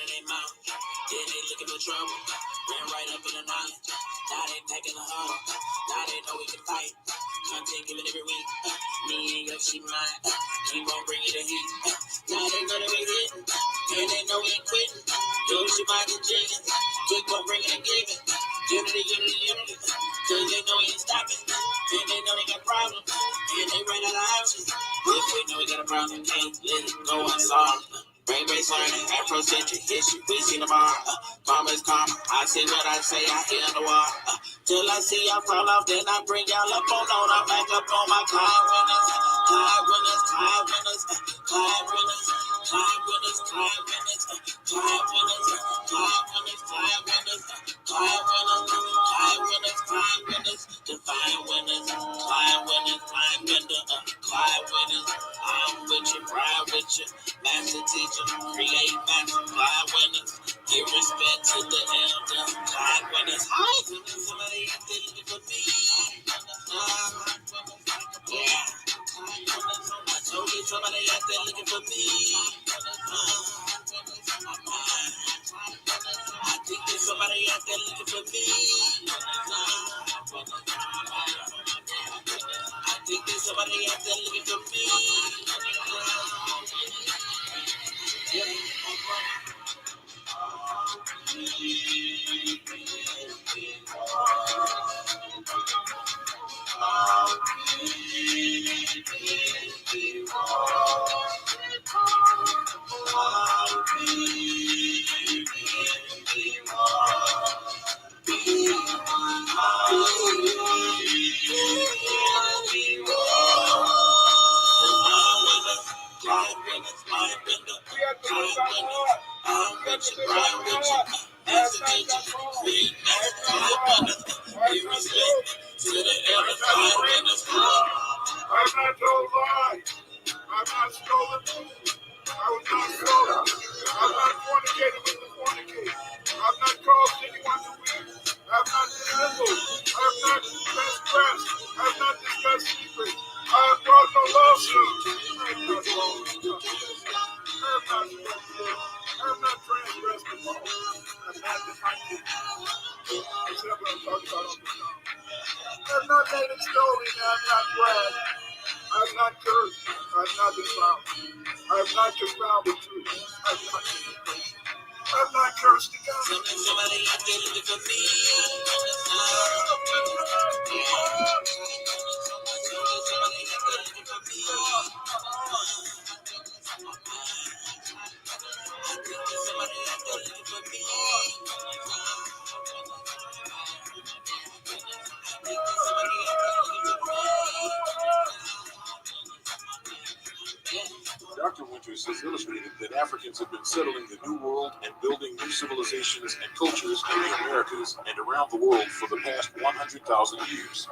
in their mouth. Then they looking for trouble. Ran right up in the night. Now they packing the huddle. Now they know we can fight. Content given every week. Me and your she mine. Keep on bringing the heat. Now they know that we hitting. And they know we ain't quitting. Yo, she might get jigging. Keep on bringing and giving. Unity, unity, unity. Cause they know we ain't stopping. And they know they got problems. And they ran out of options. If we know we got a problem, can't let it go unsolved. Brain based learning, Afrocentric history, we seen them all. Karma is karma. I say what I say, I hear the wall. Till I see y'all fall off, then I bring y'all up on note. I'm back up on my Clyde winners. Clyde winners, Clyde winners, Clyde winners, Clyde winners, Clyde winners, Clyde winners, Clyde winners, Clyde winners, Clyde winners, Clyde winners, Clyde winners, divine winners, Clyde winners, Clyde winners, Clyde winners. I'm with you, ride with you. Master teacher, create master, Clyde winners. Give respect to the elder, Clyde winners. Hi, somebody out there looking for me. Yeah. I told you somebody out there looking for me. I think there's somebody out there looking for me. I think there's somebody out there looking for me. Dr. Winters has illustrated that Africans have been settling the New World and building new civilizations and cultures in the Americas and around the world for the past 100,000 years.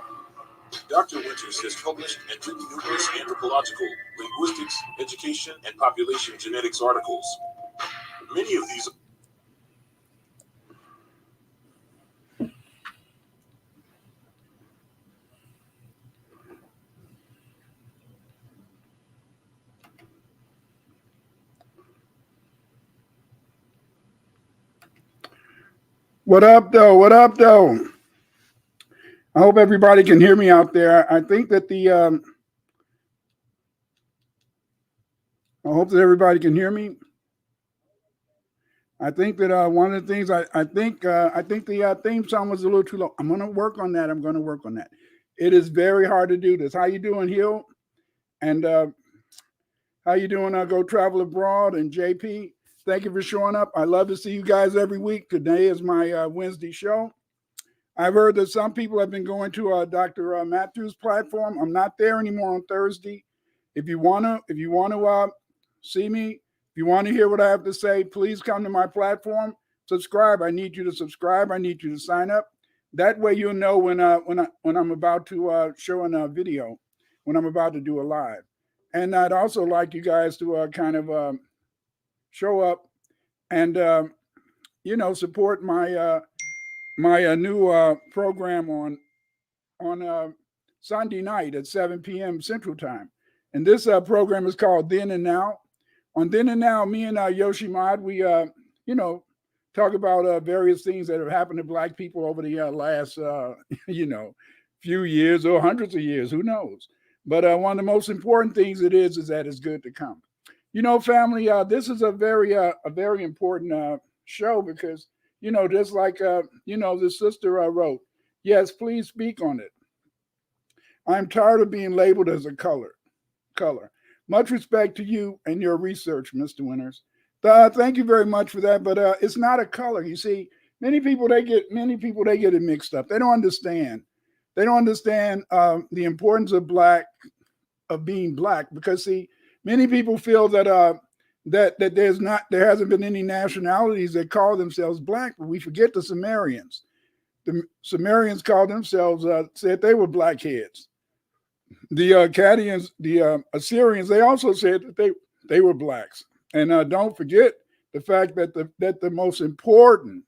Dr. Winters has published and written numerous anthropological, linguistics, education, and population genetics articles. Many of these What up, though? What up, though? I hope everybody can hear me out there. I think that I hope that everybody can hear me. I think that one of the things I think the theme song was a little too low. I'm going to work on that. It is very hard to do this. How you doing, Hill? And how you doing? Go Travel Abroad and JP. Thank you for showing up. I love to see you guys every week. Today is my Wednesday show. I've heard that some people have been going to Dr. Matthews' platform. I'm not there anymore on Thursday. If you want to see me, if you want to hear what I have to say, please come to my platform. Subscribe. I need you to subscribe. I need you to sign up. That way you'll know when I'm about to show a video, when I'm about to do a live. And I'd also like you guys to kind of show up and support my my new program on Sunday night at 7 p.m. Central Time. And this program is called Then and Now. On Then and Now, me and Yoshi Mod, we you know, talk about various things that have happened to Black people over the last, you know, few years or hundreds of years. Who knows? But one of the most important things it is that it's good to come. You know, family, this is a very important show because, you know, just like, you know, the sister wrote, yes, please speak on it. I'm tired of being labeled as a color. Much respect to you and your research, Mr. Winters. Thank you very much for that. But it's not a color. You see, many people they get it mixed up. They don't understand. They don't understand the importance of being Black because see, many people feel that that there hasn't been any nationalities that call themselves Black, but we forget the Sumerians. The Sumerians called themselves said they were blackheads. The Cadians, the Assyrians, they also said that they were Blacks. And don't forget the fact that the most important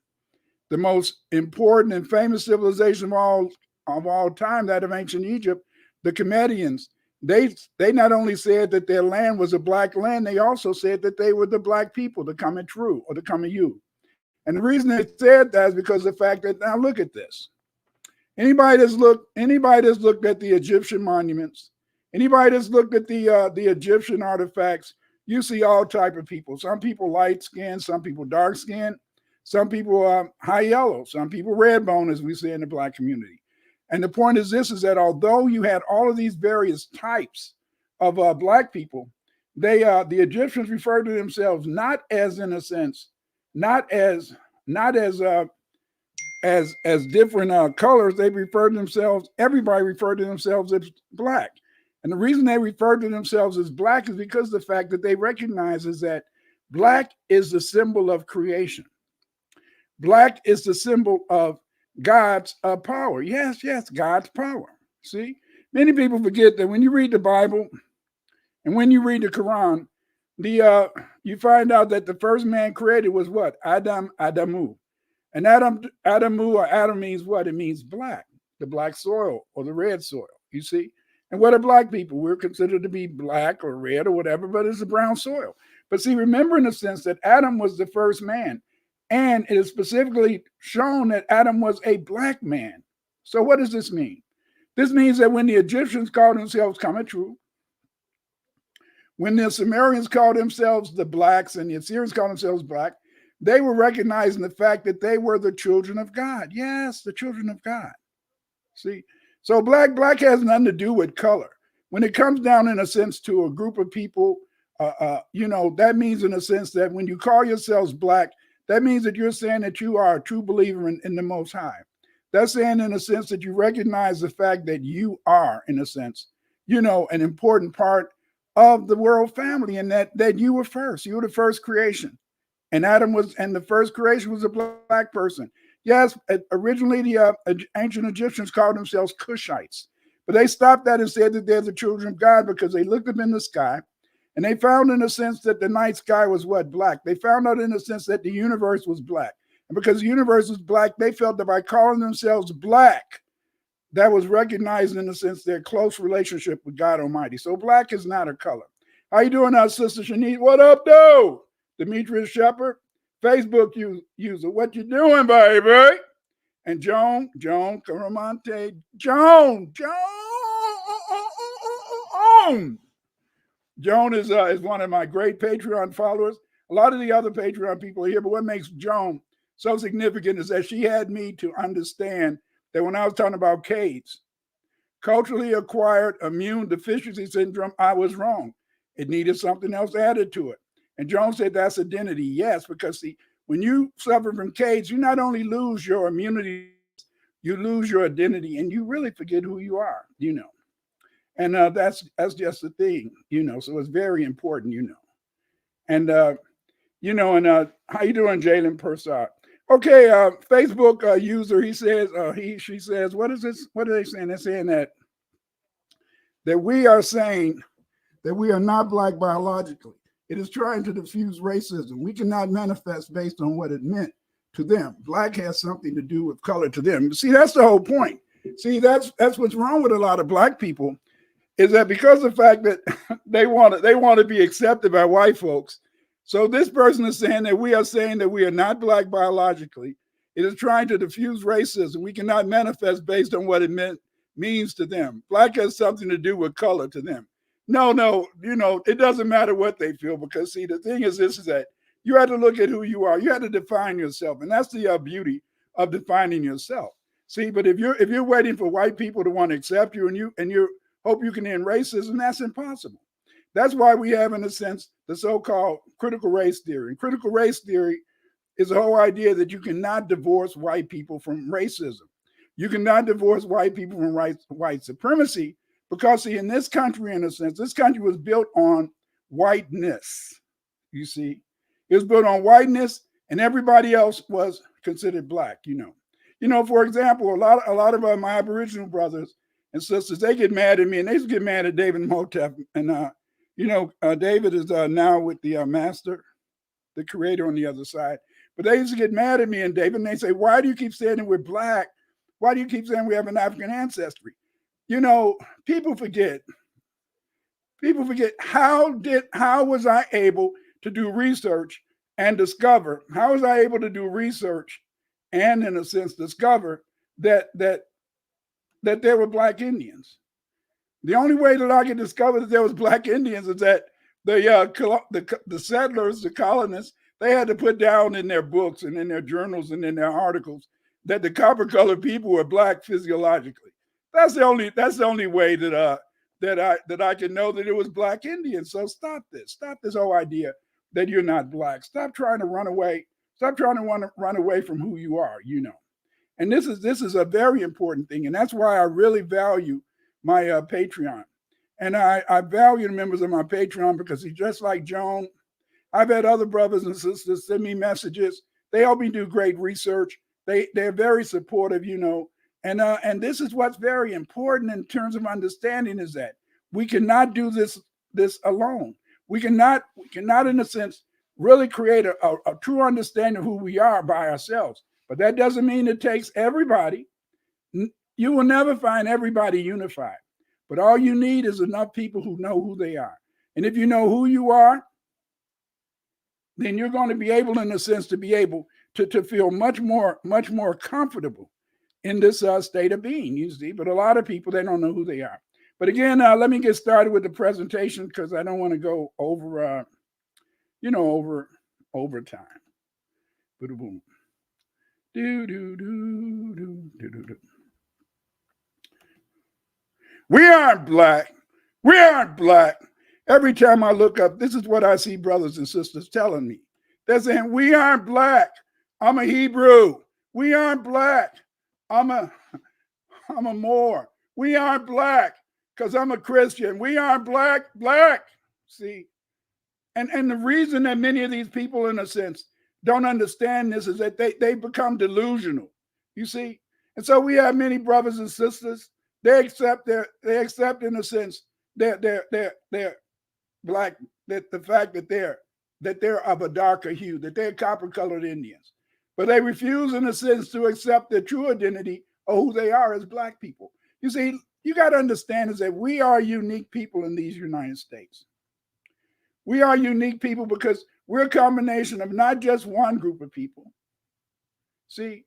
and famous civilization of all time, that of ancient Egypt, the Comedians, they not only said that their land was a Black land, they also said that they were the Black people, the coming true or the coming you. And the reason they said that is because of the fact that now look at this. Anybody that's looked at the Egyptian monuments, anybody that's looked at the Egyptian artifacts, you see all type of people. Some people light skinned, some people dark skinned, some people high yellow, some people red bone, as we say in the Black community. And the point is this: is that although you had all of these various types of Black people, the Egyptians referred to themselves not as, in a sense, not as different colors. They referred to themselves, everybody referred to themselves as Black. And the reason they referred to themselves as Black is because of the fact that they recognize is that Black is the symbol of creation. Black is the symbol of God's power. Yes, God's power. See, many people forget that when you read the Bible and when you read the Quran, you find out that the first man created was what? Adamu. And Adam means what? It means black, the black soil or the red soil, you see? And what are Black people? We're considered to be black or red or whatever, but it's a brown soil. But see, remember in a sense that Adam was the first man. And it is specifically shown that Adam was a Black man. So what does this mean? This means that when the Egyptians called themselves coming true, when the Sumerians called themselves the Blacks and the Assyrians called themselves Black, they were recognizing the fact that they were the children of God. Yes, the children of God. See, so black has nothing to do with color. When it comes down, in a sense, to a group of people, you know, that means in a sense that when you call yourselves Black, that means that you're saying that you are a true believer in the Most High. That's saying in a sense that you recognize the fact that you are, in a sense, you know, an important part of the world family, and that you were first. You were the first creation. And the first creation was a Black person. Yes, originally the ancient Egyptians called themselves Cushites, but they stopped that and said that they're the children of God because they looked up in the sky and they found in a sense that the night sky was what? Black. They found out in a sense that the universe was black. And because the universe was black, they felt that by calling themselves Black, that was recognized in a sense their close relationship with God Almighty. So Black is not a color. How you doing now, Sister Shanice? What up, though? Demetrius Shepard, Facebook user. What you doing, baby? And Joan Caramante. Joan is one of my great Patreon followers. A lot of the other Patreon people are here, but what makes Joan so significant is that she had me to understand that when I was talking about Cades, culturally acquired immune deficiency syndrome, I was wrong. It needed something else added to it. And Joan said that's identity. Yes, because see, when you suffer from Cades, you not only lose your immunity, you lose your identity, and you really forget who you are, you know. And that's just the thing, you know. So it's very important, you know. And you know, and how you doing, Jalen Persad? Okay, Facebook user, he says, she says, what is this? What are they saying? They're saying that we are saying that we are not Black biologically. It is trying to diffuse racism. We cannot manifest based on what it meant to them. Black has something to do with color to them. See, that's the whole point. See, that's what's wrong with a lot of Black people, is that because of the fact that they want to be accepted by white folks, So this person is saying that we are not black biologically. It is trying to diffuse racism. We cannot manifest based on what it means to them. Black has something to do with color to them. No, it doesn't matter what they feel, because see, the thing is this, is that you have to look at who you are. You have to define yourself. And that's the beauty of defining yourself. See, but if you're waiting for white people to want to accept you, and you hope you can end racism, that's impossible. That's why we have, in a sense, the so-called critical race theory. And critical race theory is the whole idea that you cannot divorce white people from racism. You cannot divorce white people from white supremacy, because, see, in this country, in a sense, this country was built on whiteness. You see, it was built on whiteness, and everybody else was considered black. For example, a lot of my Aboriginal brothers and sisters, they get mad at me, and they get mad at David Motep, and David is now with the master, the creator, on the other side. But they used to get mad at me and David, and they say, why do you keep saying that we're black? Why do you keep saying we have an African ancestry? People forget. How was I able to do research and discover? How was I able to do research and, in a sense, discover that there were black Indians? The only way that I could discover that there was black Indians is that the settlers, the colonists, they had to put down in their books and in their journals and in their articles that the copper-colored people were black physiologically. That's the only way that I can know that it was black Indians. So stop this whole idea that you're not black. Stop trying to run away. Stop trying to run away from who you are. And this is a very important thing, and that's why I really value my Patreon. And I value the members of my Patreon, because he's just like Joan. I've had other brothers and sisters send me messages. They help me do great research. They're very supportive, and this is what's very important in terms of understanding, is that we cannot do this alone. We cannot, in a sense, really create a true understanding of who we are by ourselves. But that doesn't mean it takes everybody. You will never find everybody unified. But all you need is enough people who know who they are. And if you know who you are, then you're going to be able, in a sense, to be able to feel much more comfortable in this state of being, you see. But a lot of people, they don't know who they are. But again, let me get started with the presentation, because I don't want to go over, over time. Boom. We aren't black. We aren't black. Every time I look up, this is what I see brothers and sisters telling me. They're saying, we aren't black. I'm a Hebrew. We aren't black. I'm a Moor. We aren't black because I'm a Christian. We aren't black. See? And the reason that many of these people, in a sense, don't understand this is that they become delusional. You see? And so we have many brothers and sisters. They accept in a sense they're black, that the fact that they're of a darker hue, that they're copper-colored Indians. But they refuse, in a sense, to accept their true identity of who they are as black people. You see, you got to understand is that we are unique people in these United States. We are unique people because we're a combination of not just one group of people, see,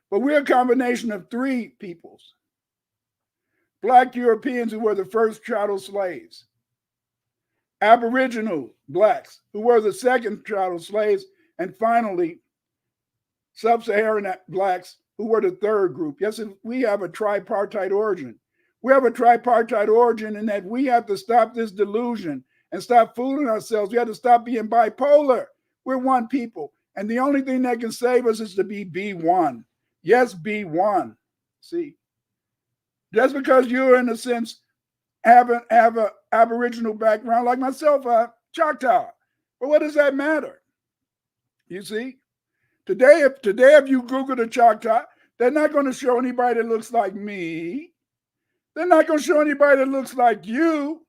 but we're a combination of three peoples. Black Europeans who were the first chattel slaves, Aboriginal blacks who were the second chattel slaves, and finally, Sub-Saharan blacks who were the third group. Yes, we have a tripartite origin. We have a tripartite origin in that we have to stop this delusion and stop fooling ourselves. We have to stop being bipolar. We're one people. And the only thing that can save us is to be one. Yes, be one. See, just because you're, in a sense, have a Aboriginal background like myself, Choctaw. But what does that matter? You see, today if you Google the Choctaw, they're not going to show anybody that looks like me. They're not going to show anybody that looks like you.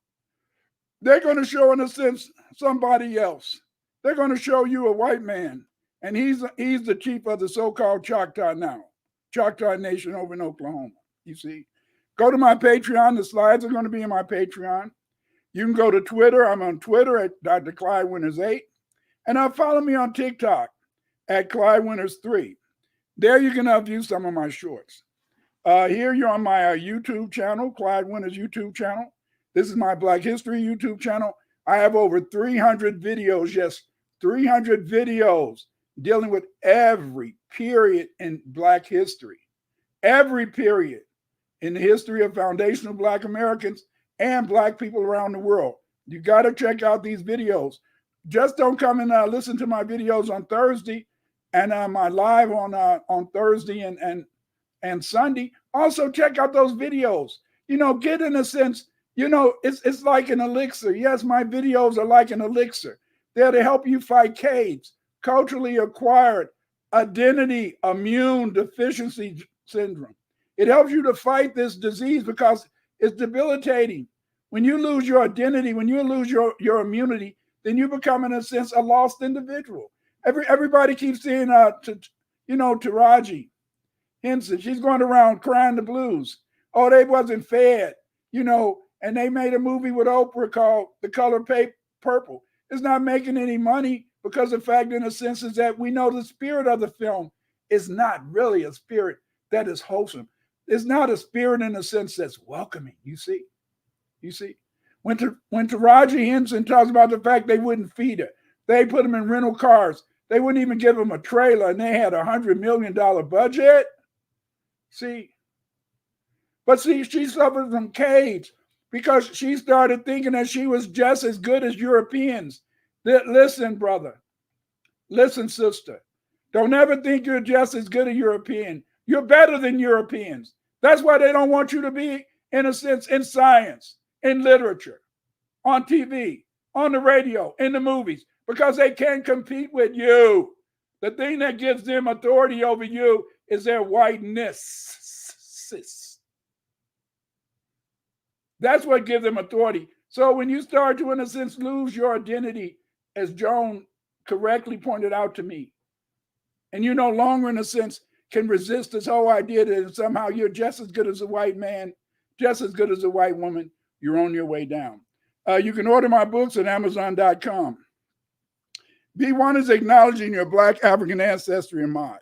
They're going to show, in a sense, somebody else. They're going to show you a white man, and he's the chief of the so-called Choctaw now, Choctaw Nation over in Oklahoma. You see, go to my Patreon. The slides are going to be in my Patreon. You can go to Twitter. I'm on Twitter at Dr. Clyde Winters 8. And follow me on TikTok at Clyde Winters 3. There you can view some of my shorts. Here you're on my YouTube channel, Clyde Winters YouTube channel. This is my Black History YouTube channel. I have over 300 videos, yes, 300 videos dealing with every period in Black history, every period in the history of foundational Black Americans and Black people around the world. You got to check out these videos. Just don't come and listen to my videos on Thursday and my live on Thursday and Sunday. Also check out those videos. Get in a sense, it's like an elixir. Yes, my videos are like an elixir. They're to help you fight Cades, culturally acquired identity immune deficiency syndrome. It helps you to fight this disease because it's debilitating. When you lose your identity, when you lose your immunity, then you become, in a sense, a lost individual. Everybody keeps saying, Taraji Henson, she's going around crying the blues. Oh, they wasn't fed, and they made a movie with Oprah called The Color Purple. It's not making any money because the fact, in a sense, is that we know the spirit of the film is not really a spirit that is wholesome. It's not a spirit in a sense that's welcoming, you see? When Taraji Henson talks about the fact they wouldn't feed her, they put them in rental cars. They wouldn't even give them a trailer, and they had $100 million budget. But she suffered from Cades because she started thinking that she was just as good as Europeans. Listen, brother. Listen, sister. Don't ever think you're just as good as European. You're better than Europeans. That's why they don't want you to be, in a sense, in science, in literature, on TV, on the radio, in the movies, because they can't compete with you. The thing that gives them authority over you is their whiteness. That's what gives them authority. So when you start to, in a sense, lose your identity, as Joan correctly pointed out to me, and you no longer, in a sense, can resist this whole idea that somehow you're just as good as a white man, just as good as a white woman, you're on your way down. You can order my books at Amazon.com. B1 is acknowledging your Black African ancestry and mod,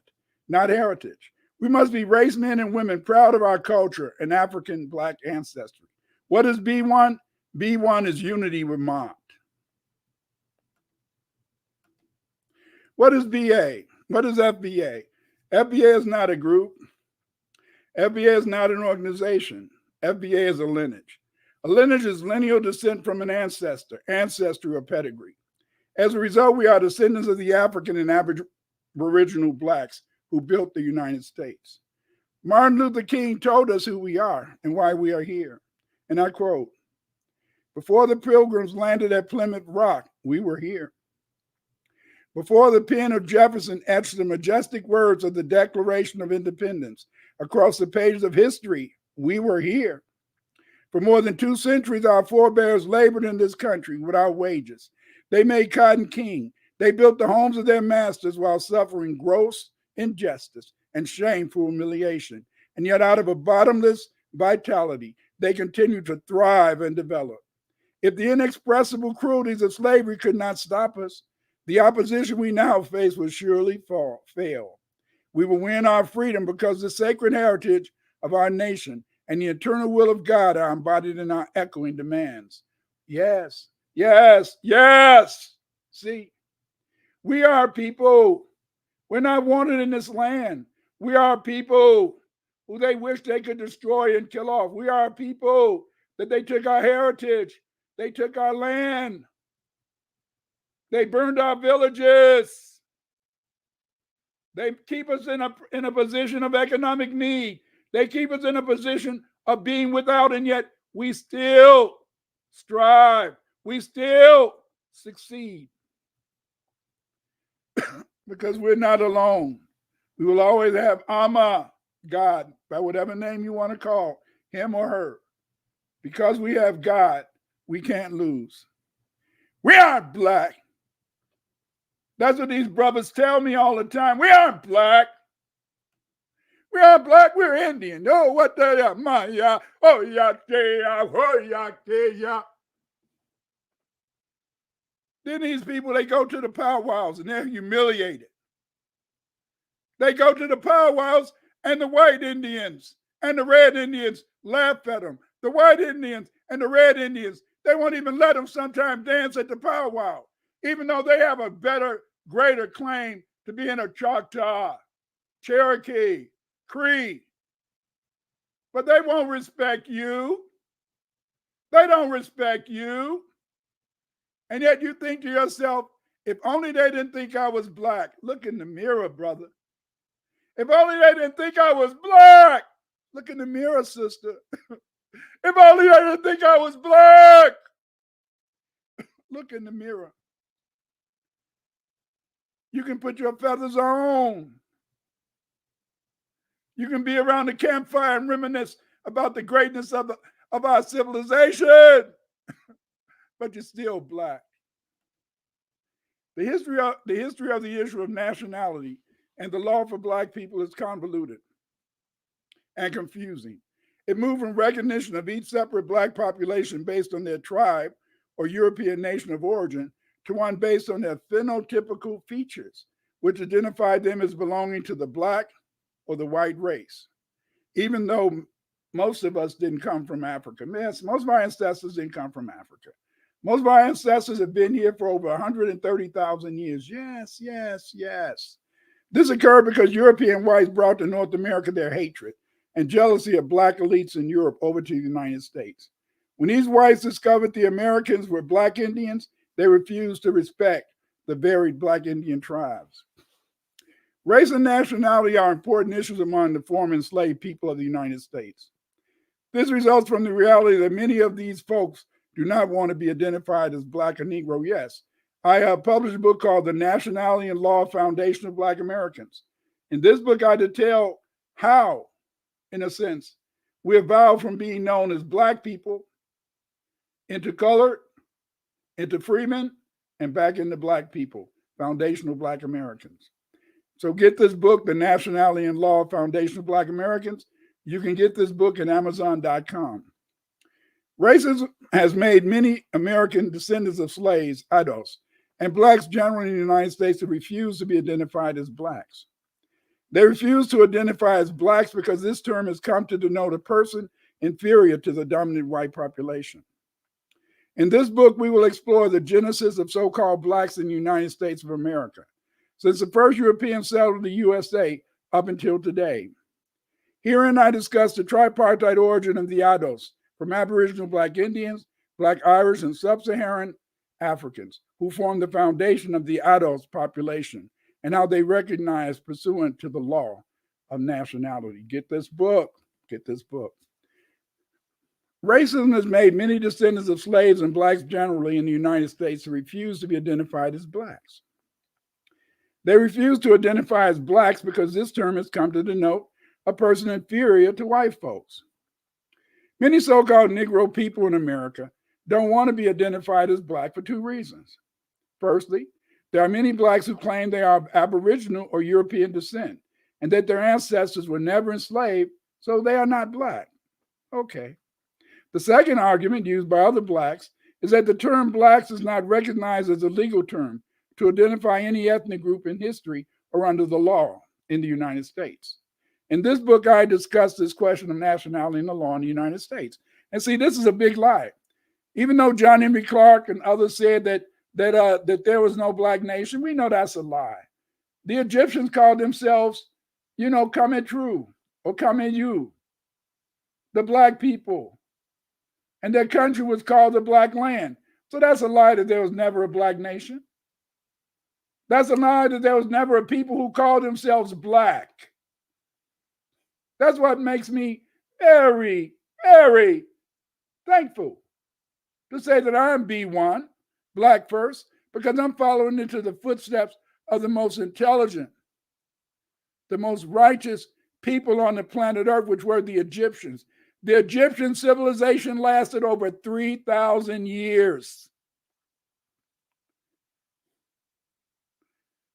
not heritage. We must be race men and women proud of our culture and African Black ancestry. What is B1? B1 is unity with mod. What is BA? What is FBA? FBA is not a group. FBA is not an organization. FBA is a lineage. A lineage is lineal descent from an ancestor, ancestry or pedigree. As a result, we are descendants of the African and Aboriginal Blacks who built the United States. Martin Luther King told us who we are and why we are here. And I quote, "Before the Pilgrims landed at Plymouth Rock, we were here. Before the pen of Jefferson etched the majestic words of the Declaration of Independence across the pages of history, we were here. For more than 2 centuries, our forebears labored in this country without wages. They made cotton king. They built the homes of their masters while suffering gross injustice and shameful humiliation. And yet out of a bottomless vitality, they continued to thrive and develop. If the inexpressible cruelties of slavery could not stop us, the opposition we now face will surely fail. We will win our freedom because the sacred heritage of our nation and the eternal will of God are embodied in our echoing demands. Yes, yes, yes. See, we are people. We're not wanted in this land. We are people who they wish they could destroy and kill off. We are people that they took our heritage. They took our land. They burned our villages. They keep us in a position of economic need. They keep us in a position of being without, and yet we still strive. We still succeed because we're not alone. We will always have Amma, God, by whatever name you want to call him or her. Because we have God, we can't lose. We aren't Black. That's what these brothers tell me all the time. We aren't Black. We aren't Black, we're Indian. Oh, what the ya, my ya, oh ya, te ya, oh ya, te ya. Then these people, they go to the powwows and they're humiliated. They go to the powwows and the white Indians and the red Indians laugh at them. The white Indians and the red Indians, they won't even let them sometimes dance at the powwow, even though they have a better, greater claim to being a Choctaw, Cherokee, Cree. But they won't respect you. They don't respect you. And yet you think to yourself, if only they didn't think I was black. Look in the mirror, brother. If only they didn't think I was black. Look in the mirror, sister. If only they didn't think I was black. Look in the mirror. You can put your feathers on. You can be around the campfire and reminisce about the greatness of our civilization, but you're still black. The history of the issue of nationality and the law for black people is convoluted and confusing. It moved from recognition of each separate black population based on their tribe or European nation of origin to one based on their phenotypical features, which identified them as belonging to the black or the white race, even though most of us didn't come from Africa. Most of our ancestors didn't come from Africa. Most of our ancestors have been here for over 130,000 years. Yes, yes, yes. This occurred because European whites brought to North America their hatred and jealousy of black elites in Europe over to the United States. When these whites discovered the Americans were black Indians, they refused to respect the varied black Indian tribes. Race and nationality are important issues among the former enslaved people of the United States. This results from the reality that many of these folks do not want to be identified as black or Negro. Yes, I published a book called The Nationality and Law Foundation of Black Americans. In this book, I detail how, in a sense, we evolved from being known as black people into colored, into freemen, and back into black people, foundational black Americans. So get this book, The Nationality and Law Foundation of Black Americans. You can get this book at Amazon.com. Racism has made many American descendants of slaves, idos, and blacks generally in the United States to refuse to be identified as blacks. They refuse to identify as blacks because this term has come to denote a person inferior to the dominant white population. In this book, we will explore the genesis of so-called blacks in the United States of America, since the first Europeans settled the USA up until today. Herein I discuss the tripartite origin of the idos, from Aboriginal Black Indians, Black Irish, and Sub-Saharan Africans, who form the foundation of the idos population, and how they recognize pursuant to the law of nationality. Get this book. Get this book. Racism has made many descendants of slaves and blacks generally in the United States to refuse to be identified as blacks. They refuse to identify as blacks because this term has come to denote a person inferior to white folks. Many so-called Negro people in America don't want to be identified as black for two reasons. Firstly, there are many blacks who claim they are of Aboriginal or European descent and that their ancestors were never enslaved, so they are not black. Okay. The second argument used by other blacks is that the term blacks is not recognized as a legal term to identify any ethnic group in history or under the law in the United States. In this book, I discuss this question of nationality and the law in the United States. And see, this is a big lie. Even though John Henry Clark and others said that there was no black nation, we know that's a lie. The Egyptians called themselves, Kametru or Kameyu, the black people. And their country was called the Black Land. So that's a lie that there was never a black nation. That's a lie that there was never a people who called themselves black. That's what makes me very, very thankful to say that I'm B1, black first, because I'm following into the footsteps of the most intelligent, the most righteous people on the planet Earth, which were the Egyptians. The Egyptian civilization lasted over 3,000 years.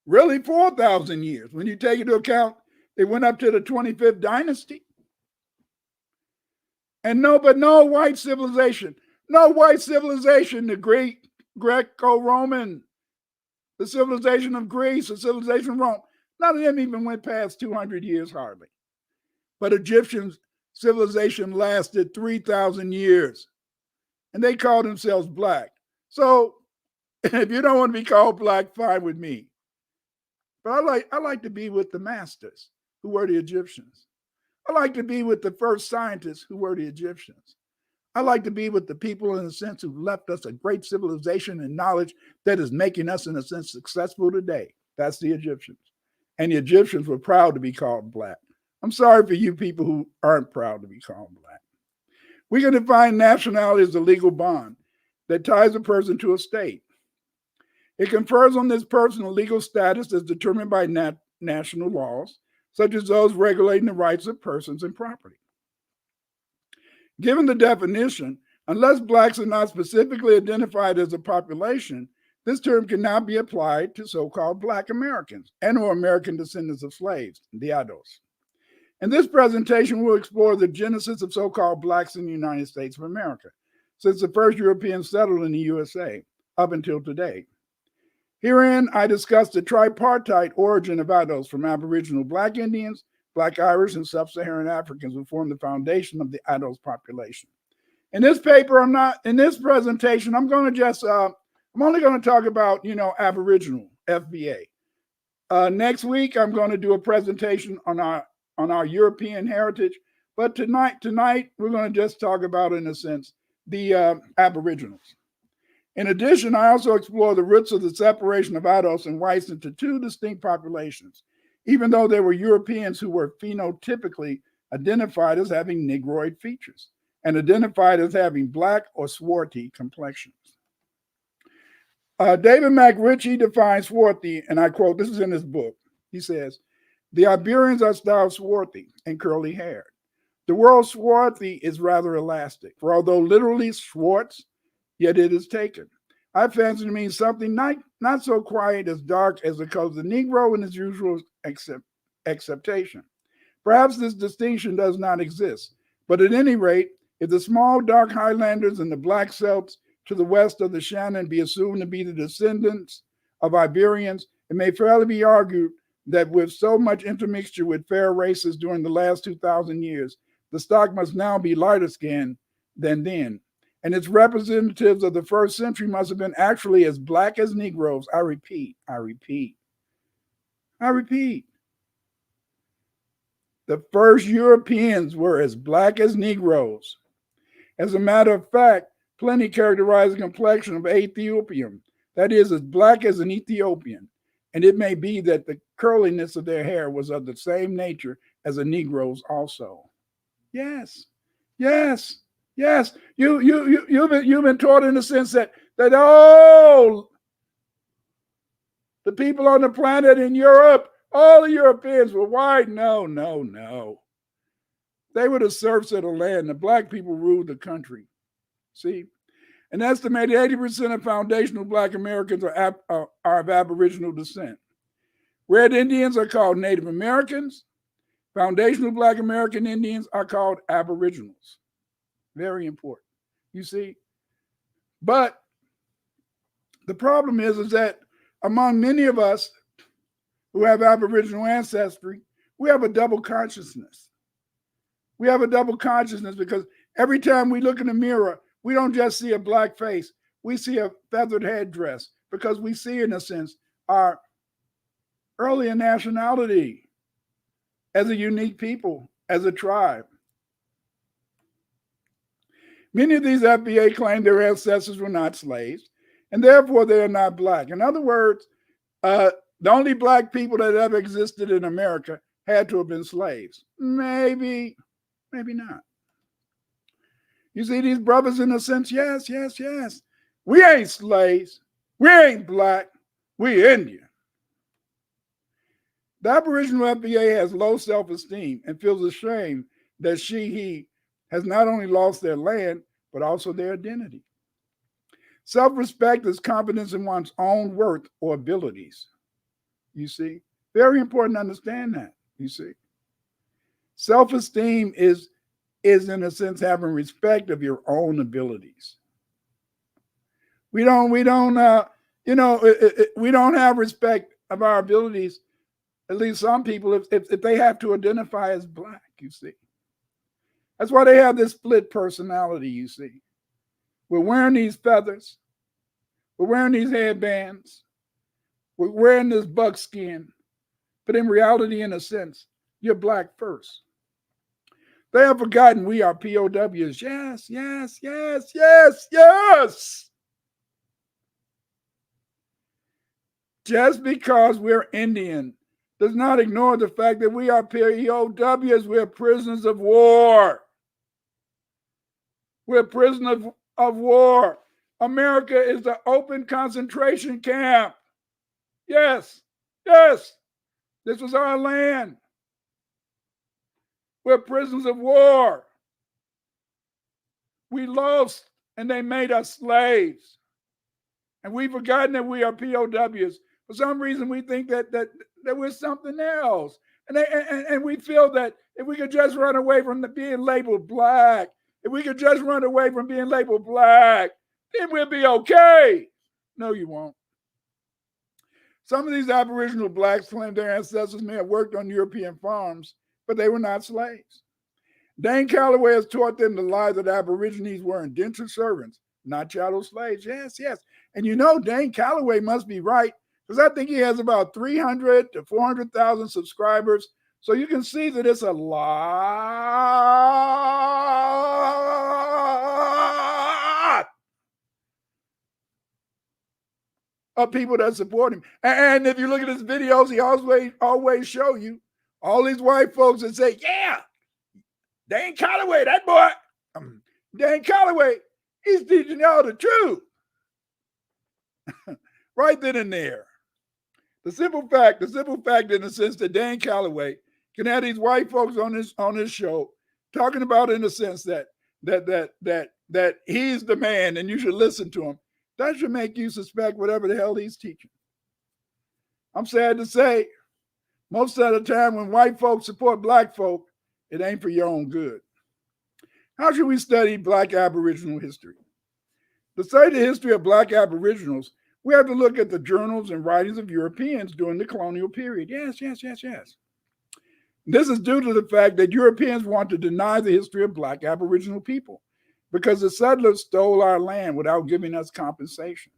Really 4,000 years. When you take into account, they went up to the 25th dynasty. And no white civilization. No white civilization, the Greek, Greco-Roman, the civilization of Greece, the civilization of Rome. None of them even went past 200 years hardly. But Egyptian civilization lasted 3,000 years, and they called themselves black. So if you don't want to be called black, fine with me. But I like to be with the masters, who were the Egyptians. I like to be with the first scientists, who were the Egyptians. I like to be with the people, in a sense, who left us a great civilization and knowledge that is making us, in a sense, successful today. That's the Egyptians. And the Egyptians were proud to be called black. I'm sorry for you people who aren't proud to be called black. We can define nationality as a legal bond that ties a person to a state. It confers on this person a legal status as determined by national laws, such as those regulating the rights of persons and property. Given the definition, unless blacks are not specifically identified as a population, this term cannot be applied to so-called Black Americans and or American descendants of slaves, the Ados. In this presentation, we'll explore the genesis of so-called blacks in the United States of America, since the first Europeans settled in the USA up until today. Herein, I discuss the tripartite origin of Ados from Aboriginal Black Indians, Black Irish, and Sub-Saharan Africans who form the foundation of the Ados population. In this paper, in this presentation, I'm only going to talk about, Aboriginal, FBA. Next week, I'm going to do a presentation on our European heritage, but tonight we're going to just talk about, in a sense, the Aboriginals. In addition, I also explore the roots of the separation of Ados and whites into two distinct populations, even though they were Europeans who were phenotypically identified as having Negroid features and identified as having black or swarthy complexions. David McRitchie defines swarthy, and I quote, this is in his book. He says, the Iberians are styled swarthy and curly haired. The word swarthy is rather elastic, for although literally Schwartz, yet it is taken. I fancy to mean something not so quiet as dark as the color of the Negro in its usual acceptation. Perhaps this distinction does not exist, but at any rate, if the small dark Highlanders and the black Celts to the west of the Shannon be assumed to be the descendants of Iberians, it may fairly be argued that with so much intermixture with fair races during the last 2,000 years, the stock must now be lighter skinned than then. And its representatives of the first century must have been actually as black as Negroes. I repeat. The first Europeans were as black as Negroes. As a matter of fact, Pliny characterized the complexion of Ethiopian, that is, as black as an Ethiopian. And it may be that the curliness of their hair was of the same nature as a Negro's also. Yes. You've been taught in the sense that the people on the planet in Europe, all the Europeans were white. No. They were the serfs of the land. The black people ruled the country. See, an estimated 80% of foundational Black Americans are of Aboriginal descent. Red Indians are called Native Americans. Foundational Black American Indians are called Aboriginals. Very important. You see? But the problem is that among many of us who have Aboriginal ancestry, we have a double consciousness. We have a double consciousness because every time we look in the mirror, we don't just see a black face. We see a feathered headdress because we see, in a sense, our earlier nationality as a unique people, as a tribe. Many of these FBA claim their ancestors were not slaves, and therefore they are not black. In other words, the only black people that ever existed in America had to have been slaves. Maybe not. You see, these brothers, in a sense, yes. We ain't slaves. We ain't black. We Indian. The Aboriginal FBA has low self-esteem and feels ashamed that he has not only lost their land, but also their identity. Self-respect is confidence in one's own worth or abilities. You see, very important to understand that, you see. Self-esteem is in a sense having respect of your own abilities. We don't we don't have respect of our abilities. At least some people, if they have to identify as black, you see. That's why they have this split personality, you see. We're wearing these feathers. We're wearing these headbands. We're wearing this buckskin. But in reality, in a sense, you're black first. They have forgotten we are POWs. Yes, yes, yes, yes, yes. Just because we're Indian does not ignore the fact that we are POWs. We're prisoners of war. We're prisoners of war. America is the open concentration camp. Yes, yes. This was our land. We're prisoners of war. We lost and they made us slaves. And we've forgotten that we are POWs. For some reason, we think that we're something else. And we feel that if we could just run away from being labeled black, if we could just run away from being labeled black, then we'll be okay. No, you won't. Some of these Aboriginal blacks claim their ancestors may have worked on European farms, but they were not slaves. Dane Calloway has taught them to lie that Aborigines were indentured servants, not chattel slaves. Yes, yes. And you know, Dane Calloway must be right, because I think he has about 300 to 400,000 subscribers. So you can see that it's a lot of people that support him. And if you look at his videos, he always show you all these white folks that say, yeah, Dane Calloway, that boy, Dane Calloway, he's teaching y'all the truth. Right then and there. The simple fact in the sense that Dane Calloway can have these white folks on his show talking about in the sense that he's the man and you should listen to him. That should make you suspect whatever the hell he's teaching. I'm sad to say, most of the time when white folks support black folk, it ain't for your own good. How should we study black Aboriginal history? To study the history of black Aboriginals, we have to look at the journals and writings of Europeans during the colonial period. Yes, yes, yes, yes. This is due to the fact that Europeans want to deny the history of black Aboriginal people because the settlers stole our land without giving us compensation.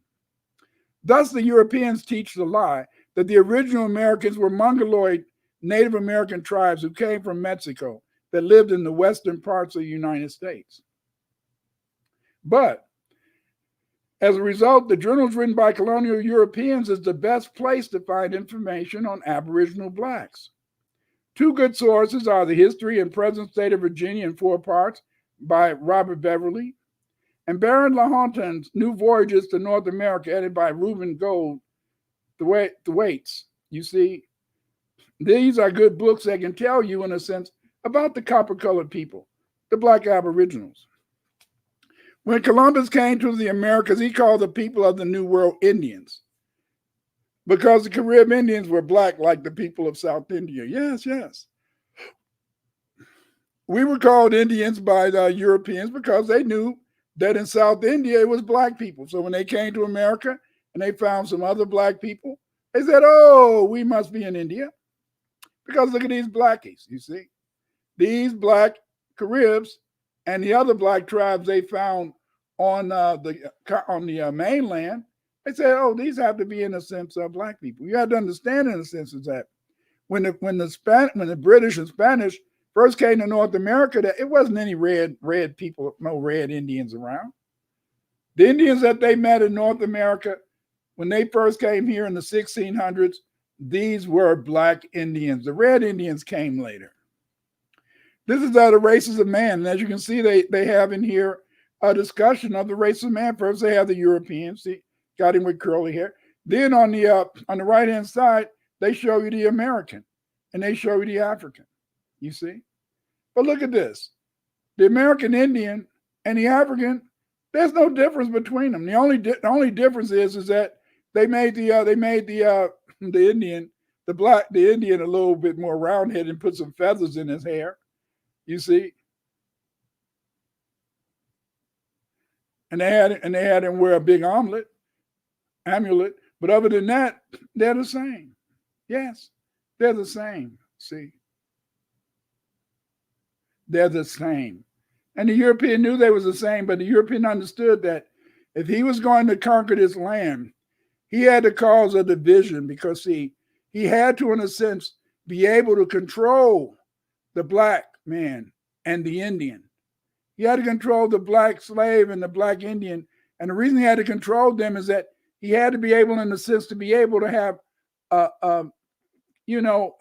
Thus, the Europeans teach the lie that the original Americans were Mongoloid Native American tribes who came from Mexico that lived in the western parts of the United States. But as a result, the journals written by colonial Europeans is the best place to find information on Aboriginal blacks. Two good sources are the History and Present State of Virginia in 4 parts by Robert Beverly, and Baron Lahontan's New Voyages to North America, edited by Reuben Gold, the Waits. You see, these are good books that can tell you, in a sense, about the copper-colored people, the black Aboriginals. When Columbus came to the Americas, he called the people of the New World Indians because the Carib Indians were black like the people of South India. Yes, yes. We were called Indians by the Europeans because they knew that in South India it was black people. So when they came to America and they found some other black people, they said, oh, we must be in India. Because look at these blackies, you see. These black Caribs and the other black tribes they found on the mainland, they said, oh, these have to be, in a sense, black people. You have to understand, in a sense, is that when the British and Spanish first came to North America, that it wasn't any red people, no red Indians around. The Indians that they met in North America, when they first came here in the 1600s, these were black Indians. The red Indians came later. This is the races of man. And as you can see, they have in here a discussion of the race of man. First, they have the Europeans, see, got him with curly hair. Then on the right-hand side, they show you the American, and they show you the African, you see. But look at this. The American Indian and the African, there's no difference between them. The only difference is that they made the Indian, the Indian a little bit more round-headed and put some feathers in his hair, you see. And they had him wear a big omelet. amulet. But other than that, they're the same. Yes, they're the same. See, they're the same. And the European knew they was the same, but the European understood that if he was going to conquer this land, he had to cause a division because, see, he had to, in a sense, be able to control the black man and the Indian. He had to control the black slave and the black Indian. And the reason he had to control them is that he had to be able, in a sense, to be able to have a you know,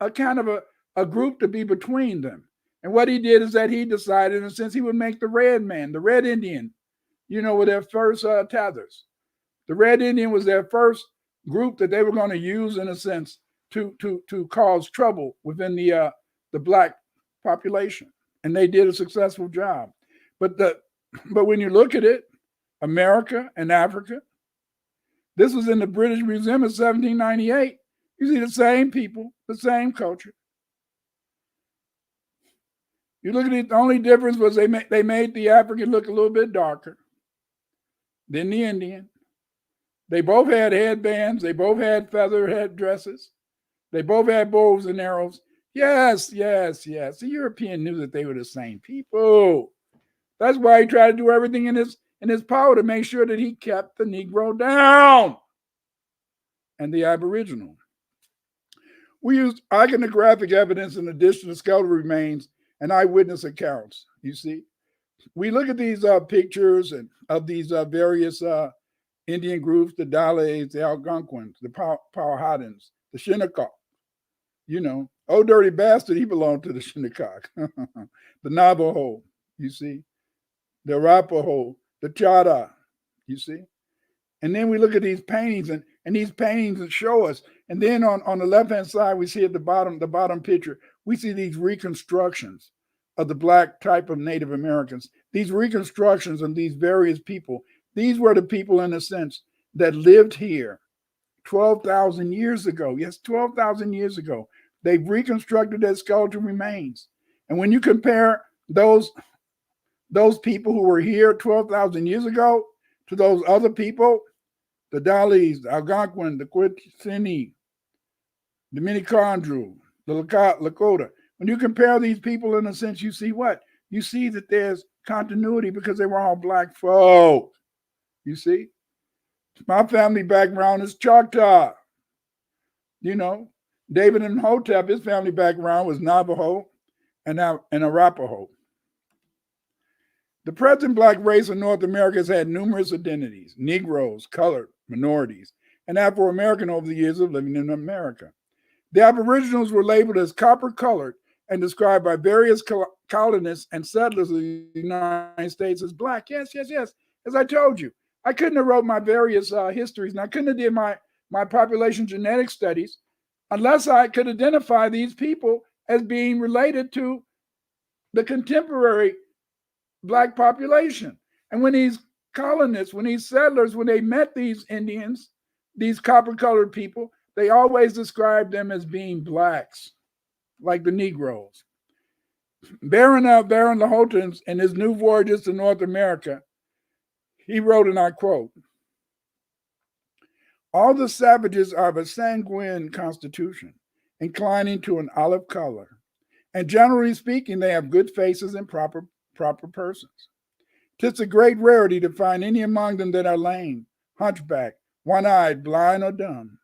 a kind of a group to be between them. And what he did is that he decided, in a sense, he would make the red man, the red Indian, with their first tethers. The red Indian was their first group that they were going to use, in a sense, to cause trouble within the black population. And they did a successful job. But when you look at it, America and Africa, this was in the British Museum in 1798. You see the same people, the same culture. You look at it, the only difference was they made the African look a little bit darker than the Indian. They both had headbands. They both had feather headdresses. They both had bows and arrows. Yes. The European knew that they were the same people. That's why he tried to do everything in his power to make sure that he kept the Negro down and the Aboriginal. We used iconographic evidence in addition to skeletal remains and eyewitness accounts. You see, we look at these pictures of these various Indian groups, the Dales, the Algonquins, the Powhatans, the Shinnecock. Old dirty bastard, he belonged to the Shinnecock. The Navajo, you see, the Arapaho, the Chada, you see. And then we look at these paintings, and these paintings that show us. And then on the left-hand side, we see at the bottom picture, we see these reconstructions of the black type of Native Americans. These reconstructions of these various people, these were the people, in a sense, that lived here 12,000 years ago. Yes, 12,000 years ago. They've reconstructed their skeletal remains. And when you compare those people who were here 12,000 years ago to those other people, the Dalis, the Algonquin, the Quitsini, the Minicondru, the Lakota. When you compare these people, in a sense, you see what? You see that there's continuity because they were all black folk. You see? My family background is Choctaw. David and Hotep, his family background was Navajo and Arapaho. The present black race of North America has had numerous identities: Negroes, colored, minorities, and Afro-American over the years of living in America. The Aboriginals were labeled as copper-colored and described by various colonists and settlers of the United States as black. Yes. As I told you, I couldn't have wrote my various histories, and I couldn't have did my population genetic studies unless I could identify these people as being related to the contemporary black population. And when these colonists, when these settlers, when they met these Indians, these copper-colored people, they always described them as being blacks, like the Negroes. Baron Lahontan, in his new voyages to North America, he wrote, and I quote, "All the savages are of a sanguine constitution, inclining to an olive color, and generally speaking, they have good faces and proper persons. 'Tis a great rarity to find any among them that are lame, hunchbacked, one-eyed, blind, or dumb.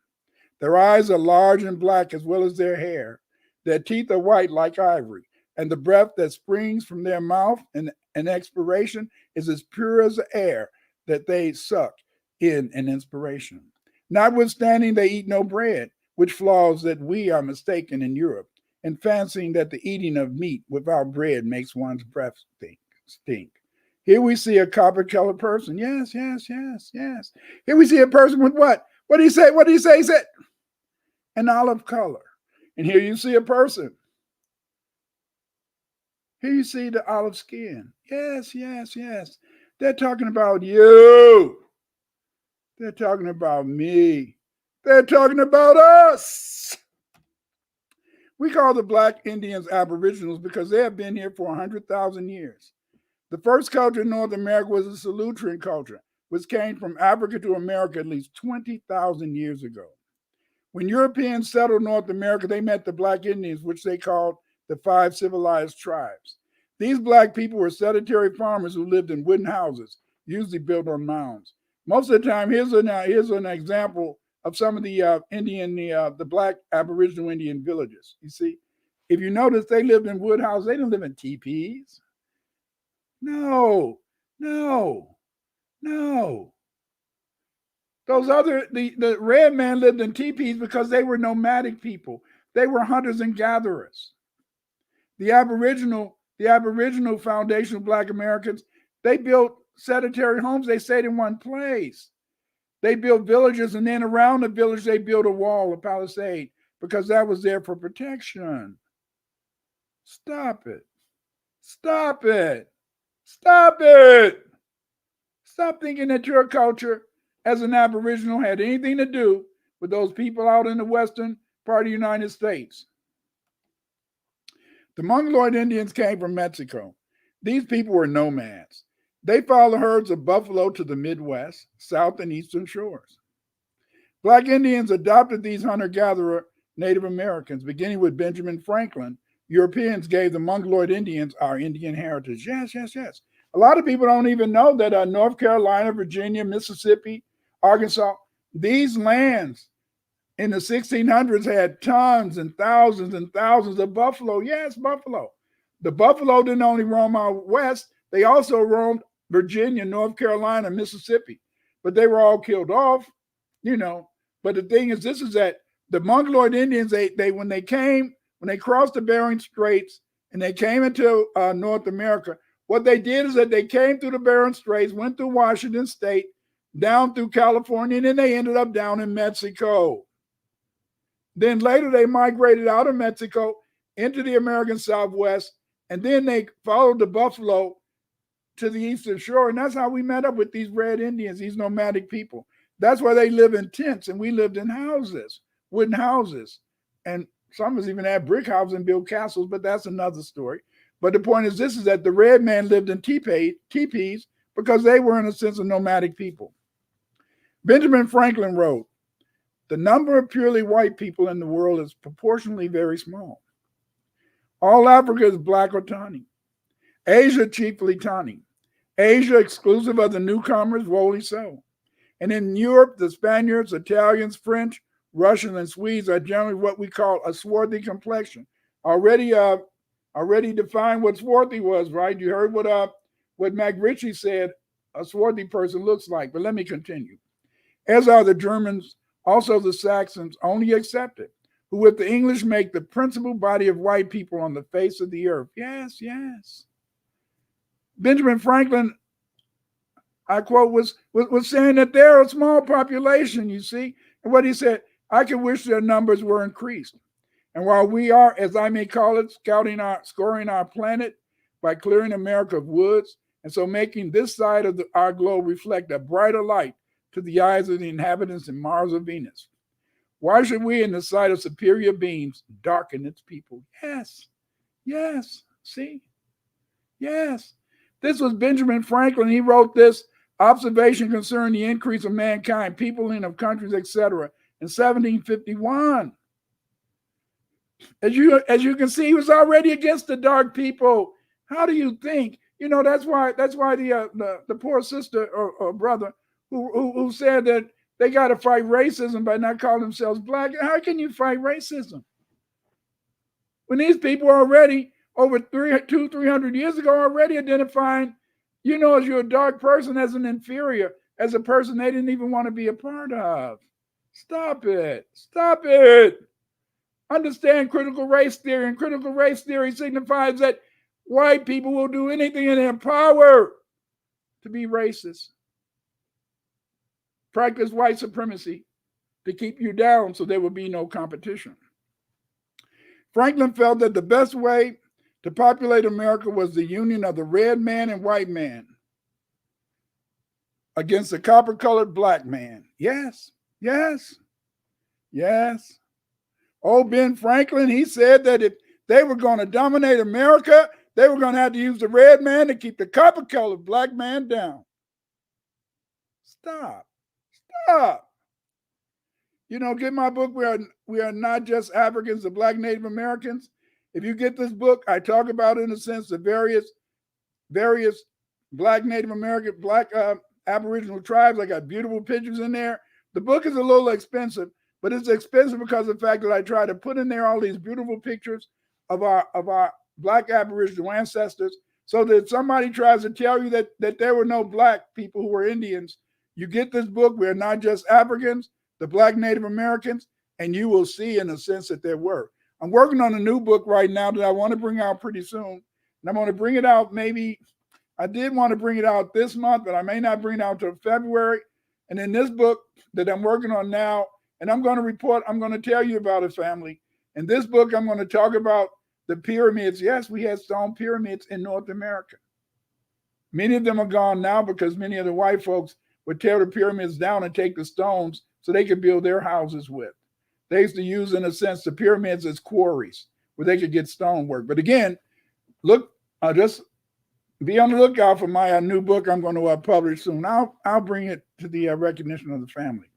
Their eyes are large and black as well as their hair. Their teeth are white like ivory, and the breath that springs from their mouth and expiration is as pure as the air that they suck in an inspiration. Notwithstanding, they eat no bread, which flaws that we are mistaken in Europe, in fancying that the eating of meat without bread makes one's breath stink. Here we see a copper-colored person. Yes. Here we see a person with what? What do you say? He said, an olive color. And here you see a person. Here you see the olive skin. Yes. They're talking about you. They're talking about me. They're talking about us. We call the black Indians Aboriginals because they have been here for 100,000 years. The first culture in North America was a Solutrean culture. which came from Africa to America at least 20,000 years ago. When Europeans settled North America, they met the Black Indians, which they called the 5 civilized tribes. These Black people were sedentary farmers who lived in wooden houses, usually built on mounds. Most of the time, here's an example of some of the the Black Aboriginal Indian villages. You see, if you notice, they lived in wood houses. They didn't live in teepees. No. The red man lived in teepees because they were nomadic people. They were hunters and gatherers. The Aboriginal foundational Black Americans, they built sedentary homes. They stayed in one place. They built villages, and then around the village, they built a wall, a palisade, because that was there for protection. Stop it. Stop thinking that your culture as an Aboriginal had anything to do with those people out in the western part of the United States. The Mongoloid Indians came from Mexico. These people were nomads. They followed herds of buffalo to the Midwest, South, and Eastern shores. Black Indians adopted these hunter-gatherer Native Americans, beginning with Benjamin Franklin. Europeans gave the Mongoloid Indians our Indian heritage. Yes. A lot of people don't even know that North Carolina, Virginia, Mississippi, Arkansas, these lands in the 1600s had tons and thousands of buffalo. Yes, buffalo. The buffalo didn't only roam out west, they also roamed Virginia, North Carolina, Mississippi. But they were all killed off, But the thing is, this is that the Mongoloid Indians, when they crossed the Bering Straits and they came into North America, what they did is that they came through the Bering Straits, went through Washington State, down through California, and then they ended up down in Mexico. Then later they migrated out of Mexico into the American Southwest, and then they followed the buffalo to the Eastern Shore, and that's how we met up with these red Indians, these nomadic people. That's why they live in tents, and we lived in houses, wooden houses, and some of us even had brick houses and built castles, but that's another story. But the point is this, is that the red man lived in teepees because they were, in a sense, a nomadic people. Benjamin Franklin wrote, "The number of purely white people in the world is proportionally very small. All Africa is black or tawny. Asia chiefly tawny. Asia exclusive of the newcomers, wholly so. And in Europe, the Spaniards, Italians, French, Russians, and Swedes are generally what we call a swarthy complexion." Already defined what swarthy was, right? You heard what Mac Ritchie said a swarthy person looks like. But let me continue. As are the Germans, also the Saxons, only excepted, who with the English make the principal body of white people on the face of the earth. Yes. Benjamin Franklin, I quote, was saying that they're a small population, you see. And what he said, I could wish their numbers were increased. And while we are, as I may call it, scoring our planet by clearing America of woods, and so making this side of our globe reflect a brighter light to the eyes of the inhabitants in Mars or Venus, why should we, in the sight of superior beings, darken its people? Yes. See? Yes. This was Benjamin Franklin. He wrote this observation concerning the increase of mankind, peopling of countries, etc., in 1751. As you can see, he was already against the dark people. How do you think? That's why the poor sister or brother who said that they got to fight racism by not calling themselves black. How can you fight racism when these people are already over 300 years ago already identifying, as you're a dark person, as an inferior, as a person they didn't even want to be a part of? Stop it. Understand critical race theory, and critical race theory signifies that white people will do anything in their power to be racist. Practice white supremacy to keep you down so there will be no competition. Franklin felt that the best way to populate America was the union of the red man and white man against the copper-colored black man. Yes. Old Ben Franklin, he said that if they were going to dominate America, they were going to have to use the red man to keep the copper-colored black man down. Stop. Stop. Get my book. We are not just Africans, the Black Native Americans. If you get this book, I talk about in a sense the various Black Native American, Black Aboriginal tribes. I got beautiful pictures in there. The book is a little expensive, but it's expensive because of the fact that I try to put in there all these beautiful pictures of our Black Aboriginal ancestors, so that if somebody tries to tell you that there were no Black people who were Indians, you get this book. We're not just Africans, the Black Native Americans, and you will see in a sense that there were. I'm working on a new book right now that I want to bring out pretty soon. And I'm going to bring it out I did want to bring it out this month, but I may not bring it out until February. And in this book that I'm working on now, and I'm going to tell you about a family. In this book, I'm going to talk about the pyramids. Yes, we had stone pyramids in North America. Many of them are gone now because many of the white folks would tear the pyramids down and take the stones so they could build their houses with. They used to use, in a sense, the pyramids as quarries where they could get stonework. But again, just be on the lookout for my new book I'm going to publish soon. I'll bring it to the recognition of the family.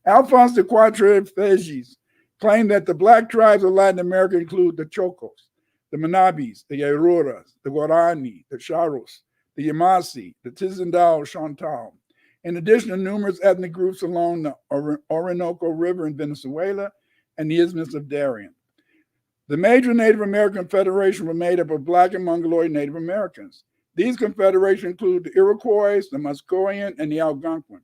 Alphonse de Quatrefages claimed that the Black tribes of Latin America include the Chocos, the Manabis, the Auroras, the Guarani, the Charros, the Yamasi, the Tizendal Chantal, in addition to numerous ethnic groups along the Orinoco River in Venezuela and the Isthmus of Darien. The major Native American Federation were made up of Black and Mongoloid Native Americans. These confederations include the Iroquois, the Muscovian, and the Algonquin.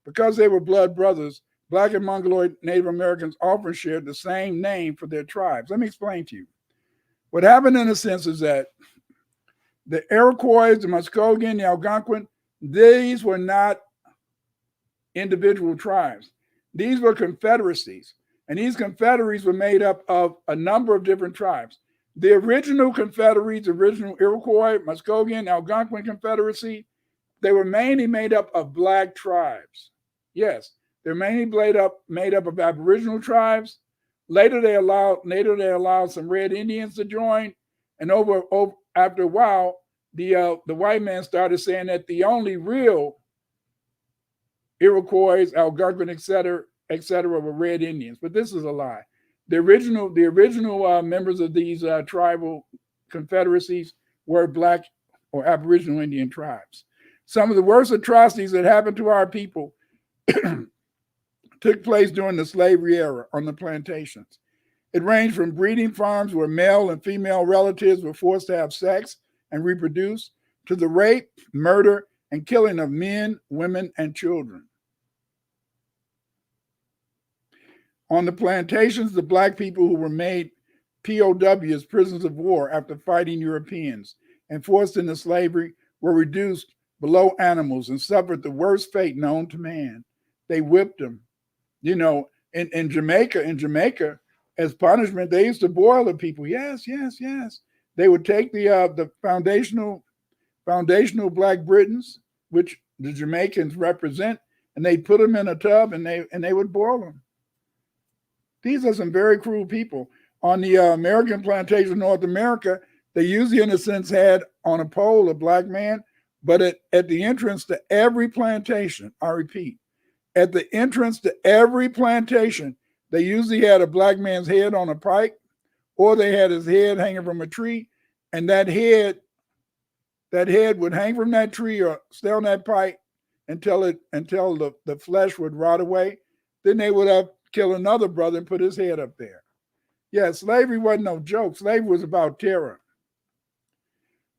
Because they were blood brothers, Black and Mongoloid Native Americans often shared the same name for their tribes. Let me explain to you. What happened in a sense is that the Iroquois, the Muscovian, the Algonquin, these were not individual tribes. These were confederacies. And these confederacies were made up of a number of different tribes. The original confederacies, original Iroquois, Muscovian, Algonquin Confederacy, they were mainly made up of Black tribes. Yes, they're mainly made up of Aboriginal tribes. Later they allowed some Red Indians to join. And after a while, the white man started saying that the only real Iroquois, Algonquin, et cetera, were Red Indians. But this is a lie. The original members of these tribal confederacies were Black or Aboriginal Indian tribes. Some of the worst atrocities that happened to our people took place during the slavery era on the plantations. It ranged from breeding farms where male and female relatives were forced to have sex and reproduce, to the rape, murder, and killing of men, women, and children. On the plantations, the Black people who were made POWs, prisoners of war, after fighting Europeans and forced into slavery, were reduced below animals and suffered the worst fate known to man. They whipped them. In Jamaica, as punishment, they used to boil the people. Yes. They would take the foundational Black Britons, which the Jamaicans represent, and they put them in a tub and they would boil them. These are some very cruel people. On the American plantation of North America, they usually, in a sense, had on a pole a Black man, but at the entrance to every plantation, I repeat, at the entrance to every plantation, they usually had a Black man's head on a pike, or they had his head hanging from a tree, and that head would hang from that tree or stay on that pike until the flesh would rot away. Then they would have kill another brother and put his head up there. Yeah, slavery wasn't no joke. Slavery was about terror.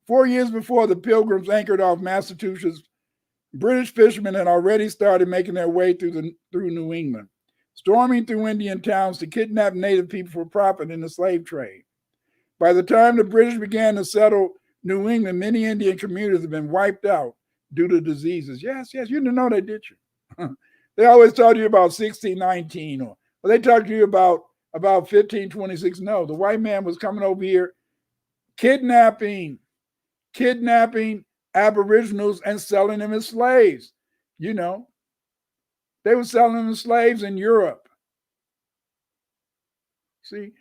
4 years before the Pilgrims anchored off Massachusetts, British fishermen had already started making their way through New England, storming through Indian towns to kidnap native people for profit in the slave trade. By the time the British began to settle New England, many Indian communities had been wiped out due to diseases. Yes, you didn't know that, did you? They always talk to you about 1619, or they talk to you about 1526. No, the white man was coming over here kidnapping Aboriginals and selling them as slaves. They were selling them as slaves in Europe. See,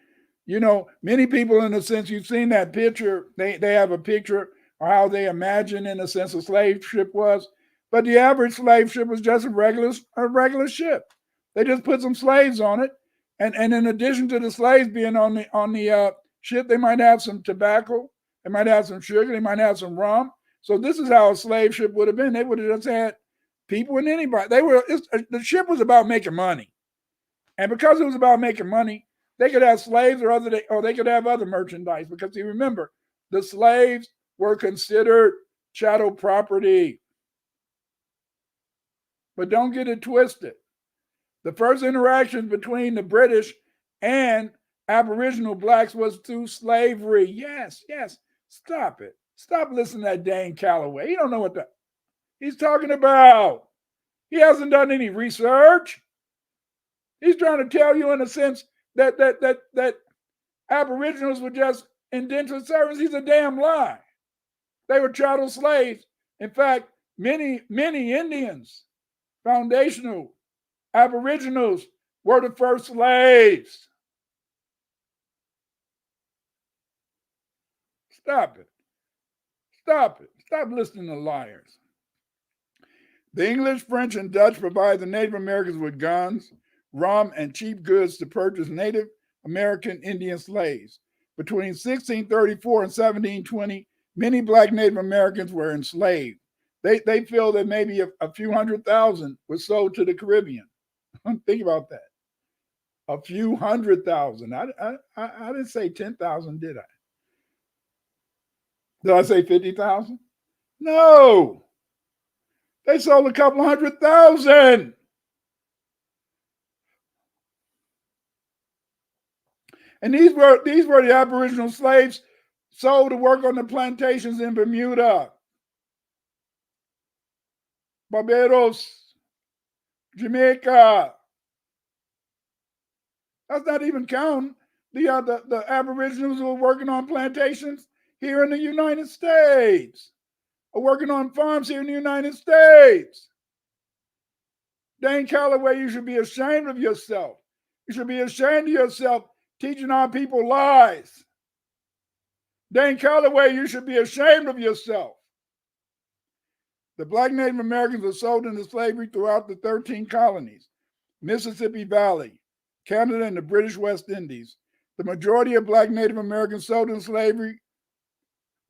many people, in a sense, you've seen that picture. They have a picture of how they imagine, in a sense, a slave ship was. But the average slave ship was just a regular ship. They just put some slaves on it, and in addition to the slaves being on the ship, they might have some tobacco, they might have some sugar, they might have some rum. So this is how a slave ship would have been. They would have just had people and anybody. The ship was about making money, and because it was about making money, they could have slaves or they could have other merchandise. Because you remember, the slaves were considered chattel property. But don't get it twisted. The first interactions between the British and Aboriginal blacks was through slavery. Yes. Stop it. Stop listening to that Dane Calloway. He don't know what he's talking about. He hasn't done any research. He's trying to tell you, in a sense, that Aboriginals were just indentured servants. He's a damn lie. They were chattel slaves. In fact, many Indians, foundational Aboriginals, were the first slaves. Stop it. Stop listening to liars. The English, French, and Dutch provided the Native Americans with guns, rum, and cheap goods to purchase Native American Indian slaves. Between 1634 and 1720, many black Native Americans were enslaved. They feel that maybe a few 100,000 were sold to the Caribbean. Think about that. A few 100,000. I didn't say 10,000, did I? Did I say 50,000? No. They sold a couple 100,000. And these were the Aboriginal slaves sold to work on the plantations in Bermuda, Barbados, Jamaica. That's not even counting the Aboriginals who were working on plantations here in the United States, or working on farms here in the United States. Dane Calloway, you should be ashamed of yourself. You should be ashamed of yourself teaching our people lies. Dane Calloway, you should be ashamed of yourself. The black Native Americans were sold into slavery throughout the 13 colonies, Mississippi Valley, Canada, and the British West Indies. The majority of black Native Americans sold in slavery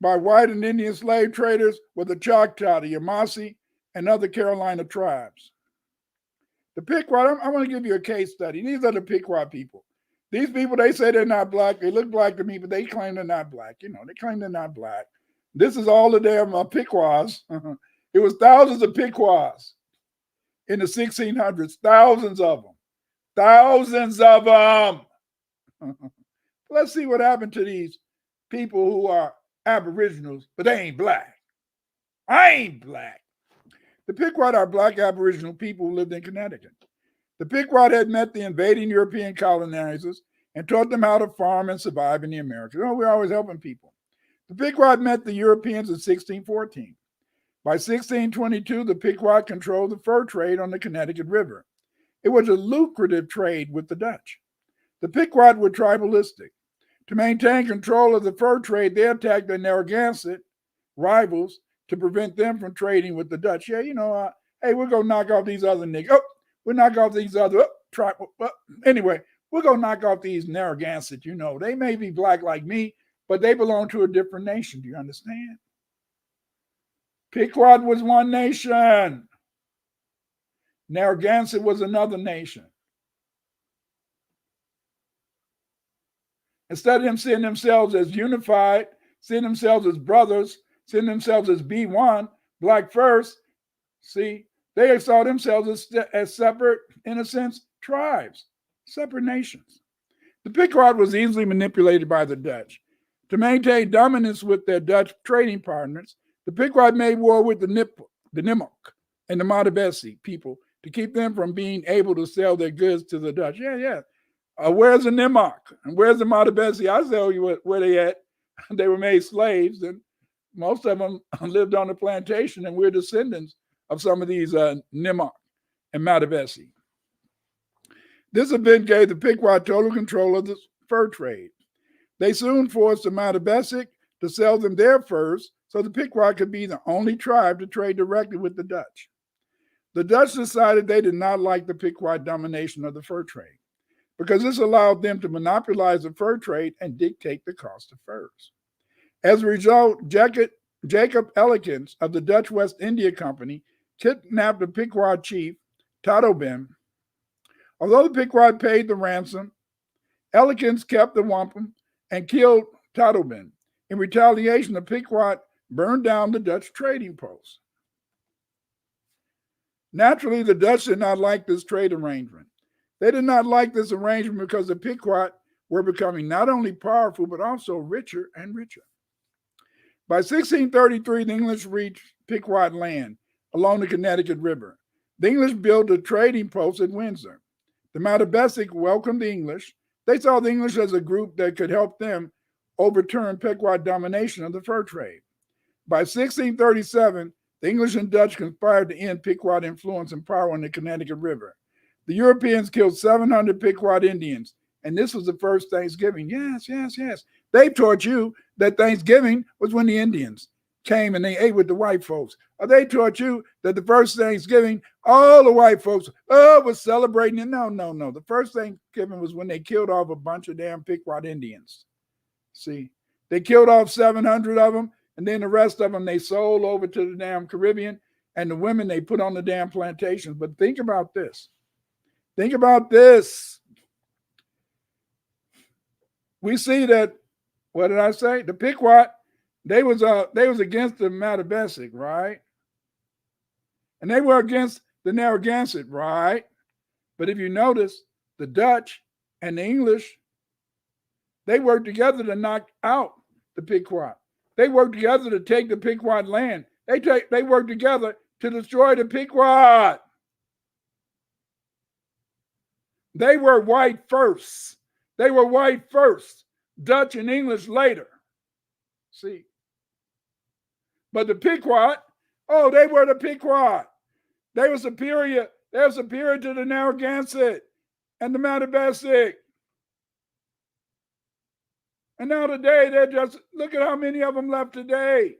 by white and Indian slave traders were the Choctaw, the Yamasee, and other Carolina tribes. The Pequot, I want to give you a case study. These are the Pequot people. These people, they say they're not black. They look black to me, but they claim they're not black. You know, they claim they're not black. This is all the damn Pequots. It was thousands of Pequots in the 1600s. Thousands of them. Thousands of them. Let's see what happened to these people who are Aboriginals, but they ain't black. I ain't black. The Pequot are black Aboriginal people who lived in Connecticut. The Pequot had met the invading European colonizers and taught them how to farm and survive in the Americas. You know, we're always helping people. The Pequot met the Europeans in 1614. By 1622, the Pequot controlled the fur trade on the Connecticut River. It was a lucrative trade with the Dutch. The Pequot were tribalistic. To maintain control of the fur trade, they attacked the Narragansett rivals to prevent them from trading with the Dutch. Yeah, you know, hey, we're going to knock off these other niggas. Oh, we'll knock off these other anyway, we're going to knock off these Narragansett. You know, they may be black like me, but they belong to a different nation. Do you understand? Pequot was one nation. Narragansett was another nation. Instead of them seeing themselves as unified, seeing themselves as brothers, seeing themselves as B1, black first, see, they saw themselves as separate, in a sense, tribes, separate nations. The Pequot was easily manipulated by the Dutch. To maintain dominance with their Dutch trading partners, the Pequot made war with the Nipmuc and the Matabesi people to keep them from being able to sell their goods to the Dutch. Yeah. Where's the Nipmuc and where's the Matabesi? I'll tell you where they at. They were made slaves, and most of them lived on the plantation, and we're descendants of some of these Nipmuc and Matabesi. This event gave the Pequot total control of the fur trade. They soon forced the Matabesic to sell them their furs, so the Pequot could be the only tribe to trade directly with the Dutch. The Dutch decided they did not like the Pequot domination of the fur trade because this allowed them to monopolize the fur trade and dictate the cost of furs. As a result, Jacob Ellikens of the Dutch West India Company kidnapped the Pequot chief, Tadobin. Although the Pequot paid the ransom, Ellikens kept the wampum and killed Tadobin. In retaliation, the Pequot burned down the Dutch trading post. Naturally, the Dutch did not like this trade arrangement. They did not like this arrangement because the Pequot were becoming not only powerful, but also richer and richer. By 1633, the English reached Pequot land along the Connecticut River. The English built a trading post at Windsor. The Matabesic welcomed the English. They saw the English as a group that could help them overturn Pequot domination of the fur trade. By 1637, the English and Dutch conspired to end Pequot influence and power on the Connecticut River. The Europeans killed 700 Pequot Indians, and this was the first Thanksgiving. Yes. They taught you that Thanksgiving was when the Indians came and they ate with the white folks. Or they taught you that the first Thanksgiving, all the white folks, was celebrating it. No. The first Thanksgiving was when they killed off a bunch of damn Pequot Indians. See, they killed off 700 of them, and then the rest of them they sold over to the damn Caribbean, and the women they put on the damn plantations. But think about this. We see that, what did I say? The Pequot, they was against the Matabesic, right? And they were against the Narragansett, right? But if you notice, the Dutch and the English, they worked together to knock out the Pequot. They worked together to take the Pequot land. They worked together to destroy the Pequot. They were white first. Dutch and English later. See. But the Pequot, they were the Pequot. They were superior. They were superior to the Narragansett and the Matabesic. And now today, look at how many of them left today.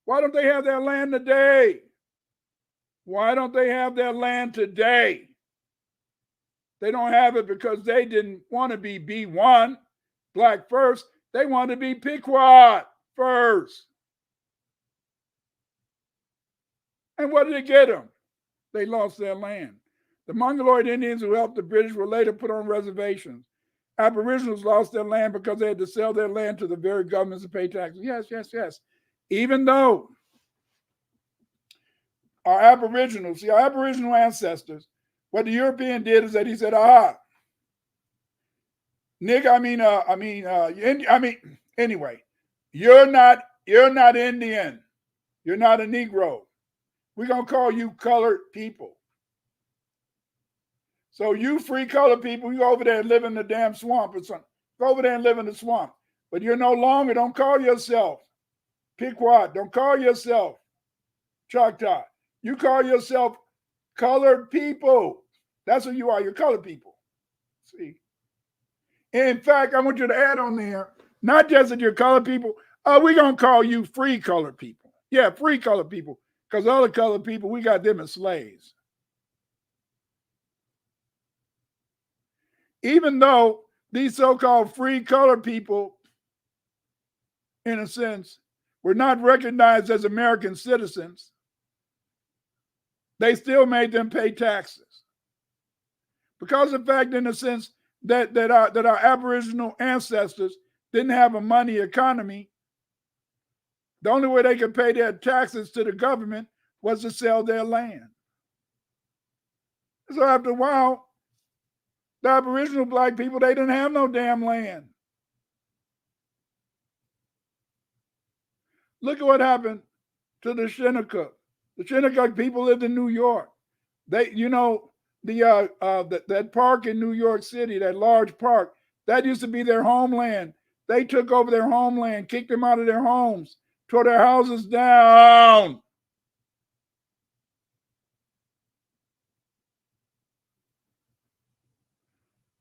Why don't they have their land today? They don't have it because they didn't want to be B1, black first. They wanted to be Pequot first. And what did it get them? They lost their land. The Mongoloid Indians who helped the British were later put on reservations. Aboriginals lost their land because they had to sell their land to the very governments to pay taxes. Yes. Even though our Aboriginal ancestors, what the European did is that he said, anyway, you're not Indian. You're not a Negro. We're going to call you colored people. So you free colored people, you go over there and live in the damn swamp or something. Go over there and live in the swamp. But you're no longer, don't call yourself Pequot. Don't call yourself Choctaw. You call yourself colored people. That's who you are. You're colored people. See? In fact, I want you to add on there, not just that you're colored people, we're going to call you free colored people. Yeah, free colored people. Because other colored people, we got them as slaves. Even though these so-called free colored people, in a sense, were not recognized as American citizens, they still made them pay taxes. Because of the fact, in a sense, that our Aboriginal ancestors didn't have a money economy, the only way they could pay their taxes to the government was to sell their land. So after a while, the Aboriginal black people, they didn't have no damn land. Look at what happened to the Shinnecock. The Shinnecock people lived in New York. That park in New York City, that large park, that used to be their homeland. They took over their homeland, kicked them out of their homes, tore their houses down.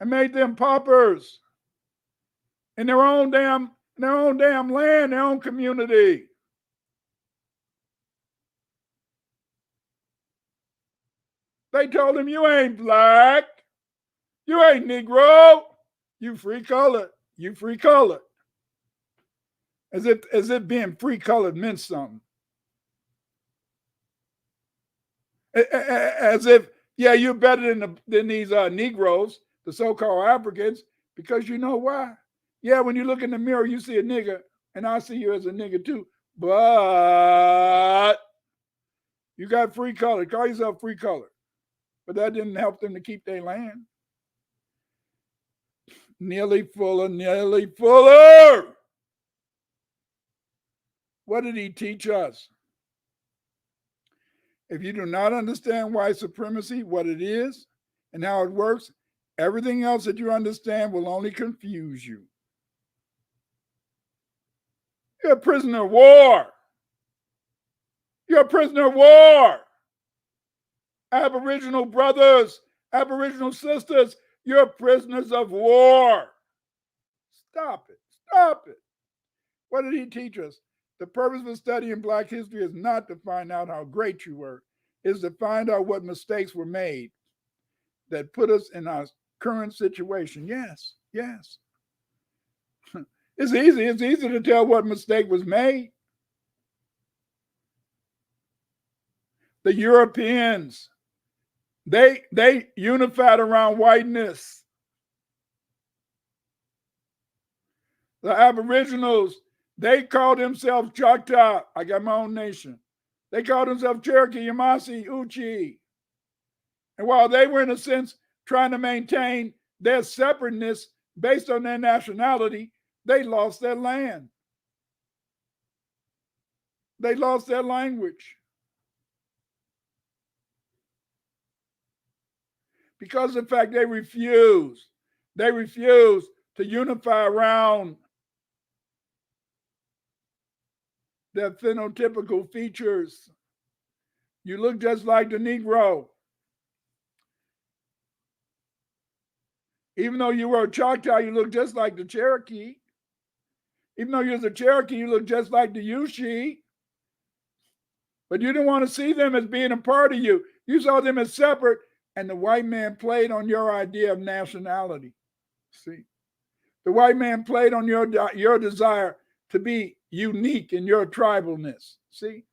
And made them paupers in their own damn land, their own community. They told him, you ain't black. You ain't Negro. You free colored. You free colored. As if being free colored meant something. As if, yeah, you're better than these Negroes, the so-called Africans, because you know why? Yeah, when you look in the mirror, you see a nigga, and I see you as a nigga too. But you got free color. Call yourself free color. But that didn't help them to keep their land. Nearly Fuller, Nearly Fuller. What did he teach us? If you do not understand white supremacy, what it is, and how it works, everything else that you understand will only confuse you. You're a prisoner of war. You're a prisoner of war. Aboriginal brothers, Aboriginal sisters, you're prisoners of war. Stop it. Stop it. What did he teach us? The purpose of studying Black history is not to find out how great you were. It's to find out what mistakes were made that put us in our current situation. Yes, yes. It's easy. It's easy to tell what mistake was made. The Europeans, they unified around whiteness. The Aboriginals, they called themselves Choctaw. I got my own nation. They called themselves Cherokee, Yamasee, Uchi. And while they were, in a sense, trying to maintain their separateness based on their nationality, they lost their land. They lost their language. Because of the fact they refused to unify around their phenotypical features. You look just like the Negro. Even though you were a Choctaw, you look just like the Cherokee. Even though you're the Cherokee, you look just like the Yushi. But you didn't want to see them as being a part of you. You saw them as separate, and the white man played on your idea of nationality. See? The white man played on your desire to be unique in your tribalness. See?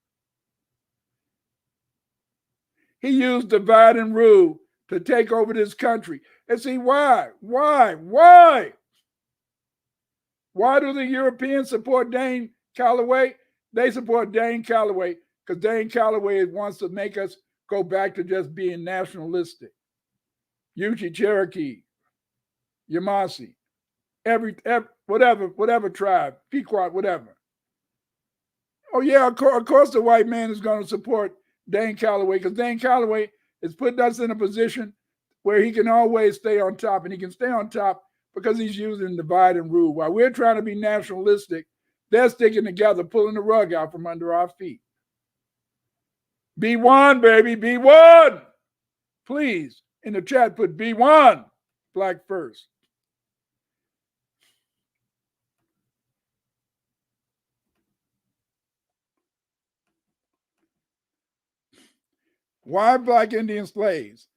He used divide and rule to take over this country. And see, why? Why do the Europeans support Dane Calloway? They support Dane Calloway because Dane Calloway wants to make us go back to just being nationalistic. Yuchi, Cherokee, Yamasee, every whatever tribe, Pequot, whatever. Oh yeah, of course the white man is going to support Dane Calloway because Dane Calloway is putting us in a position where he can always stay on top, and he can stay on top because he's using divide and rule. While we're trying to be nationalistic, they're sticking together, pulling the rug out from under our feet. Be one, baby, be one. Please, in the chat, put be one, Black first. Why Black Indian slaves?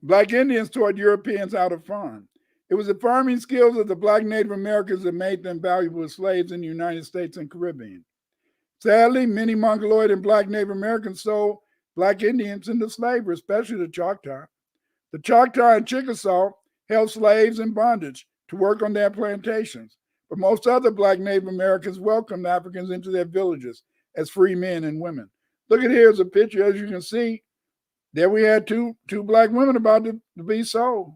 Black Indians taught Europeans how to farm. It was the farming skills of the Black Native Americans that made them valuable as slaves in the United States and Caribbean. Sadly, many Mongoloid and Black Native Americans sold Black Indians into slavery, especially the Choctaw. The Choctaw and Chickasaw held slaves in bondage to work on their plantations, but most other Black Native Americans welcomed Africans into their villages as free men and women. Look at here's a picture, as you can see. There we had two Black women about to be sold.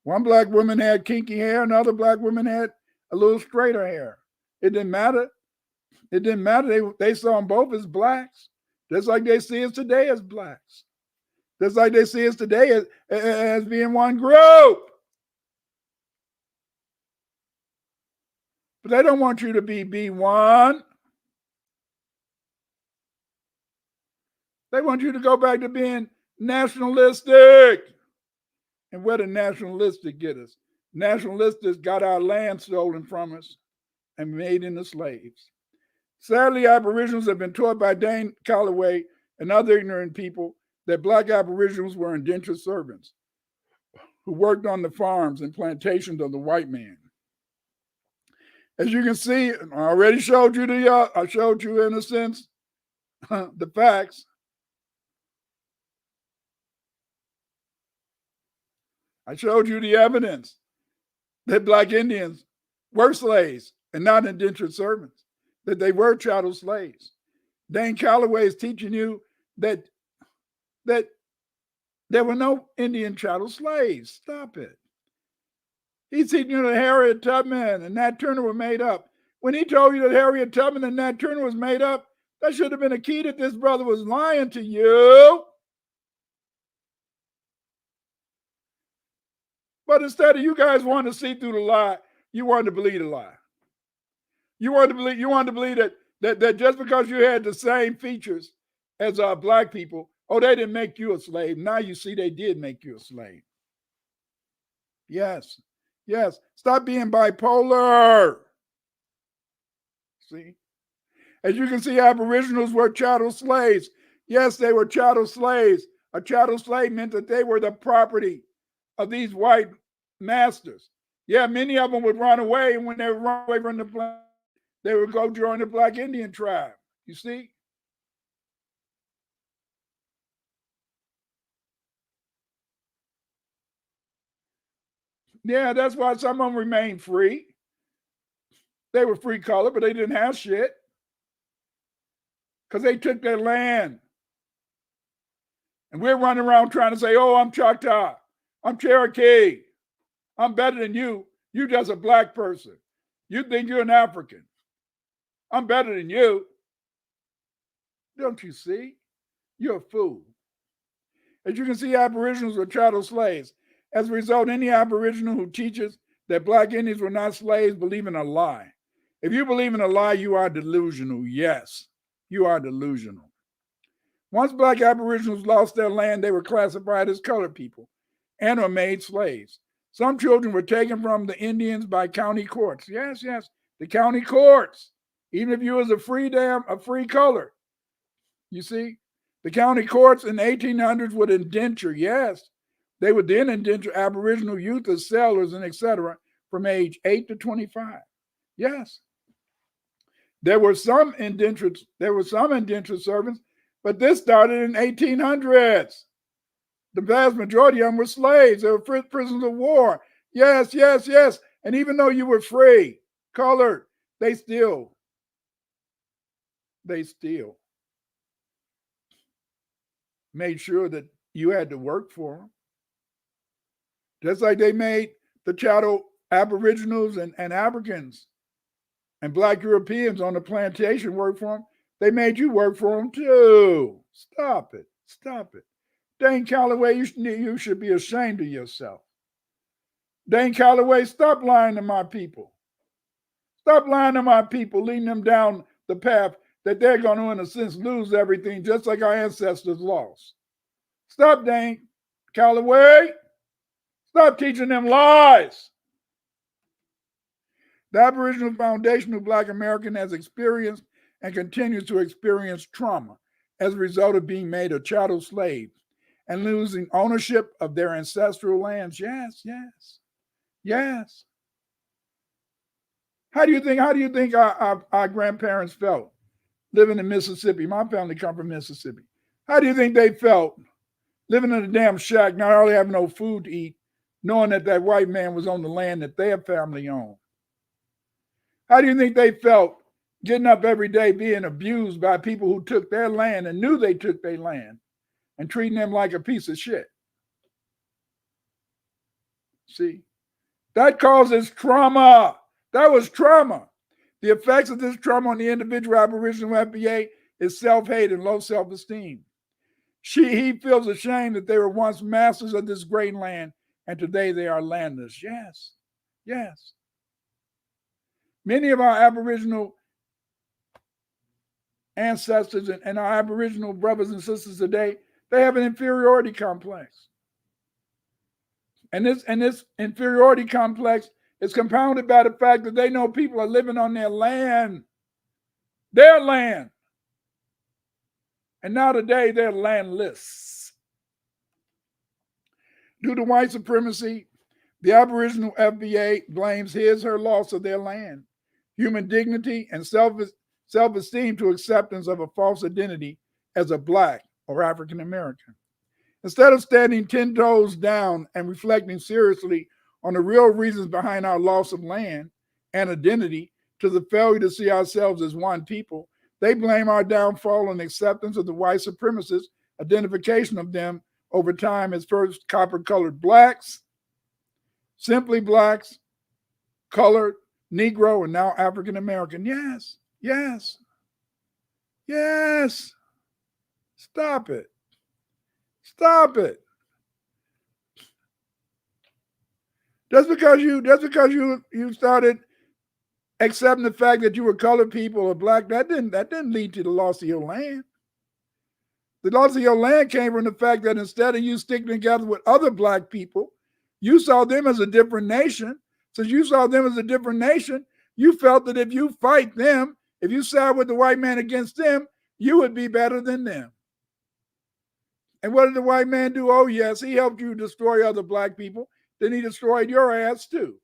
One Black woman had kinky hair, another Black woman had a little straighter hair. It didn't matter. It didn't matter. They saw them both as Blacks, just like they see us today as Blacks. Just like they see us today as being one group. But they don't want you to be one. They want you to go back to being nationalistic. And where did nationalistic get us? Nationalistics got our land stolen from us and made into slaves. Sadly, Aboriginals have been taught by Dane Calloway and other ignorant people that black aboriginals were indentured servants who worked on the farms and plantations of the white man. As you can see, I already showed you I showed you in a sense the facts. I showed you the evidence that black Indians were slaves and not indentured servants, that they were chattel slaves. Dane Calloway is teaching you that there were no Indian chattel slaves. Stop it. He's teaching you that Harriet Tubman and Nat Turner were made up. When he told you that Harriet Tubman and Nat Turner was made up, that should have been a key that this brother was lying to you. But instead of you guys wanting to see through the lie, you wanted to believe the lie. You wanted to believe that just because you had the same features as black people, oh, they didn't make you a slave. Now you see they did make you a slave. Yes. Yes. Stop being bipolar. See? As you can see, aboriginals were chattel slaves. Yes, they were chattel slaves. A chattel slave meant that they were the property of these white masters. Yeah, many of them would run away, and when they would run away from the black, they would go join the black Indian tribe. You see? Yeah, that's why some of them remained free. They were free color, but they didn't have shit because they took their land. And we're running around trying to say, oh, I'm Choctaw, I'm Cherokee, I'm better than you. You just a black person. You think you're an African. I'm better than you. Don't you see? You're a fool. As you can see, aboriginals were chattel slaves. As a result, any aboriginal who teaches that black Indians were not slaves believe in a lie. If you believe in a lie, you are delusional. Yes, you are delusional. Once black aboriginals lost their land, they were classified as colored people and were made slaves. Some children were taken from the Indians by county courts. Yes, yes, the county courts. Even if you was a free color. You see, the county courts in the 1800s would indenture, yes, they would then indenture aboriginal youth as sailors and etc. from age 8 to 25. Yes. There were some indentured servants, but this started in 1800s. The vast majority of them were slaves. They were prisoners of war. Yes, yes, yes. And even though you were free, colored, they still made sure that you had to work for them. Just like they made the chattel aboriginals and Africans and black Europeans on the plantation work for them, they made you work for them too. Stop it. Stop it. Dane Calloway, you should be ashamed of yourself. Dane Calloway, stop lying to my people. Stop lying to my people, leading them down the path that they're going to, in a sense, lose everything, just like our ancestors lost. Stop, Dane Calloway. Stop teaching them lies. The Aboriginal Foundation of Black American has experienced and continues to experience trauma as a result of being made a chattel slave and losing ownership of their ancestral lands. Yes, yes, yes. How do you think our grandparents felt living in Mississippi? My family come from Mississippi. How do you think they felt living in a damn shack, not only having no food to eat, knowing that white man was on the land that their family owned? How do you think they felt getting up every day being abused by people who took their land and knew they took their land and treating them like a piece of shit? See, that causes trauma. That was trauma. The effects of this trauma on the individual Aboriginal FBA is self-hate and low self-esteem. He feels ashamed that they were once masters of this great land and today they are landless. Yes, yes. Many of our Aboriginal ancestors and our Aboriginal brothers and sisters today, they have an inferiority complex. And this inferiority complex is compounded by the fact that they know people are living on their land. Their land. And now today they're landless. Due to white supremacy, the Aboriginal FBA blames her loss of their land, human dignity, and self-esteem to acceptance of a false identity as a Black or African American. Instead of standing 10 toes down and reflecting seriously on the real reasons behind our loss of land and identity to the failure to see ourselves as one people, they blame our downfall on acceptance of the white supremacists' identification of them over time as first copper-colored Blacks, simply Blacks, colored, Negro, and now African American. Yes, yes, yes. Stop it. Stop it. Just because you started accepting the fact that you were colored people or Black, that didn't lead to the loss of your land. The loss of your land came from the fact that instead of you sticking together with other Black people, you saw them as a different nation. Since you saw them as a different nation, you felt that if you fight them, if you side with the white man against them, you would be better than them. And what did the white man do? Oh, yes, he helped you destroy other Black people. Then he destroyed your ass too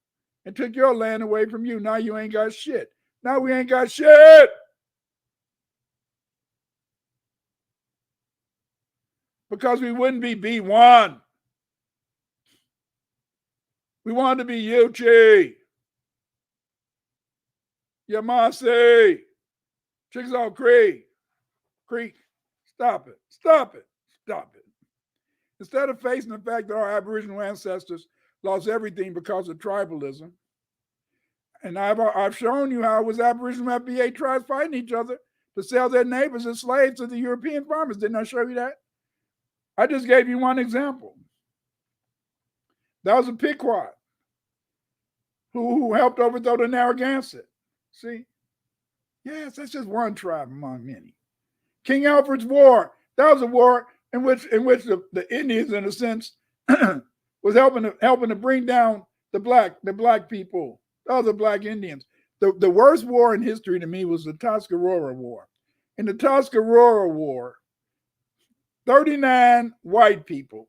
and took your land away from you. Now you ain't got shit. Now we ain't got shit. Because we wouldn't be B1. We wanted to be Yuchi, Yamasi, Chickasaw Creek. Stop it. Stop it. Stop it. Instead of facing the fact that our Aboriginal ancestors lost everything because of tribalism, and I've shown you how it was Aboriginal FBA tribes fighting each other to sell their neighbors as slaves to the European farmers. Didn't I show you that? I just gave you one example. That was a Pequot who helped overthrow the Narragansett. See? Yes, that's just one tribe among many. King Alfred's War, that was a war in which the Indians, in a sense, was helping to bring down the black people, the other Black Indians. The worst war in history to me was the Tuscarora War. In the Tuscarora War, 39 white people,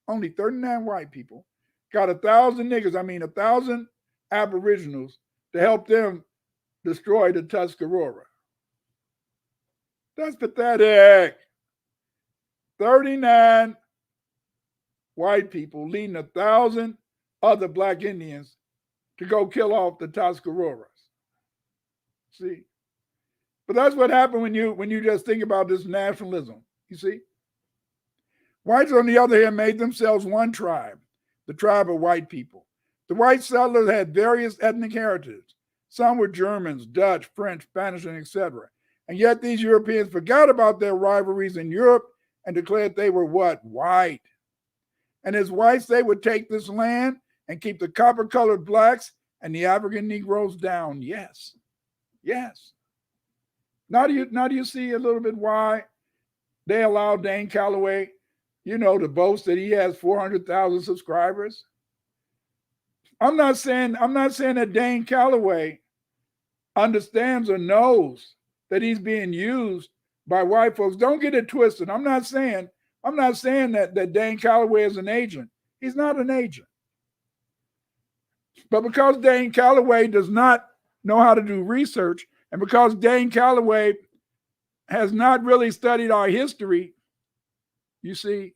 only 39 white people, got 1,000 niggas, 1,000 Aboriginals to help them destroy the Tuscarora. That's pathetic. 39 white people leading 1,000 other Black Indians to go kill off the Tuscaroras. See? But that's what happened when you just think about this nationalism. You see? Whites, on the other hand, made themselves one tribe, the tribe of white people. The white settlers had various ethnic heritage. Some were Germans, Dutch, French, Spanish, and etc. And yet these Europeans forgot about their rivalries in Europe and declared they were what? White. And as whites, they would take this land and keep the copper-colored Blacks and the African Negroes down. Yes. Yes. Now do you see a little bit why they allowed Dane Calloway, to boast that he has 400,000 subscribers? I'm not saying that Dane Calloway understands or knows that he's being used by white folks. Don't get it twisted. I'm not saying that Dane Calloway is an agent. He's not an agent. But because Dane Calloway does not know how to do research, and because Dane Calloway has not really studied our history, you see,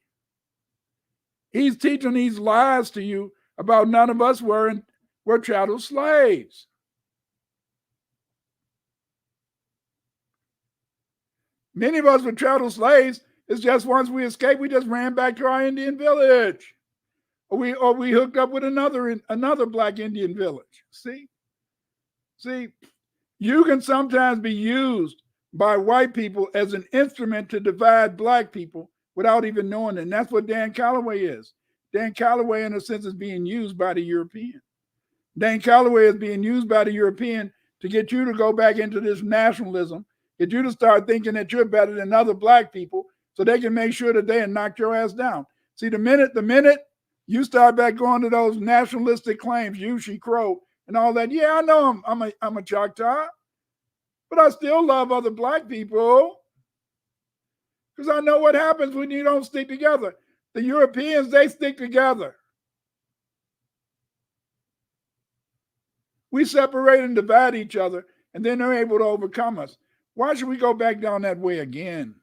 he's teaching these lies to you about none of us were chattel slaves. Many of us were chattel slaves. It's just once we escaped, we just ran back to our Indian village. Or we hooked up with another Black Indian village. See, you can sometimes be used by white people as an instrument to divide Black people without even knowing it. And that's what Dan Calloway is. Dan Calloway, in a sense, is being used by the European. Dan Calloway is being used by the European to get you to go back into this nationalism, get you to start thinking that you're better than other Black people so they can make sure that they knock your ass down. See, the minute you start back going to those nationalistic claims, you, she, crow, and all that, yeah, I know I'm a Choctaw, but I still love other Black people because I know what happens when you don't stick together. The Europeans, they stick together. We separate and divide each other, and then they're able to overcome us. Why should we go back down that way again?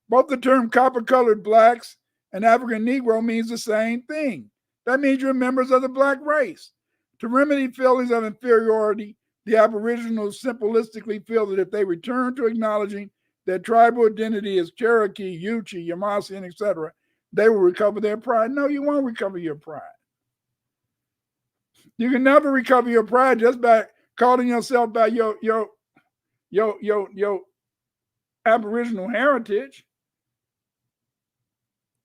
Both the term copper-colored blacks and African Negro means the same thing. That means you're members of the black race. To remedy feelings of inferiority, the Aboriginals simplistically feel that if they return to acknowledging their tribal identity as Cherokee, Yuchi, Yamasian, etc., they will recover their pride. No, you won't recover your pride. You can never recover your pride just by calling yourself by your Aboriginal heritage.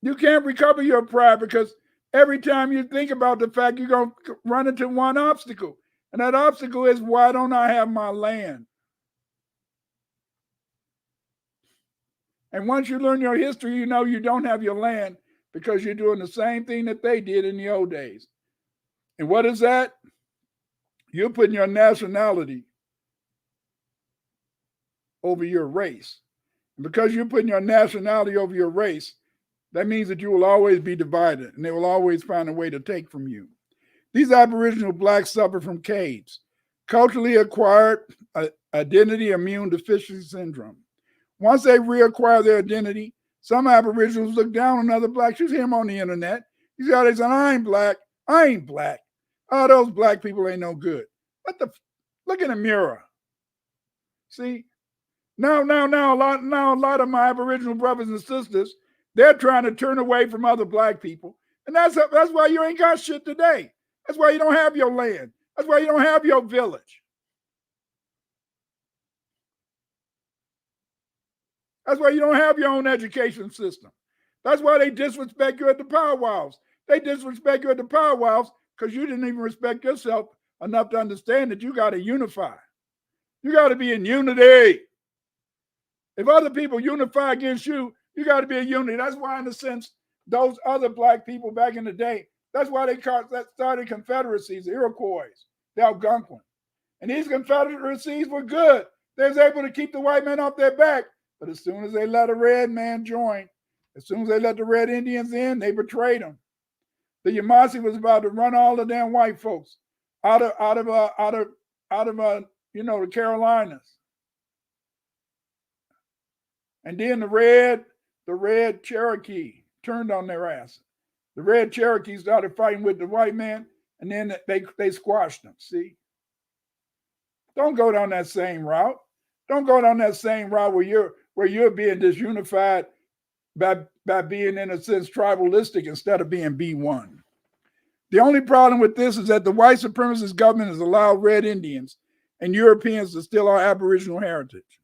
You can't recover your pride because every time you think about the fact you're going to run into one obstacle, and that obstacle is, why don't I have my land? And once you learn your history, you know you don't have your land because you're doing the same thing that they did in the old days. And what is that? You're putting your nationality over your race. And because you're putting your nationality over your race, that means that you will always be divided and they will always find a way to take from you. These Aboriginal blacks suffer from Cades, culturally acquired identity immune deficiency syndrome. Once they reacquire their identity, some Aboriginals look down on other blacks. You see them on the internet. You see how they say, I ain't black. I ain't black. Oh, those black people ain't no good. Look in the mirror. See? Now, a lot of my Aboriginal brothers and sisters, they're trying to turn away from other black people. And that's why you ain't got shit today. That's why you don't have your land. That's why you don't have your village. That's why you don't have your own education system. That's why they disrespect you at the powwows. They disrespect you at the powwows because you didn't even respect yourself enough to understand that you got to unify. You got to be in unity. If other people unify against you, you got to be in unity. That's why, in a sense, those other black people back in the day, that's why they started confederacies, the Iroquois, the Algonquin. And these confederacies were good. They was able to keep the white man off their back. But as soon as they let a red man join, as soon as they let the red Indians in, they betrayed them. The Yamasi was about to run all the damn white folks out of the Carolinas. And then the red Cherokee turned on their ass. The red Cherokee started fighting with the white man, and then they squashed them. See? Don't go down that same route. Don't go down that same route where you're being disunified by being, in a sense, tribalistic instead of being B1. The only problem with this is that the white supremacist government has allowed red Indians and Europeans to steal our Aboriginal heritage.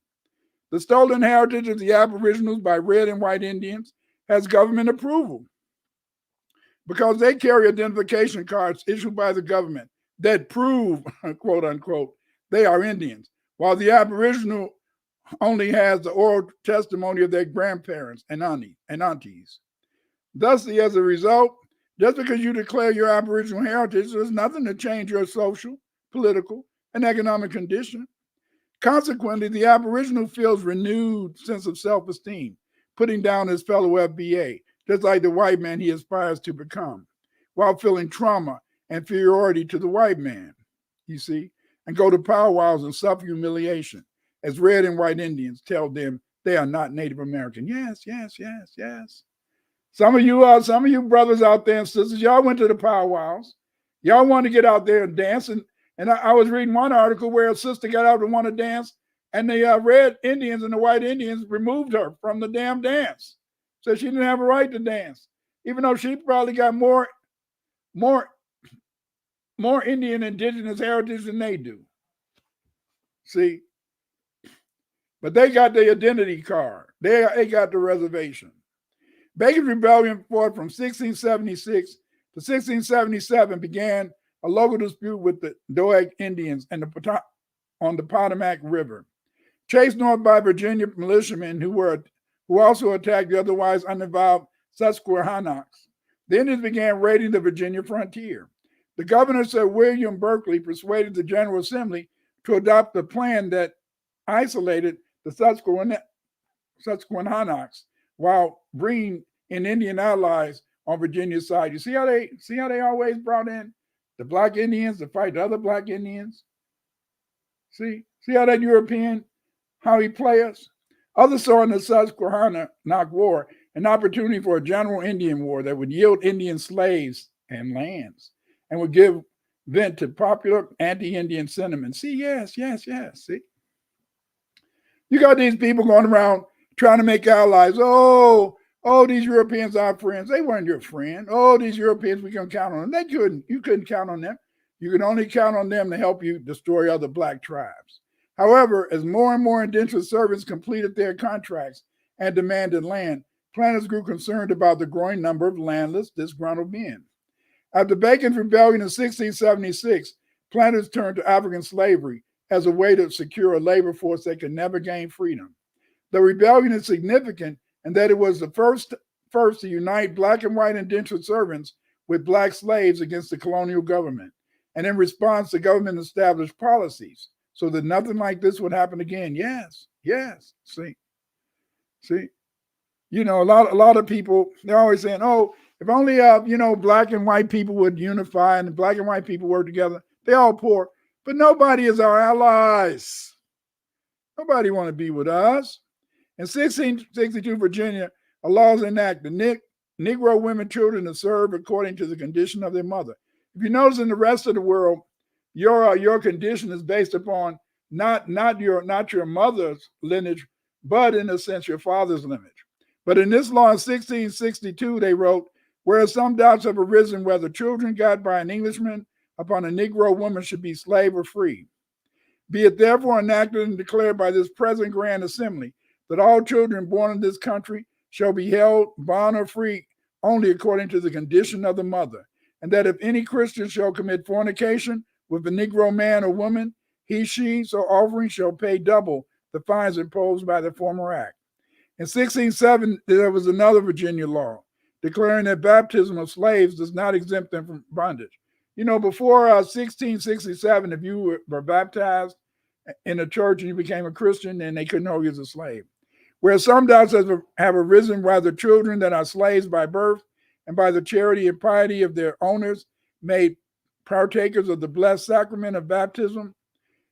The stolen heritage of the Aboriginals by red and white Indians has government approval because they carry identification cards issued by the government that prove, quote unquote, they are Indians, while the Aboriginal only has the oral testimony of their grandparents and aunties. Thusly, as a result, just because you declare your Aboriginal heritage, there's nothing to change your social, political, and economic condition. Consequently, the Aboriginal feels renewed sense of self-esteem, putting down his fellow FBA, just like the white man he aspires to become, while feeling trauma and inferiority to the white man, you see, and go to powwows and suffer humiliation as red and white Indians tell them they are not Native American. Yes. Some of you brothers out there and sisters, y'all went to the powwows. Y'all want to get out there and dance. And I was reading one article where a sister got out and wanted to dance, and the red Indians and the white Indians removed her from the damn dance. So she didn't have a right to dance, even though she probably got more Indian indigenous heritage than they do. See? But they got the identity card. They got the reservation. Bacon's Rebellion fought from 1676 to 1677 began a local dispute with the Doeg Indians and on the Potomac River. Chased north by Virginia militiamen who also attacked the otherwise uninvolved Susquehannocks. The Indians began raiding the Virginia frontier. The governor, Sir William Berkeley, persuaded the General Assembly to adopt a plan that isolated the Susquehannocks while bringing in Indian allies on Virginia's side. You see how they always brought in the black Indians to fight the other black Indians. See how that European, how he play us? Others saw in the Susquehannock War an opportunity for a general Indian war that would yield Indian slaves and lands and would give vent to popular anti-Indian sentiment. See, yes. See, you got these people going around trying to make allies. Oh, these Europeans are our friends. They weren't your friend. Oh, these Europeans, we can count on them. You couldn't count on them. You could only count on them to help you destroy other black tribes. However, as more and more indentured servants completed their contracts and demanded land, planters grew concerned about the growing number of landless, disgruntled men. After Bacon's rebellion in 1676, planters turned to African slavery as a way to secure a labor force that could never gain freedom. The rebellion is significant in that it was the first to unite black and white indentured servants with black slaves against the colonial government. And in response, the government established policies so that nothing like this would happen again. Yes. See. You know, a lot of people, they're always saying, oh, if only black and white people would unify and black and white people work together, they're all poor. But nobody is our allies. Nobody want to be with us. In 1662, Virginia, a law is enacted. Negro women, children to serve according to the condition of their mother. If you notice in the rest of the world, your condition is based upon not your mother's lineage, but in a sense your father's lineage. But in this law in 1662, they wrote, whereas some doubts have arisen whether children got by an Englishman upon a Negro woman should be slave or free. Be it therefore enacted and declared by this present Grand Assembly that all children born in this country shall be held bond or free only according to the condition of the mother, and that if any Christian shall commit fornication with a Negro man or woman, he, she, so offering shall pay double the fines imposed by the former act. In 1607, there was another Virginia law declaring that baptism of slaves does not exempt them from bondage. You know, before 1667, if you were baptized in a church and you became a Christian, then they couldn't hold you as a slave. Whereas some doubts have arisen whether children that are slaves by birth and by the charity and piety of their owners made partakers of the blessed sacrament of baptism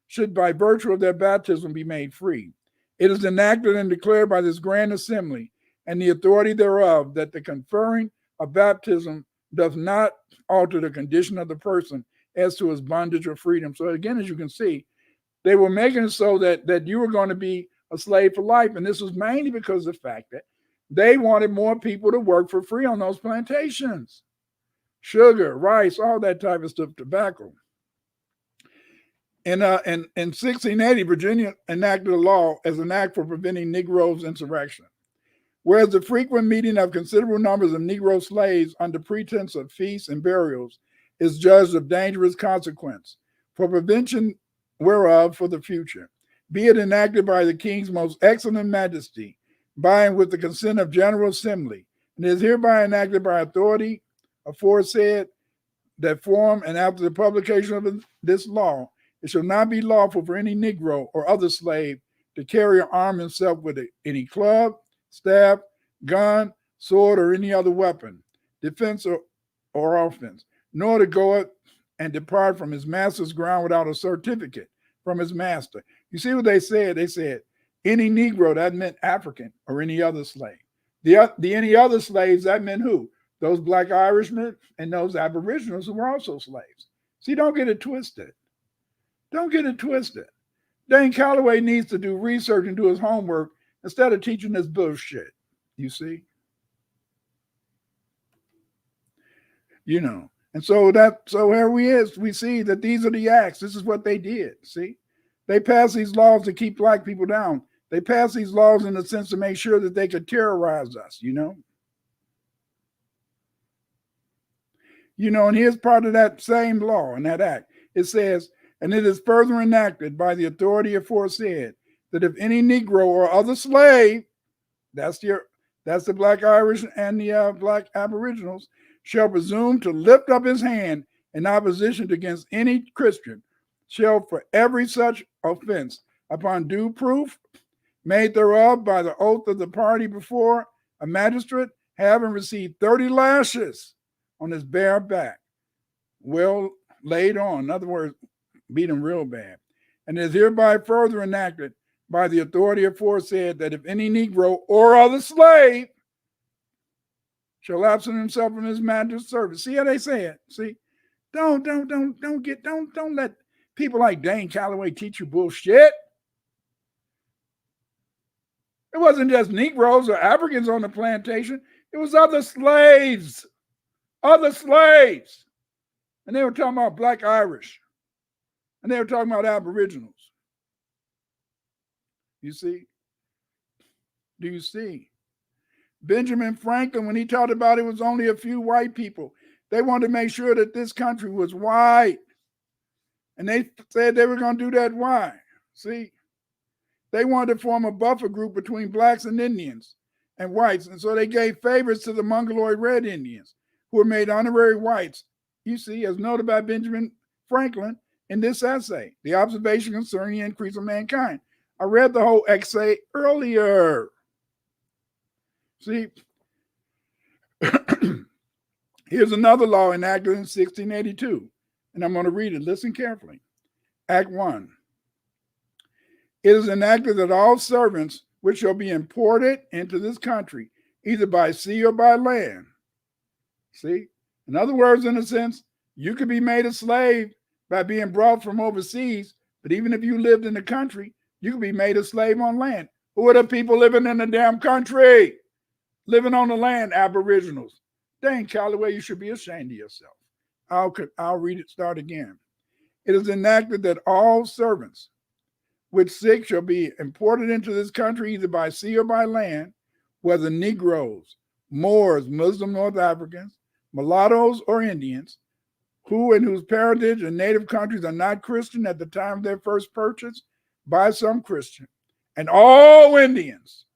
should by virtue of their baptism be made free. It is enacted and declared by this Grand Assembly and the authority thereof that the conferring of baptism does not alter the condition of the person as to his bondage or freedom. So again, as you can see, they were making it so that you were going to be a slave for life. And this was mainly because of the fact that they wanted more people to work for free on those plantations. Sugar, rice, all that type of stuff, tobacco. In 1680, Virginia enacted a law as an act for preventing Negroes' insurrection. Whereas the frequent meeting of considerable numbers of Negro slaves under pretense of feasts and burials is judged of dangerous consequence, for prevention whereof for the future, be it enacted by the King's most excellent majesty, by and with the consent of General Assembly, and is hereby enacted by authority aforesaid that form, and after the publication of this law, it shall not be lawful for any Negro or other slave to carry or arm himself with any club, staff, gun, sword, or any other weapon, defense or offense, nor to go up and depart from his master's ground without a certificate from his master. You see what they said? They said any Negro, that meant African or any other slave. The any other slaves, that meant who? Those Black Irishmen and those Aboriginals who were also slaves. See, don't get it twisted. Don't get it twisted. Dane Calloway needs to do research and do his homework instead of teaching this bullshit. You see? You know. And so here we see that these are the acts. This is what they did. See? They passed these laws to keep Black people down. They passed these laws in a sense to make sure that they could terrorize us, you know? You know, and here's part of that same law and that act. It says, and it is further enacted by the authority aforesaid that if any Negro or other slave, that's the Black Irish and the Black Aboriginals, shall presume to lift up his hand in opposition against any Christian, shall for every such offense, upon due proof made thereof by the oath of the party before a magistrate, having received 30 lashes on his bare back, well laid on. In other words, beat them real bad. And is hereby further enacted by the authority aforesaid that if any Negro or other slave shall absent himself from his master's service. See how they say it? See? Don't let people like Dane Calloway teach you bullshit. It wasn't just Negroes or Africans on the plantation. It was other slaves. Other slaves. And they were talking about Black Irish. And they were talking about Aboriginals. You see? Do you see? Benjamin Franklin, when he talked about it was only a few white people, they wanted to make sure that this country was white. And they said they were going to do that. Why? See? They wanted to form a buffer group between blacks and Indians and whites. And so they gave favors to the Mongoloid Red Indians, who were made honorary whites, you see, as noted by Benjamin Franklin in this essay, The Observation Concerning the Increase of Mankind. I read the whole essay earlier. See, here's another law enacted in 1682, and I'm going to read it. Listen carefully. Act 1. It is enacted that all servants which shall be imported into this country, either by sea or by land. See? In other words, in a sense, you could be made a slave by being brought from overseas, but even if you lived in the country, you could be made a slave on land. Who are the people living in the damn country? Living on the land, Aboriginals. Dang, Calloway, you should be ashamed of yourself. I'll read it, start again. It is enacted that all servants which sick shall be imported into this country either by sea or by land, whether Negroes, Moors, Muslim North Africans, mulattoes, or Indians, who and whose parentage and native countries are not Christian at the time of their first purchase by some Christian, and all Indians,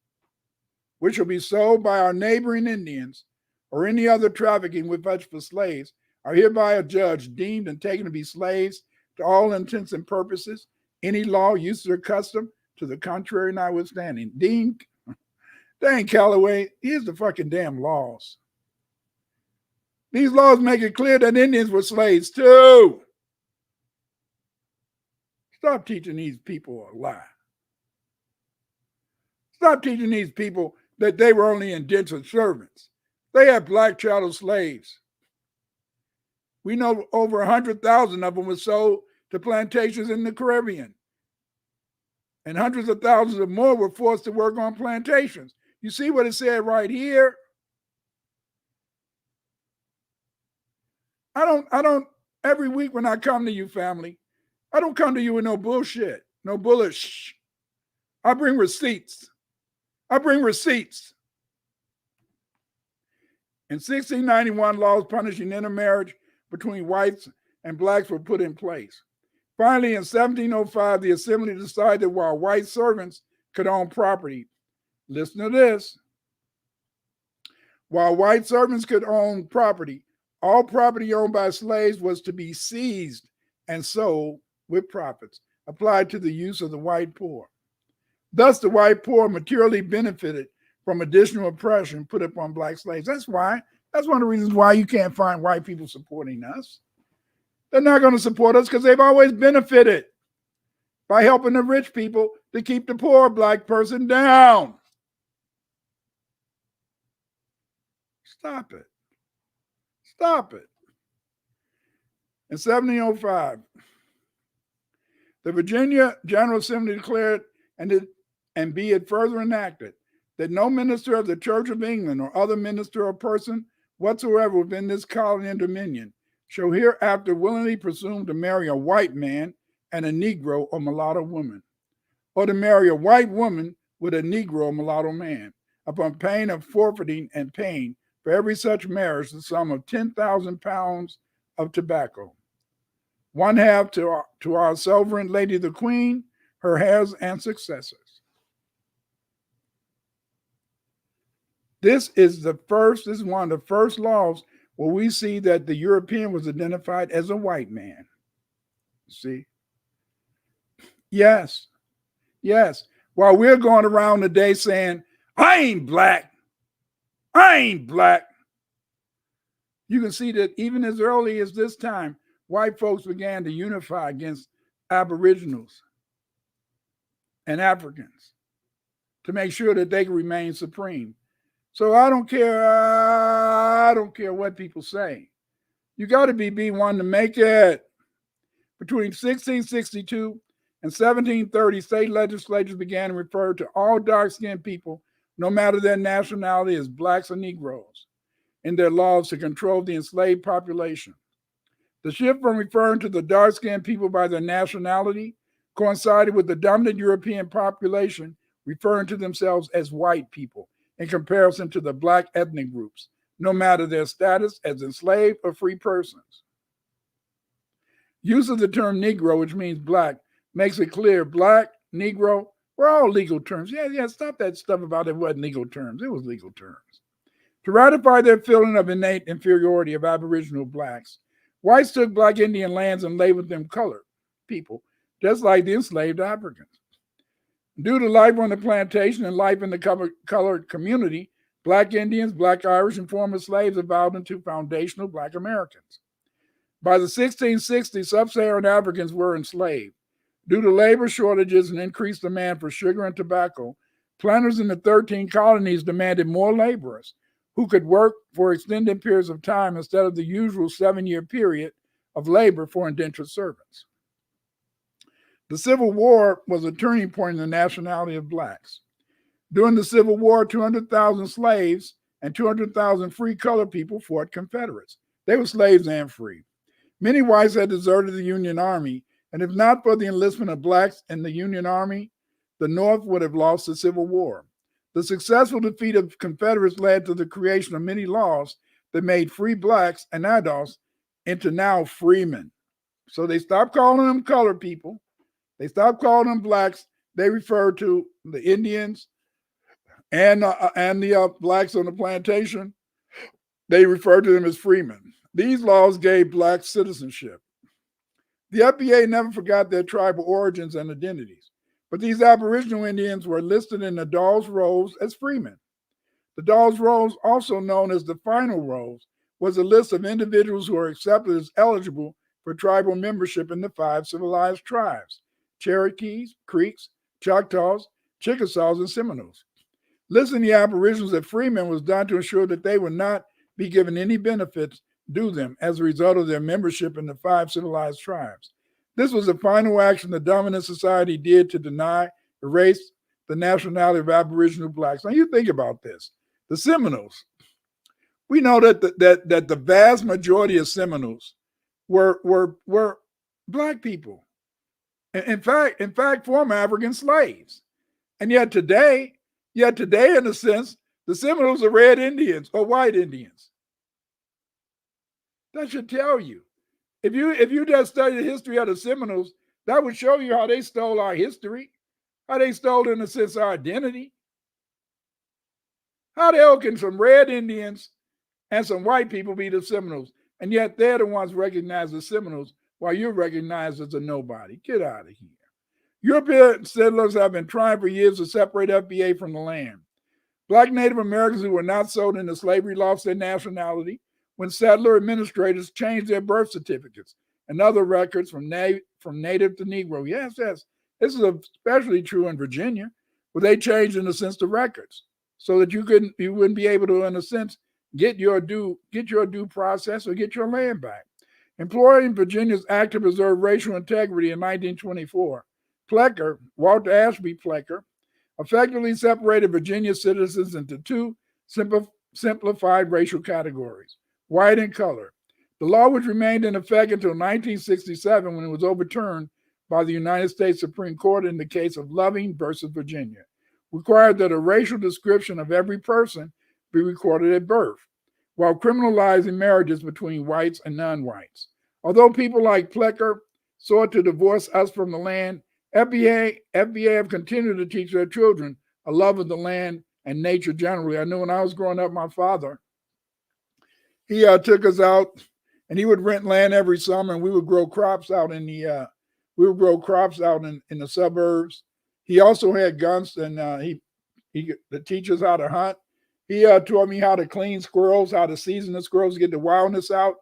which shall be sold by our neighboring Indians, or any other trafficking with such for slaves, are hereby adjudged, deemed, and taken to be slaves to all intents and purposes, any law, use, or custom to the contrary notwithstanding. Dang, Calloway, here's the fucking damn laws. These laws make it clear that Indians were slaves too. Stop teaching these people a lie. Stop teaching these people that they were only indentured servants. They had black chattel slaves. We know over 100,000 of them were sold to plantations in the Caribbean. And hundreds of thousands of more were forced to work on plantations. You see what it said right here? I don't, every week when I come to you, family, I don't come to you with no bullshit, no bullish. I bring receipts. I bring receipts. In 1691, laws punishing intermarriage between whites and blacks were put in place. Finally, in 1705, the Assembly decided that while white servants could own property, listen to this, while white servants could own property, all property owned by slaves was to be seized and sold with profits applied to the use of the white poor. Thus, the white poor materially benefited from additional oppression put upon black slaves. That's one of the reasons why you can't find white people supporting us. They're not going to support us because they've always benefited by helping the rich people to keep the poor black person down. Stop it. Stop it. In 1705, the Virginia General Assembly declared, and be it further enacted, that no minister of the Church of England or other minister or person whatsoever within this colony and dominion shall hereafter willingly presume to marry a white man and a Negro or mulatto woman, or to marry a white woman with a Negro or mulatto man, upon pain of forfeiting and paying for every such marriage the sum of 10,000 pounds of tobacco, one half to our sovereign lady the Queen, her heirs and successors. This is one of the first laws where we see that the European was identified as a white man. See? Yes. While we're going around today saying, I ain't black. I ain't black. You can see that even as early as this time, white folks began to unify against Aboriginals and Africans to make sure that they could remain supreme. So I don't care what people say. You got to be one to make it. Between 1662 and 1730, state legislatures began to refer to all dark-skinned people, no matter their nationality, as blacks or Negroes in their laws to control the enslaved population. The shift from referring to the dark-skinned people by their nationality coincided with the dominant European population referring to themselves as white people in comparison to the black ethnic groups, no matter their status as enslaved or free persons. Use of the term Negro, which means black, makes it clear black, Negro, were all legal terms. Yeah, stop that stuff about it wasn't legal terms. It was legal terms. To ratify their feeling of innate inferiority of Aboriginal blacks, whites took black Indian lands and labeled them colored people, just like the enslaved Africans. Due to life on the plantation and life in the colored community, black Indians, black Irish, and former slaves evolved into foundational black Americans. By the 1660s, sub-Saharan Africans were enslaved. Due to labor shortages and increased demand for sugar and tobacco, planters in the 13 colonies demanded more laborers who could work for extended periods of time instead of the usual 7-year period of labor for indentured servants. The Civil War was a turning point in the nationality of blacks. During the Civil War, 200,000 slaves and 200,000 free colored people fought Confederates. They were slaves and free. Many whites had deserted the Union Army, and if not for the enlistment of blacks in the Union Army, the North would have lost the Civil War. The successful defeat of Confederates led to the creation of many laws that made free blacks and adults into now freemen. So they stopped calling them colored people. They stopped calling them blacks. They referred to the Indians and the blacks on the plantation. They referred to them as freemen. These laws gave blacks citizenship. The FBA never forgot their tribal origins and identities, but these Aboriginal Indians were listed in the Dawes Rolls as freemen. The Dawes Rolls, also known as the Final Rolls, was a list of individuals who are accepted as eligible for tribal membership in the 5 civilized tribes: Cherokees, Creeks, Choctaws, Chickasaws, and Seminoles. Listing the Aboriginals as freemen was done to ensure that they would not be given any benefits due them as a result of their membership in the 5 civilized tribes. This was the final action the dominant society did to deny, erase the nationality of Aboriginal blacks. Now you think about this. The Seminoles, we know that the vast majority of Seminoles were black people. In fact, former African slaves. And yet today, in a sense, the Seminoles are red Indians or white Indians. That should tell you. If you just study the history of the Seminoles, that would show you how they stole our history, how they stole, in a sense, our identity. How the hell can some red Indians and some white people be the Seminoles? And yet they're the ones recognized as Seminoles while you're recognized as a nobody. Get out of here. European settlers have been trying for years to separate FBA from the land. Black Native Americans who were not sold into slavery lost their nationality when settler administrators changed their birth certificates and other records from native to Negro. Yes. This is especially true in Virginia, where they changed, in a sense, the records so that you wouldn't be able to, in a sense, get your due process or get your land back. Employing Virginia's Act to Preserve Racial Integrity in 1924, Plecker, Walter Ashby Plecker, effectively separated Virginia citizens into 2 simplified racial categories: white and color. The law, which remained in effect until 1967 when it was overturned by the United States Supreme Court in the case of Loving versus Virginia, required that a racial description of every person be recorded at birth, while criminalizing marriages between whites and non-whites. Although people like Plecker sought to divorce us from the land, FBA have continued to teach their children a love of the land and nature generally. I know when I was growing up, my father, he took us out and he would rent land every summer, and we would grow crops out in the suburbs. He also had guns, and he to teach us how to hunt. He taught me how to clean squirrels, how to season the squirrels, get the wildness out,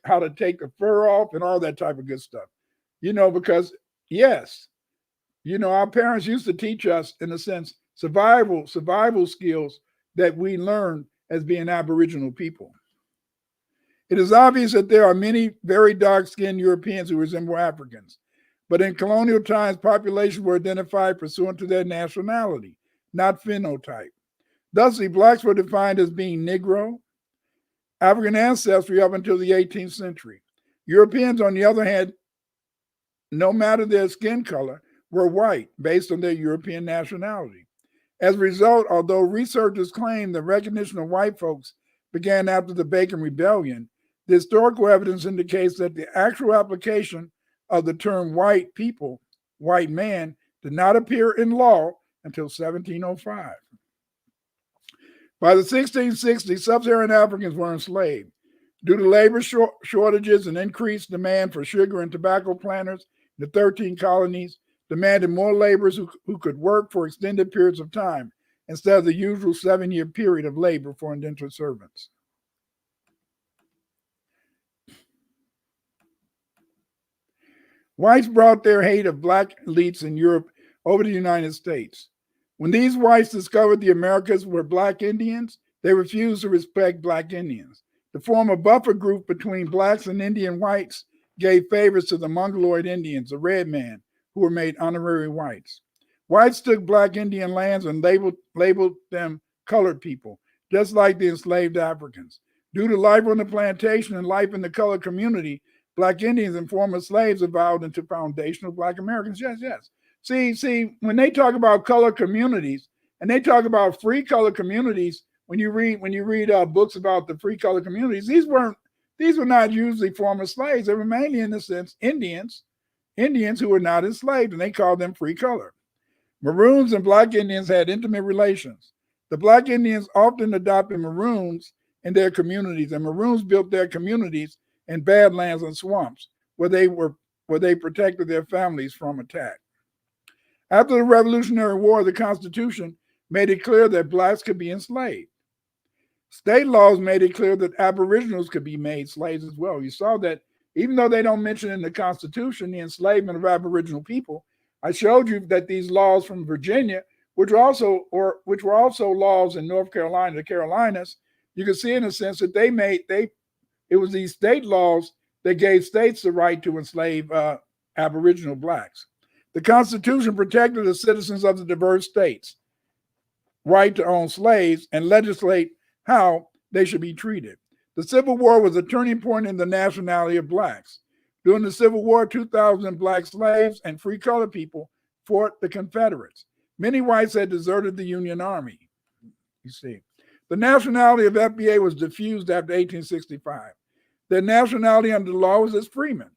how to take the fur off and all that type of good stuff. Because yes, our parents used to teach us, in a sense, survival skills that we learned as being Aboriginal people. It is obvious that there are many very dark-skinned Europeans who resemble Africans, but in colonial times, populations were identified pursuant to their nationality, not phenotype. Thusly, blacks were defined as being Negro, African ancestry up until the 18th century. Europeans, on the other hand, no matter their skin color, were white based on their European nationality. As a result, although researchers claim the recognition of white folks began after the Bacon Rebellion, the historical evidence indicates that the actual application of the term white people, white man, did not appear in law until 1705. By the 1660s, sub-Saharan Africans were enslaved. Due to labor shortages and increased demand for sugar and tobacco planters, the 13 colonies demanded more laborers who could work for extended periods of time instead of the usual 7-year period of labor for indentured servants. Whites brought their hate of black elites in Europe over to the United States. When these whites discovered the Americas were black Indians, they refused to respect black Indians. To form a buffer group between blacks and Indian whites gave favors to the Mongoloid Indians, the red man, who were made honorary whites. Whites took black Indian lands and labeled them colored people, just like the enslaved Africans. Due to life on the plantation and life in the colored community, black Indians and former slaves evolved into foundational black Americans. Yes. See, when they talk about colored communities and they talk about free colored communities, when you read books about the free colored communities, these were not usually former slaves. They were mainly, in a sense, Indians who were not enslaved, and they called them free color. Maroons and black Indians had intimate relations. The black Indians often adopted Maroons in their communities, and Maroons built their communities in badlands and swamps where they protected their families from attack. After the Revolutionary War, the Constitution made it clear that blacks could be enslaved. State laws made it clear that Aboriginals could be made slaves as well. You saw that even though they don't mention in the Constitution the enslavement of Aboriginal people, I showed you that these laws from Virginia, which were also laws in North Carolina, the Carolinas, you can see in a sense that it was these state laws that gave states the right to enslave Aboriginal blacks. The Constitution protected the citizens of the diverse states' right to own slaves and legislate how they should be treated. The Civil War was a turning point in the nationality of blacks. During the Civil War, 2,000 black slaves and free colored people fought the Confederates. Many whites had deserted the Union Army. You see, the nationality of FBA was diffused after 1865. Their nationality under the law was as freemen.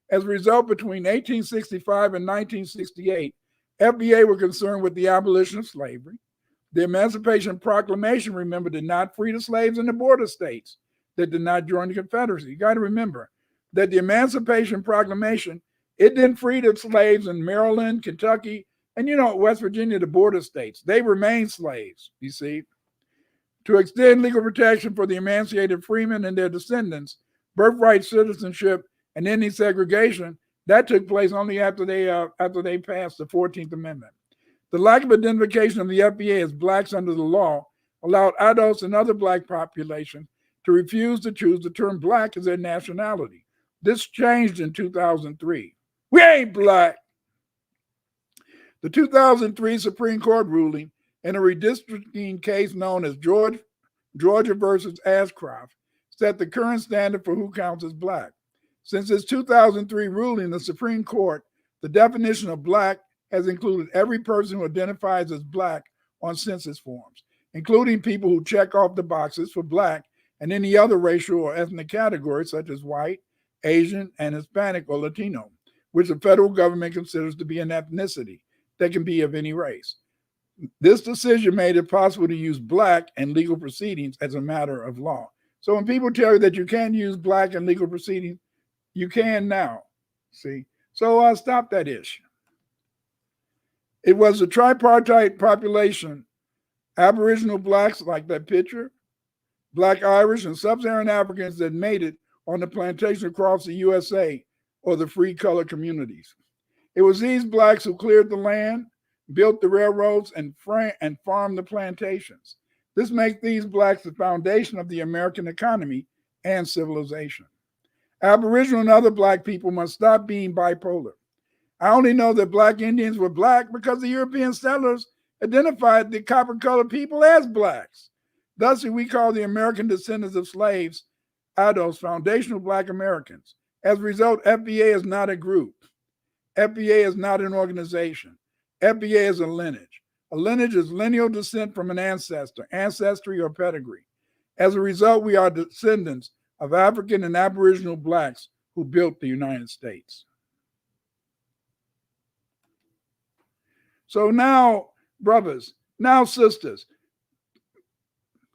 As a result, between 1865 and 1968, FBA were concerned with the abolition of slavery. The Emancipation Proclamation, remember, did not free the slaves in the border states that did not join the Confederacy. You got to remember that the Emancipation Proclamation, it didn't free the slaves in Maryland, Kentucky, and West Virginia, the border states. They remained slaves, you see. To extend legal protection for the emancipated freemen and their descendants, birthright citizenship and ending segregation, that took place only after they passed the 14th Amendment. The lack of identification of the FBA as blacks under the law allowed adults and other black populations to refuse to choose the term black as their nationality. This changed in 2003. We ain't black. The 2003 Supreme Court ruling in a redistricting case known as Georgia versus Ashcroft set the current standard for who counts as black. Since its 2003 ruling, the Supreme Court, the definition of black has included every person who identifies as black on census forms, including people who check off the boxes for black and any other racial or ethnic categories such as white, Asian, and Hispanic or Latino, which the federal government considers to be an ethnicity that can be of any race. This decision made it possible to use black in legal proceedings as a matter of law. So when people tell you that you can't use black in legal proceedings, you can now, see? So stop that issue. It was the tripartite population, Aboriginal blacks like that picture, Black Irish, and Sub-Saharan Africans that made it on the plantation across the USA or the free colored communities. It was these blacks who cleared the land, built the railroads, and farmed the plantations. This makes these blacks the foundation of the American economy and civilization. Aboriginal and other black people must stop being bipolar. I only know that black Indians were black because the European settlers identified the copper-colored people as blacks. Thus, we call the American descendants of slaves adults foundational black Americans. As a result, FBA is not a group. FBA is not an organization. FBA is a lineage. A lineage is lineal descent from an ancestor, ancestry, or pedigree. As a result, we are descendants of African and Aboriginal blacks who built the United States. So now, brothers, now sisters,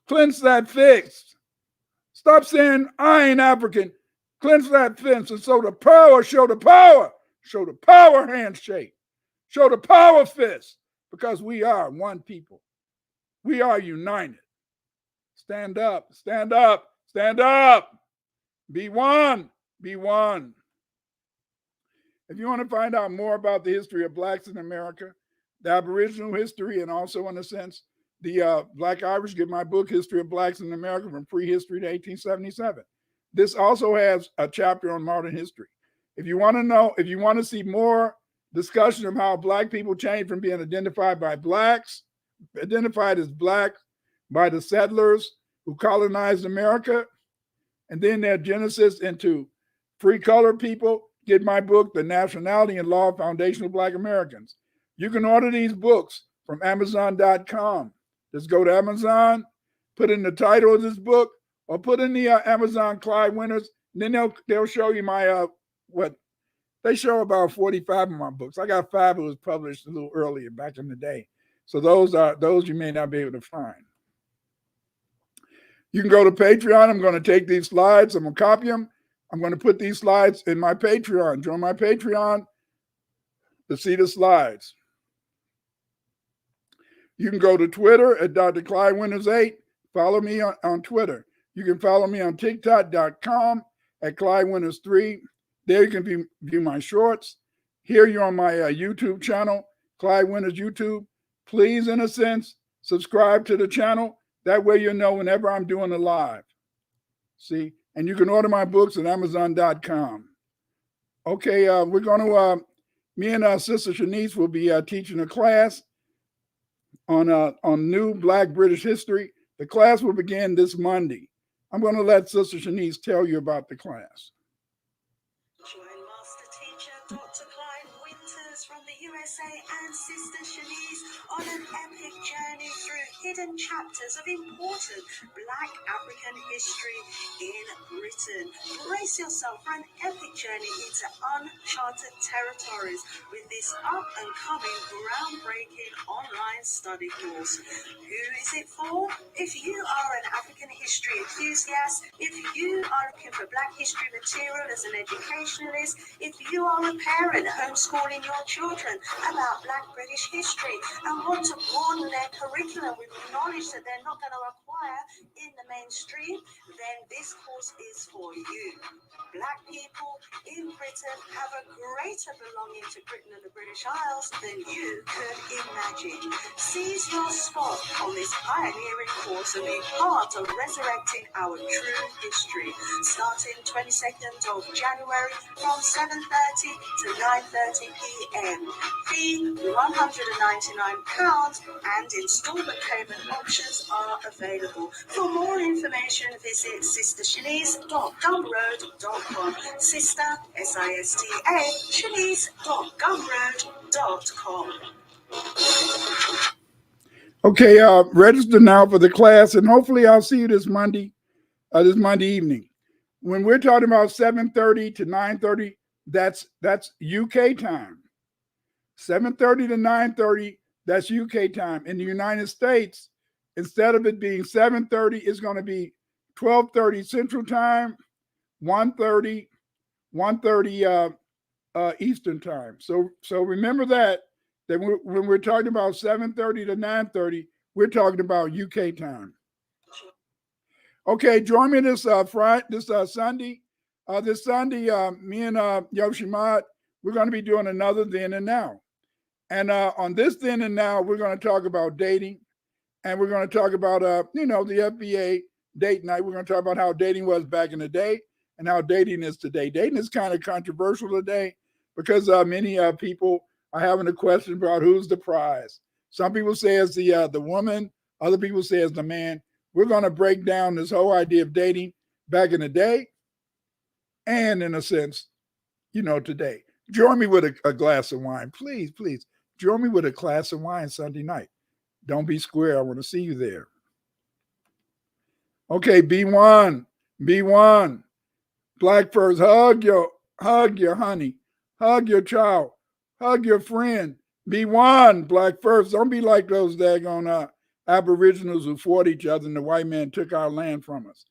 cleanse that fix. Stop saying, I ain't African. Cleanse that fence and show the power, show the power. Show the power handshake. Show the power fist, because we are one people. We are united. Stand up, stand up, stand up. Be one, be one. If you want to find out more about the history of blacks in America, the Aboriginal history, and also, in a sense, the Black Irish, get my book, History of Blacks in America from Prehistory to 1877. This also has a chapter on modern history. If you want to know, if you want to see more discussion of how black people changed from being identified by blacks, identified as black by the settlers who colonized America, and then their genesis into free colored people, get my book, The Nationality and Law of Foundational Black Americans. You can order these books from Amazon.com. Just go to Amazon, put in the title of this book, or put in the Amazon Clyde winners. And then they'll show you my what they show about 45 of my books. I got 5 that was published a little earlier back in the day. So those you may not be able to find. You can go to Patreon. I'm going to take these slides. I'm going to copy them. I'm going to put these slides in my Patreon. Join my Patreon to see the slides. You can go to Twitter at Dr. Clyde Winters 8. Follow me on Twitter. You can follow me on TikTok.com at Clyde Winters 3. There you can view my shorts. Here you're on my YouTube channel, Clyde Winters YouTube. Please, in a sense, subscribe to the channel. That way you'll know whenever I'm doing a live. See? And you can order my books at Amazon.com. Okay, we're going to, me and Sister Shanice will be teaching a class on new Black British history. The class will begin this Monday. I'm going to let Sister Shanice tell you about the class. Join Master Teacher Dr. Clyde Winters from the USA and Sister Shanice on an epic journey through hidden chapters of important Black African history in Britain. Brace yourself for an epic journey into uncharted territories with this up-and-coming, groundbreaking online study course. Who is it for? If you are an African history enthusiast, if you are looking for Black history material as an educationalist, if you are a parent homeschooling your children about Black British history and want to broaden their curriculum with knowledge that they're not going to acquire in the mainstream, then this course is for you. Black people in Britain have a greater belonging to Britain and the British Isles than you could imagine. Seize your spot on this pioneering course and be part of resurrecting our true history. Starting 22nd of January from 7:30 to 9:30 p.m. Fee £199 and installment payment options are available. For more information, visit sistershanice.gumroad.com. Sister, S-I-S-T-A, Shanice.gumroad.com. Okay, register now for the class, and hopefully I'll see you this Monday evening. When we're talking about 7:30 to 9:30, that's UK time. 7:30 to 9:30, that's UK time. In the United States, instead of it being 7:30, it's going to be 12:30 Central Time, 1:30 Eastern Time. So remember that when we're talking about 7:30 to 9:30, we're talking about UK time. Okay, join me this Sunday This Sunday, me and Yoshimad, we're going to be doing another Then and Now. And on this Then and Now, we're going to talk about dating. And we're going to talk about, the FBA date night. We're going to talk about how dating was back in the day and how dating is today. Dating is kind of controversial today because many people are having a question about who's the prize. Some people say it's the woman. Other people say it's the man. We're going to break down this whole idea of dating back in the day and, in a sense, today. Join me with a glass of wine. Please, please. Join me with a glass of wine Sunday night. Don't be square. I want to see you there. Okay, B1. Black First, hug your honey. Hug your child. Hug your friend. B1, Black First. Don't be like those daggone Aboriginals who fought each other and the white man took our land from us.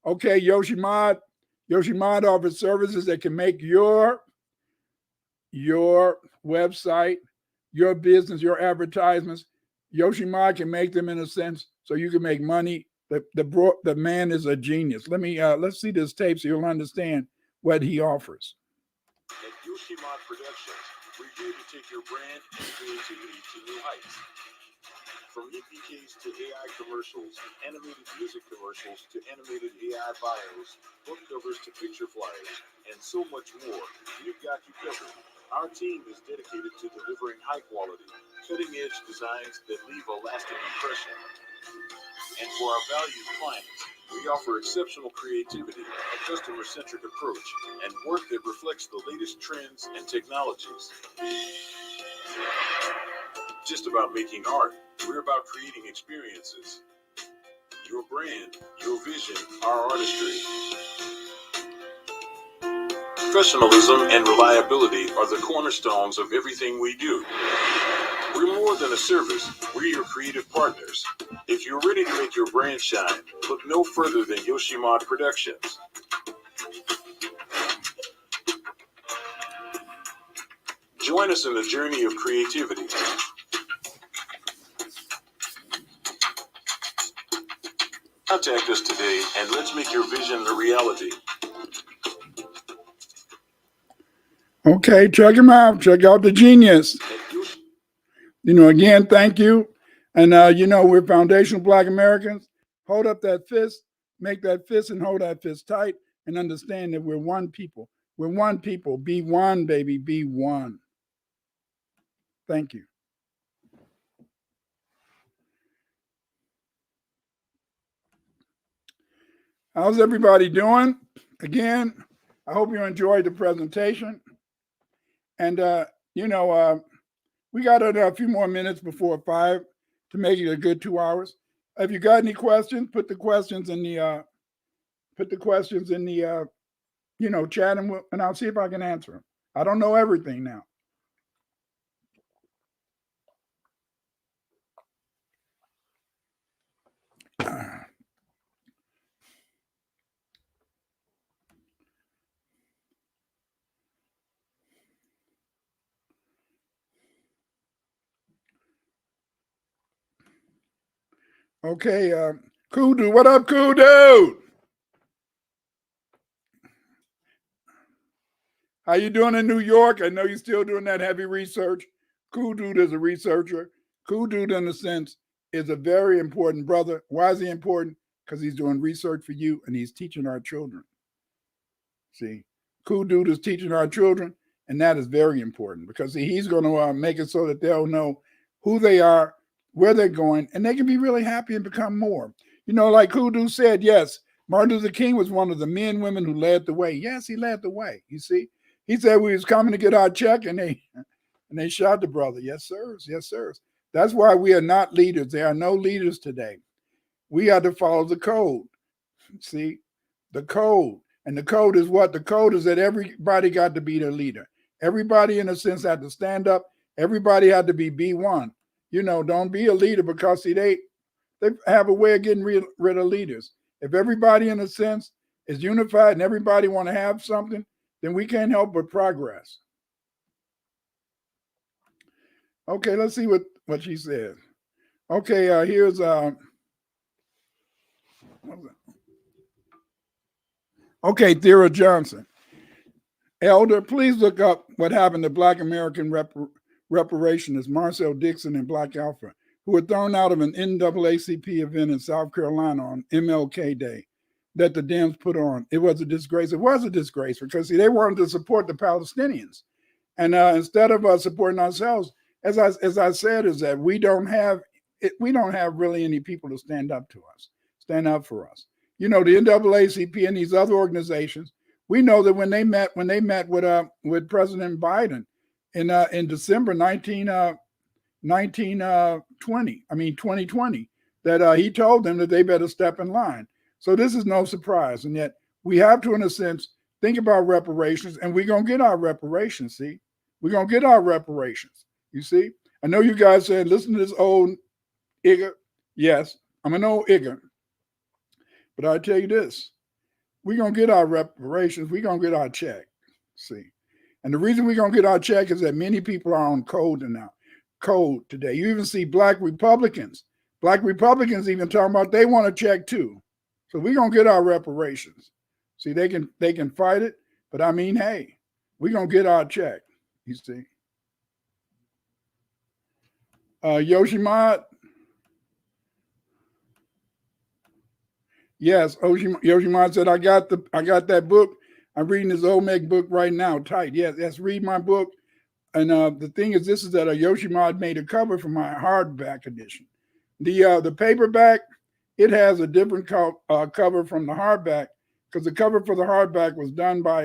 Okay, Yoshimad offers services that can make your website, your business, your advertisements. Yoshimad can make them in a sense so you can make money. The man is a genius. Let's see this tape so you'll understand what he offers. At Yoshimad Productions, we're here to take your brand and creativity to new heights. From EPKs to AI commercials, animated music commercials to animated AI bios, book covers to picture flyers, and so much more, we've got you covered. Our team is dedicated to delivering high-quality, cutting-edge designs that leave a lasting impression. And for our valued clients, we offer exceptional creativity, a customer-centric approach, and work that reflects the latest trends and technologies. Just about making art, we're about creating experiences. Your brand, your vision, our artistry. Professionalism and reliability are the cornerstones of everything we do. We're more than a service, we're your creative partners. If you're ready to make your brand shine, look no further than Yoshimad Productions. Join us in the journey of creativity. Contact us today and let's make your vision a reality. Okay, check him out. Check out the genius. Again, thank you. And, we're foundational Black Americans. Hold up that fist, make that fist and hold that fist tight and understand that we're one people. We're one people. Be one, baby. Be one. Thank you. How's everybody doing? Again, I hope you enjoyed the presentation. And, we got a few more minutes before 5 to make it a good 2 hours. If you got any questions, put the questions in the chat, and I'll see if I can answer them. I don't know everything now. Okay, Kudu, what up, Kudu? How you doing in New York? I know you're still doing that heavy research. Kudu is a researcher. Kudu, in a sense, is a very important brother. Why is he important? Because he's doing research for you and he's teaching our children. See, Kudu is teaching our children, and that is very important because he's going to make it so that they'll know who they are, where they're going, and they can be really happy and become more. Like Kudu said, yes, Martin Luther King was one of the men, women who led the way. Yes, he led the way. You see, he said we was coming to get our check, and they shot the brother. Yes, sirs. Yes, sirs. That's why we are not leaders. There are no leaders today. We have to follow the code. See, the code. And the code is what? The code is that everybody got to be the leader. Everybody, in a sense, had to stand up. Everybody had to be B1. Don't be a leader because, see, they have a way of getting rid of leaders. If everybody, in a sense, is unified and everybody want to have something, then we can't help but progress. Okay, let's see what she says. Okay, here's okay, Thera Johnson. Elder, please look up what happened to Black American reparationists Marcel Dixon and Black Alpha, who were thrown out of an NAACP event in South Carolina on MLK Day that the Dems put on. It was a disgrace. It was a disgrace because, see, they wanted to support the Palestinians. And instead of supporting ourselves, as I said, is that we don't have really any people to stand up to us, stand up for us. You know, the NAACP and these other organizations, we know that when they met with President Biden in December 2020, that he told them that they better step in line. So this is no surprise, and yet we have to, in a sense, think about reparations, and we're gonna get our reparations. See, we're gonna get our reparations. You see, I know you guys said, listen to this old igger. Yes, I'm an old igger, but I tell you this: we're gonna get our reparations. We're gonna get our check. See, and the reason we're gonna get our check is that many people are on code today. You even see Black Republicans even talking about they want a check too. So we're gonna get our reparations. See, they can fight it, but I mean, hey, we're gonna get our check. You see. Yoshimod. Yes, Yoshimod said, I got that book. I'm reading this Olmec book right now. Tight. Yes, read my book. And the thing is, this is that Yoshimod made a cover for my hardback edition. The paperback, it has a different cover from the hardback, because the cover for the hardback was done by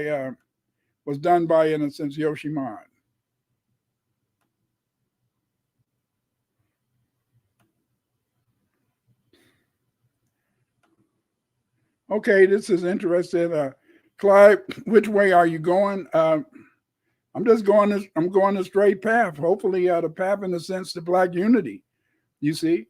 in a sense, Yoshimod. Okay, this is interesting. Clyde, which way are you going? I'm going a straight path. Hopefully, the path in the sense to Black unity. You see,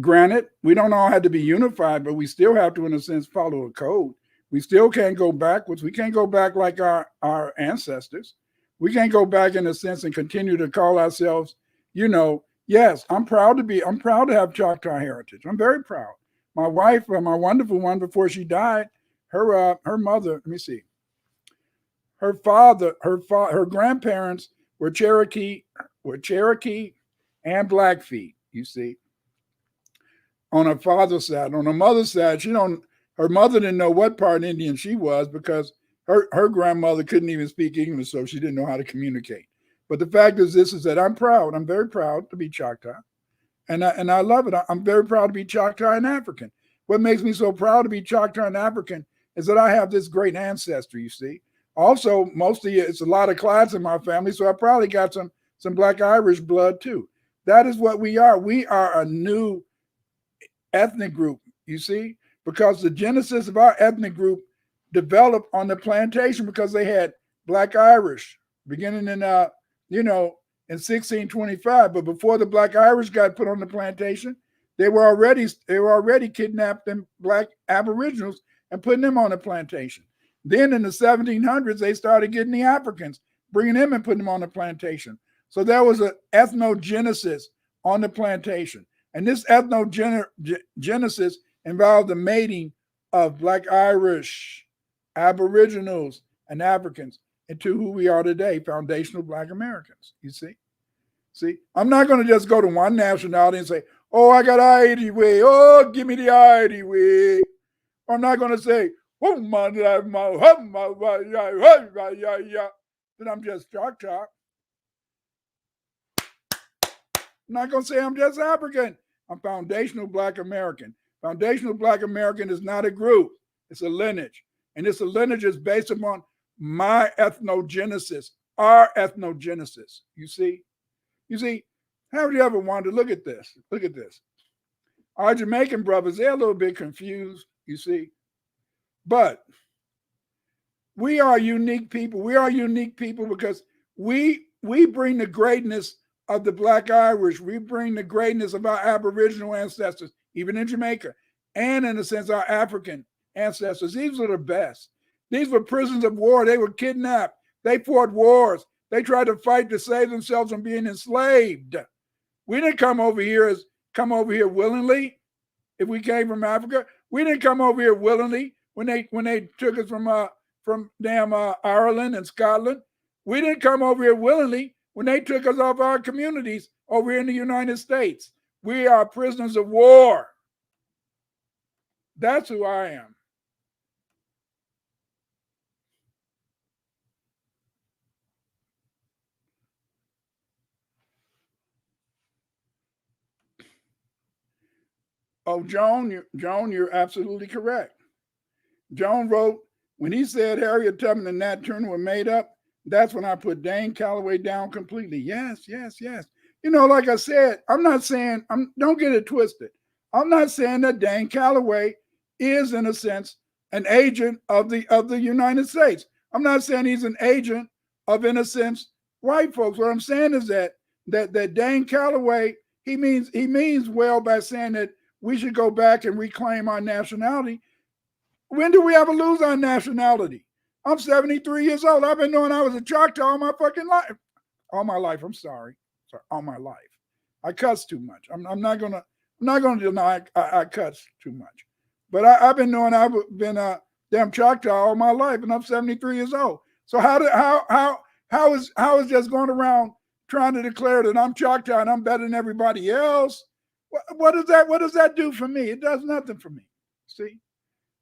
granted, we don't all have to be unified, but we still have to, in a sense, follow a code. We still can't go backwards. We can't go back like our ancestors. We can't go back in a sense and continue to call ourselves, yes, I'm proud to have Choctaw heritage. I'm very proud. My wife, my wonderful one, before she died, her mother, let me see, her grandparents were Cherokee and Blackfeet, you see, on her father's side. On her mother's side, her mother didn't know what part Indian she was, because her grandmother couldn't even speak English, so she didn't know how to communicate. But the fact is that I'm proud. I'm very proud to be Choctaw. And I love it. I'm very proud to be Choctaw and African. What makes me so proud to be Choctaw and African is that I have this great ancestry, you see. Also, it's a lot of Clydes in my family, so I probably got some Black Irish blood too. That is what we are. We are a new ethnic group, you see, because the genesis of our ethnic group developed on the plantation, because they had Black Irish beginning in 1625. But before the Black Irish got put on the plantation, they were already kidnapping Black Aboriginals and putting them on the plantation. Then in the 1700s, they started getting the Africans, bringing them and putting them on the plantation. So there was an ethnogenesis on the plantation. And this ethnogenesis involved the mating of Black Irish, Aboriginals, and Africans into who we are today, foundational Black Americans, you see? See, I'm not going to just go to one nationality and say, oh, I got ID way. Oh, give me the ID way. I'm not going to say, oh, then I'm just Choctaw. I'm not going to say I'm just African. I'm foundational Black American. Foundational Black American is not a group. It's a lineage. And this lineage is based upon my ethnogenesis, our ethnogenesis. You see? Have you ever wondered? Look at this. Our Jamaican brothers, they're a little bit confused, you see. But we are unique people. We are unique people because we bring the greatness of the Black Irish. We bring the greatness of our Aboriginal ancestors, even in Jamaica, and in a sense, our African ancestors. These were the best. These were prisoners of war. They were kidnapped. They fought wars. They tried to fight to save themselves from being enslaved. We didn't come over here willingly. If we came from Africa, we didn't come over here willingly when they took us from damn Ireland and Scotland. We didn't come over here willingly when they took us off our communities over here in the United States. We are prisoners of war. That's who I am. Oh, Joan, you're absolutely correct. Joan wrote, when he said Harriet Tubman and Nat Turner were made up, that's when I put Dane Calloway down completely. Yes, yes, yes. You know, like I said, I'm not saying, don't get it twisted. I'm not saying that Dane Calloway is, in a sense, an agent of the United States. I'm not saying he's an agent of, in a sense, white folks. What I'm saying is that Dane Calloway, he means well by saying that we should go back and reclaim our nationality. When do we ever lose our nationality? I'm 73 years old. I've been knowing I was a Choctaw all my fucking life. All my life. I'm sorry. All my life. I cuss too much. I'm not gonna deny I cuss too much. But I've been knowing I've been a damn Choctaw all my life, and I'm 73 years old. So how is just going around trying to declare that I'm Choctaw and I'm better than everybody else? What does that do for me? It does nothing for me. See?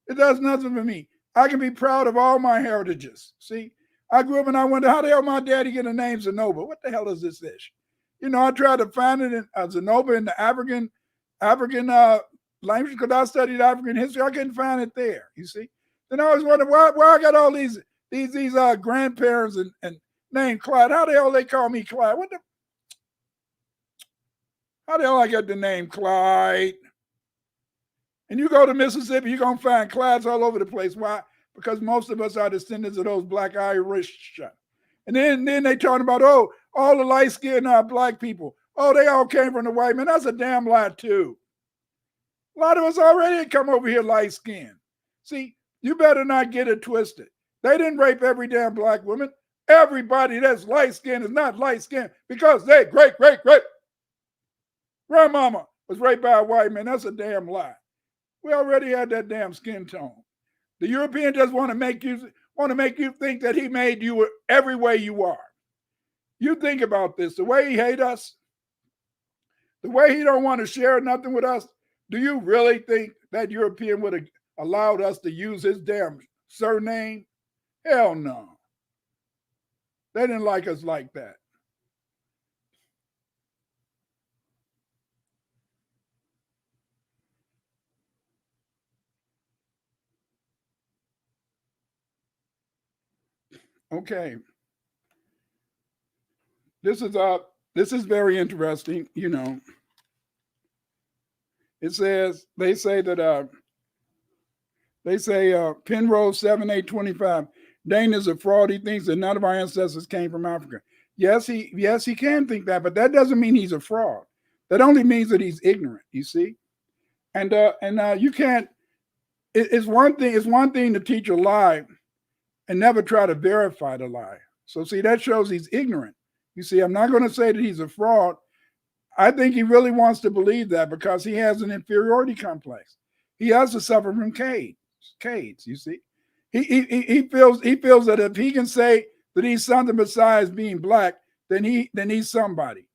It does nothing for me. I can be proud of all my heritages. See, I grew up and I wonder how the hell my daddy get the name Zenobia. What the hell is this ish? You know, I tried to find it in Zenobia in the African language because I studied African history. I couldn't find it there. You see, then I always wonder why I got all these grandparents and named Clyde. How the hell they call me Clyde? How the hell I get the name Clyde? And you go to Mississippi, you're going to find Clydes all over the place. Why? Because most of us are descendants of those black Irish. And then they talking about, oh, all the light-skinned black people. Oh, they all came from the white man. That's a damn lie, too. A lot of us already come over here light-skinned. See, you better not get it twisted. They didn't rape every damn black woman. Everybody that's light-skinned is not light-skinned because they great grandmama was raped by a white man. That's a damn lie. We already had that damn skin tone. The European just want to make you think that he made you every way you are. You think about this, the way he hate us, the way he don't want to share nothing with us. Do you really think that European would have allowed us to use his damn surname? Hell no. They didn't like us like that. Okay. This is very interesting, you know. It says they say Penrose 7825. Dane is a fraud. He thinks that none of our ancestors came from Africa. Yes, he can think that, but that doesn't mean he's a fraud. That only means that he's ignorant. You see, and you can't. It's one thing to teach a lie, and never try to verify the lie. So see, that shows he's ignorant. You see, I'm not going to say that he's a fraud. I think he really wants to believe that because he has an inferiority complex. He has to suffer from Cades. You see, he feels that if he can say that he's something besides being black, then he's somebody.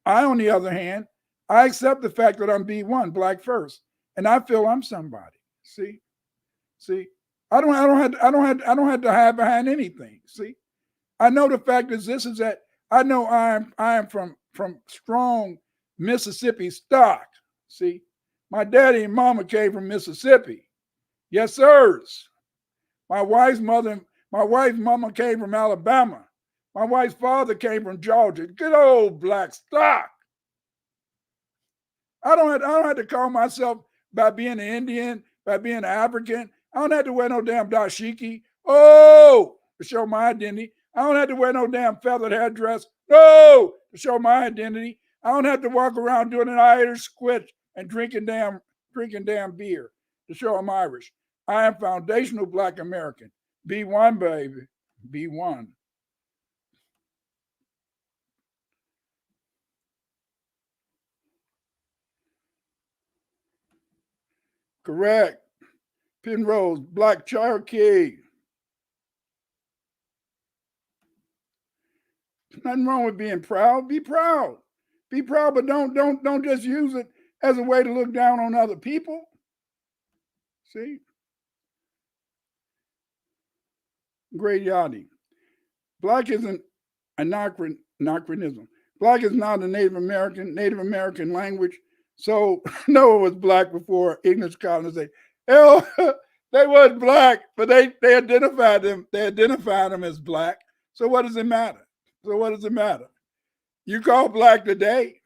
I, on the other hand, I accept the fact that I'm B1, black first, and I feel I'm somebody. See, I don't have to hide behind anything. See, I know the fact is that I know I am from strong Mississippi stock. See, my daddy and mama came from Mississippi. Yes, sirs. My wife's mama came from Alabama. My wife's father came from Georgia. Good old black stock. I don't have to call myself by being an Indian, by being an African. I don't have to wear no damn dashiki. Oh, to show my identity. I don't have to wear no damn feathered headdress. No, to show my identity. I don't have to walk around doing an Irish squitch and drinking damn beer to show I'm Irish. I am foundational black American. B1, baby. B1. Correct. Penrose, Black Cherokee. Nothing wrong with being proud. Be proud. Be proud, but don't just use it as a way to look down on other people. See? Great Yachty. Black isn't anachronism. Black is not a Native American language. So Noah was black before English colonization. Hell, they weren't black, but they identified them. They identified them as black. So what does it matter? So what does it matter? You call black today,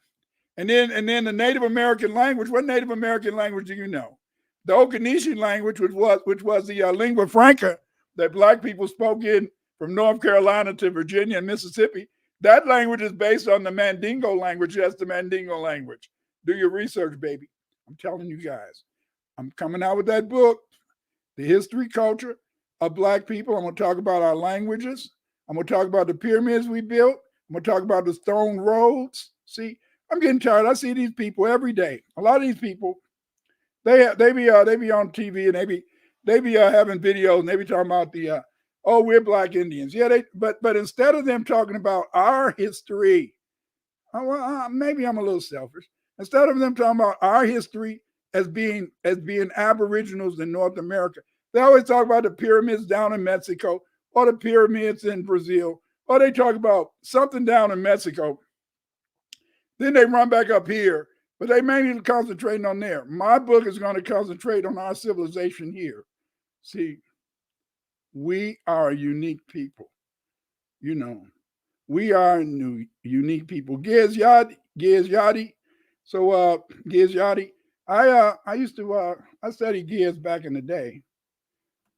and then the Native American language. What Native American language do you know? The Okanese language, which was the lingua franca that black people spoke in from North Carolina to Virginia and Mississippi. That language is based on the Mandingo language. That's the Mandingo language. Do your research, baby. I'm telling you guys. I'm coming out with that book, The History, Culture of Black People. I'm going to talk about our languages. I'm going to talk about the pyramids we built. I'm going to talk about the stone roads. See, I'm getting tired. I see these people every day. A lot of these people, they be on TV and they be having videos and they be talking about the oh, we're Black Indians. Yeah, but instead of them talking about our history, maybe I'm a little selfish. Instead of them talking about our history as being Aboriginals in North America, they always talk about the pyramids down in Mexico or the pyramids in Brazil, or they talk about something down in Mexico. Then they run back up here, but they mainly concentrating on there. My book is going to concentrate on our civilization here. See, we are a unique people. You know, we are unique people. Giz Yachty. So Giz Yachty, I used to I studied Giz back in the day.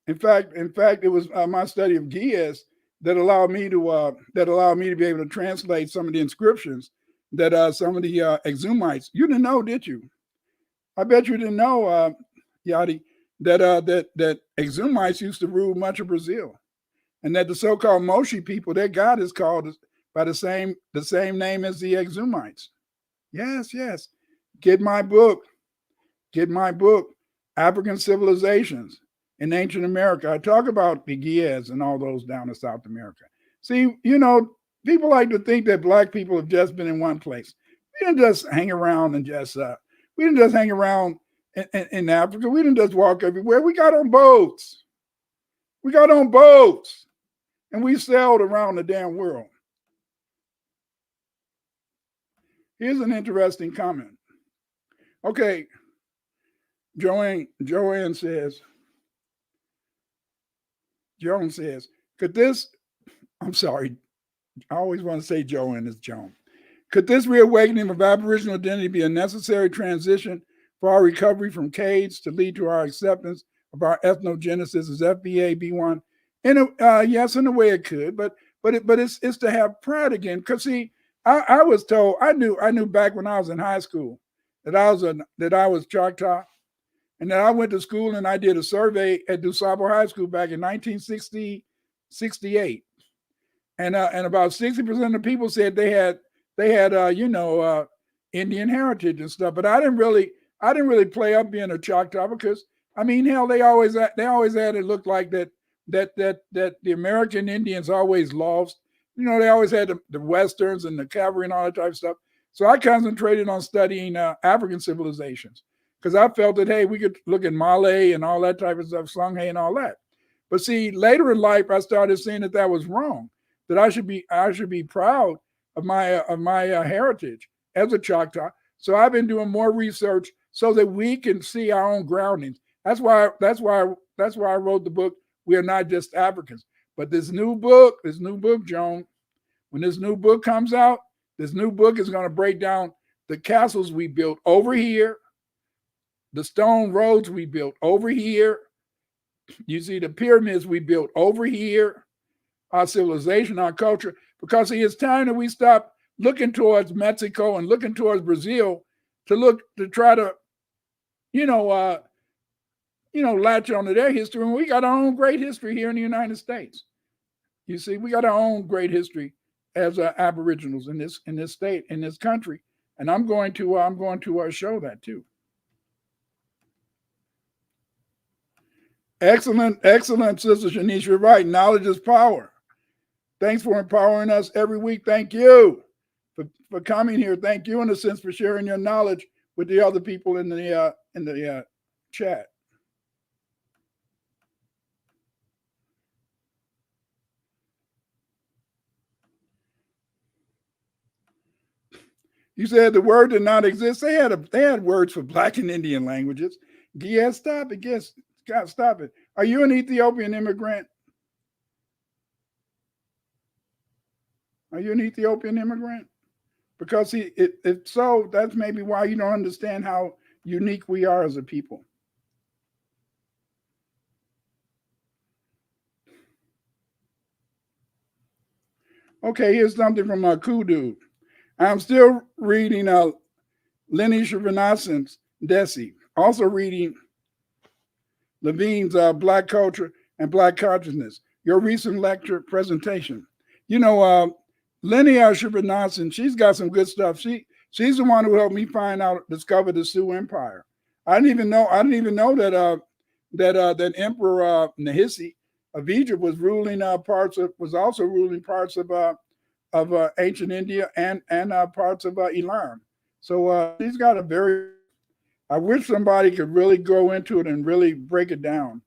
In fact, it was my study of Giz that allowed me to be able to translate some of the inscriptions that some of the exumites. You didn't know, did you? I bet you didn't know, Yachty, that exumites used to rule much of Brazil, and that the so-called Moshi people, their god is called by the same name as the exumites. Yes. Get my book, African Civilizations in Ancient America. I talk about the Giaz and all those down in South America. See, people like to think that Black people have just been in one place. We didn't just hang around and we didn't just hang around in Africa. We didn't just walk everywhere. We got on boats. And we sailed around the damn world. Here's an interesting comment. Okay, Joan says, could this, I'm sorry, I always want to say Joan is Joan. Could this reawakening of Aboriginal identity be a necessary transition for our recovery from Cades to lead to our acceptance of our ethnogenesis as FBA B1? Yes, in a way it could, but it's to have pride again. Because see, I was told, I knew back when I was in high school that I was Choctaw, and that I went to school and I did a survey at DuSable High School back in 1968, and about 60% of the people said they had Indian heritage and stuff. But I didn't really play up being a Choctaw because I mean, hell, they always had it looked like that the American Indians always lost. They always had the Westerns and the cavalry and all that type of stuff. So I concentrated on studying African civilizations because I felt that, hey, we could look at Malay and all that type of stuff, Songhay and all that. But see, later in life, I started seeing that was wrong, that I should be proud of my heritage as a Choctaw. So I've been doing more research so that we can see our own groundings. That's why I wrote the book, We Are Not Just Africans. But this new book, Joan, when this new book comes out, this new book is going to break down the castles we built over here, the stone roads we built over here. You see the pyramids we built over here, our civilization, our culture. Because see, it's time that we stop looking towards Mexico and looking towards Brazil to try to, latch onto their history. And we got our own great history here in the United States. You see, we got our own great history as Aboriginals in this state, in this country, and I'm going to show that too. Excellent, Sister Shanice. You're right. Knowledge is power. Thanks for empowering us every week. Thank you for coming here. Thank you, in a sense, for sharing your knowledge with the other people in the chat. You said the word did not exist. They had words for Black and Indian languages. Yeah, stop it. Yes, God, stop it. Are you an Ethiopian immigrant? Are you an Ethiopian immigrant? Because if so, that's maybe why you don't understand how unique we are as a people. Okay, here's something from Kudu. I'm still reading Lenny Srivanathan's Desi. Also reading Levine's Black Culture and Black Consciousness. Your recent lecture presentation. You know, Lenny Srivanathan, she's got some good stuff. She's the one who helped me discover the Sioux Empire. I didn't even know that Emperor Nahisi of Egypt was also ruling parts of ancient India and parts of Elam. So she's got a very. I wish somebody could really go into it and really break it down,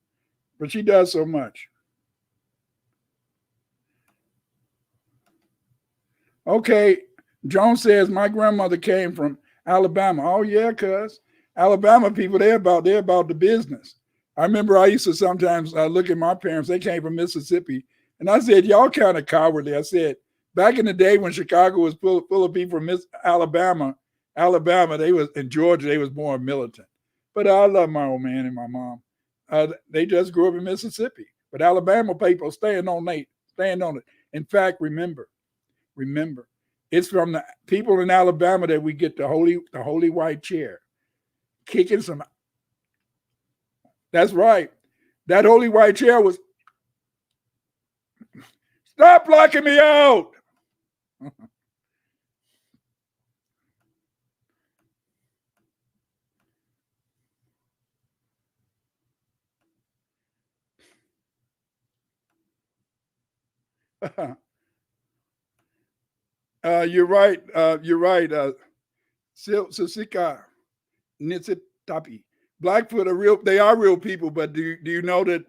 but she does so much. Okay, Joan says my grandmother came from Alabama. Oh yeah, cuz Alabama people, they're about the business. I remember I used to sometimes look at my parents. They came from Mississippi, and I said, "Y'all kind of cowardly." I said, back in the day when Chicago was full of people from Alabama, they was in Georgia. They was more militant. But I love my old man and my mom. They just grew up in Mississippi. But Alabama people staying on it. In fact, remember, it's from the people in Alabama that we get the holy white chair, kicking some. That's right. That holy white chair was. Stop blocking me out. You're right. Sisika Nitsitapi. Blackfoot are real. They are real people, but do you know that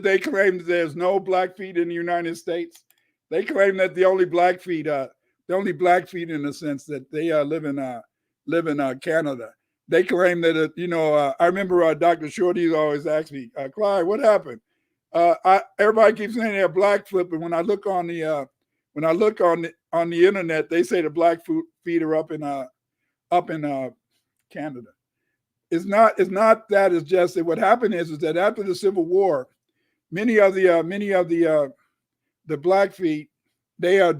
they claim that there's no Blackfeet in the United States? They claim that the only Blackfeet in the sense that they live in Canada. They claim that I remember Dr. Shorty always asked me, Clyde, what happened? Everybody keeps saying they're Blackfoot, but when I look on the internet, they say the Blackfeet are up in Canada. It's not that. It's just that what happened is that after the Civil War, many of the Blackfeet they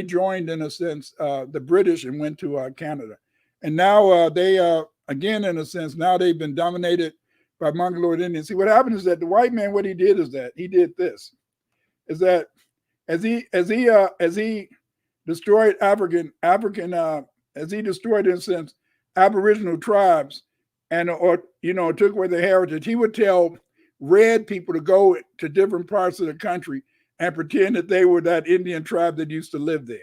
joined in a sense the British and went to Canada, and now they again in a sense now they've been dominated by Mongoloid Indians. See, what happened is that the white man, what he did is that he did this, is that as he destroyed African as he destroyed in a sense Aboriginal tribes and took away their heritage, he would tell red people to go to different parts of the country and pretend that they were that Indian tribe that used to live there.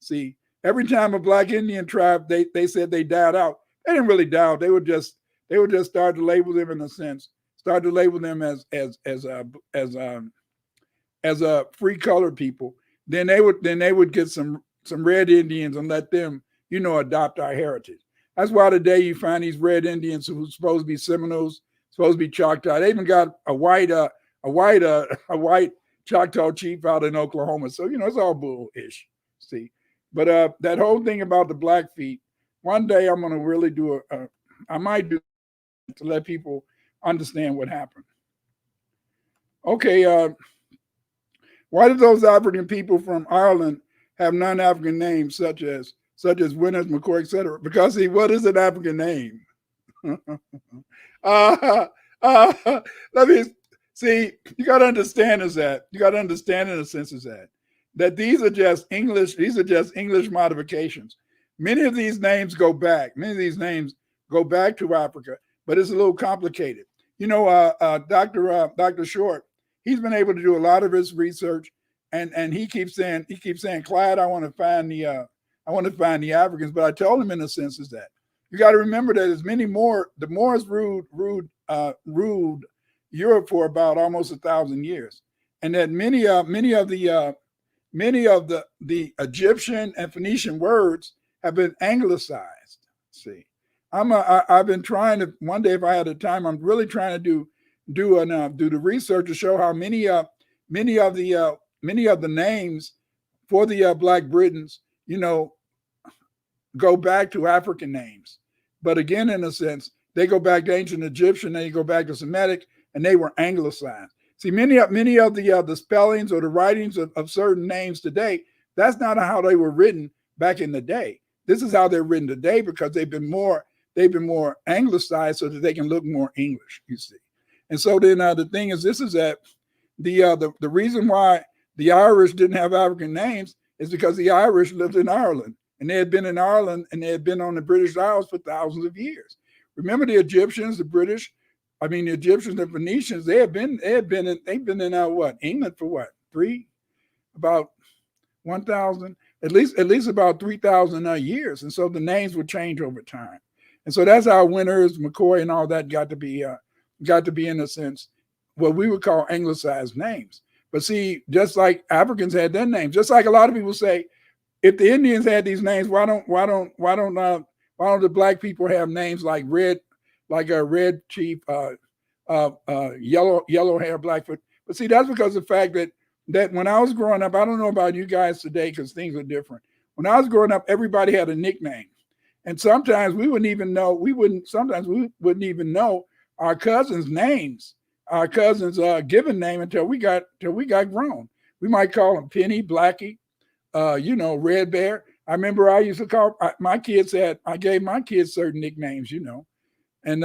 See, every time a Black Indian tribe they said they died out, they didn't really die out. They would just start to label them in a sense, start to label them as free colored people. Then they would get some red Indians and let them adopt our heritage. That's why today you find these red Indians who are supposed to be Seminoles, supposed to be Choctaw. They even got a white Choctaw chief out in Oklahoma. So it's all bullish. See, but that whole thing about the Blackfeet, one day I'm going to really I might do to let people understand what happened. Okay, why did those African people from Ireland have non-African names such as Winters, McCoy, etc.? Because what is an African name? Let me see. You got to understand in a sense that these are just English. These are just English modifications. Many of these names go back. To Africa, but it's a little complicated. Dr. Short, he's been able to do a lot of his research and he keeps saying, Clyde, I want to find the Africans. But I told him in a sense is that you got to remember that as many more the Moors ruled Europe for about almost 1,000 years, and that many of the Egyptian and Phoenician words have been anglicized. See, I've been trying to, one day if I had the time, I'm really trying to do the research to show how many of the names for the Black Britons, go back to African names. But again, in a sense, they go back to ancient Egyptian, they go back to Semitic, and they were anglicized. See, many of the spellings or the writings of certain names today, that's not how they were written back in the day. This is how they're written today because they've been more anglicized so that they can look more English, you see. And so then the thing is, this is that the reason why the Irish didn't have African names is because the Irish lived in Ireland, and they had been in Ireland, and they had been on the British Isles for thousands of years. Remember the Egyptians, the Egyptians and Phoenicians, they've been in England for what, about 1,000, at least about 3,000 years. And so the names would change over time. And so that's how Winters, McCoy, and all that got to be in a sense what we would call anglicized names. But see, just like Africans had their names, just like a lot of people say, if the Indians had these names, why don't the Black people have names like Red Chief, yellow hair Blackfoot? But see, that's because of the fact that when I was growing up, I don't know about you guys today because things are different. When I was growing up, everybody had a nickname, and sometimes we wouldn't even know our cousins' names, our cousins' given name until we got grown. We might call them Penny, Blackie, Red Bear. I remember I used to call my kids I gave my kids certain nicknames, and and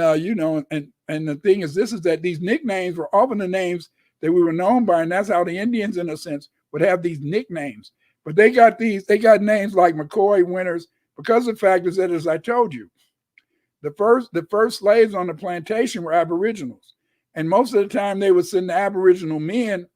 the thing is, this is that these nicknames were often the names that we were known by, and that's how the Indians, in a sense, would have these nicknames. But they got names like McCoy, Winters, because the fact is that, as I told you, the first slaves on the plantation were Aboriginals, and most of the time they would send the Aboriginal men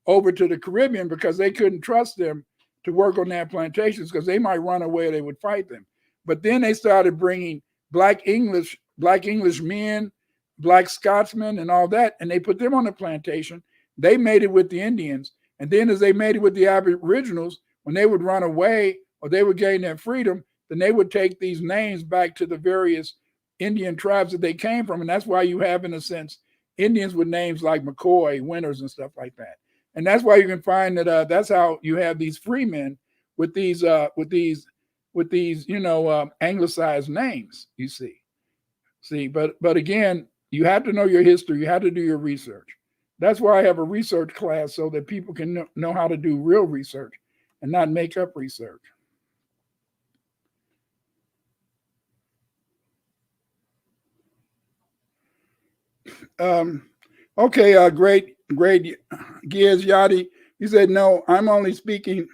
over to the Caribbean because they couldn't trust them to work on their plantations because they might run away or they would fight them. But then they started bringing Black English men, Black Scotsmen, and all that, and they put them on the plantation. They made it with the Indians, and then as they made it with the Aboriginals, when they would run away or they would gain their freedom, then they would take these names back to the various Indian tribes that they came from, and that's why you have, in a sense, Indians with names like McCoy, Winters, and stuff like that. And that's why you can find that that's how you have these free men with these anglicized names. You see, but again, you have to know your history. You have to do your research. That's why I have a research class so that people can know how to do real research and not make up research. Okay, great, Giz Yadi. He said, no, I'm only speaking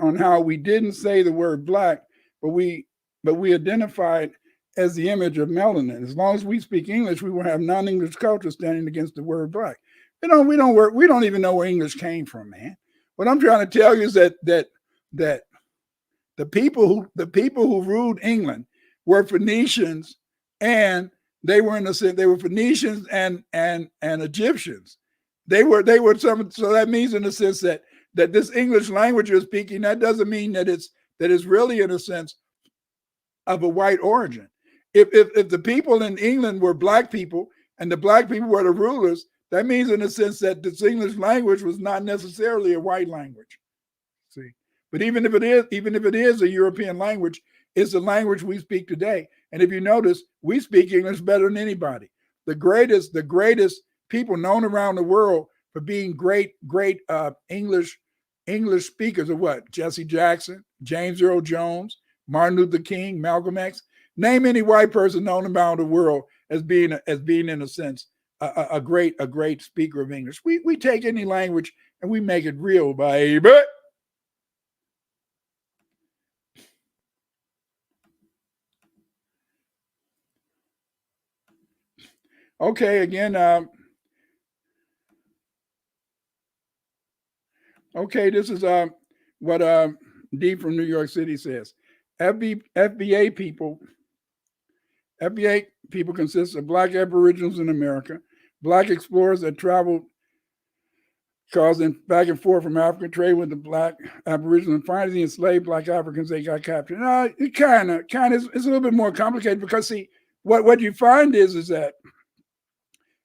on how we didn't say the word Black, but we identified as the image of melanin. As long as we speak English, we will have non-English culture standing against the word Black. We don't even know where English came from, man. What I'm trying to tell you is that the people who ruled England were Phoenicians, and they were Phoenicians and Egyptians. They were some. So that means, in a sense, that this English language you're speaking, that doesn't mean that it's really, in a sense, of a white origin. If the people in England were Black people and the Black people were the rulers, that means, in a sense, that this English language was not necessarily a white language. See, but even if it is a European language, it's the language we speak today. And if you notice, we speak English better than anybody. The greatest people known around the world for being great English speakers are what? Jesse Jackson, James Earl Jones, Martin Luther King, Malcolm X. Name any white person known around the world as being in a sense a great speaker of English. We take any language and we make it real, baby. Okay, again, Okay, this is what D from New York City says. FBA people consist of Black Aboriginals in America, Black explorers that traveled causing back and forth from Africa, trade with the Black Aboriginals, and finally the enslaved Black Africans they got captured. It kind of it's a little bit more complicated because see what you find is that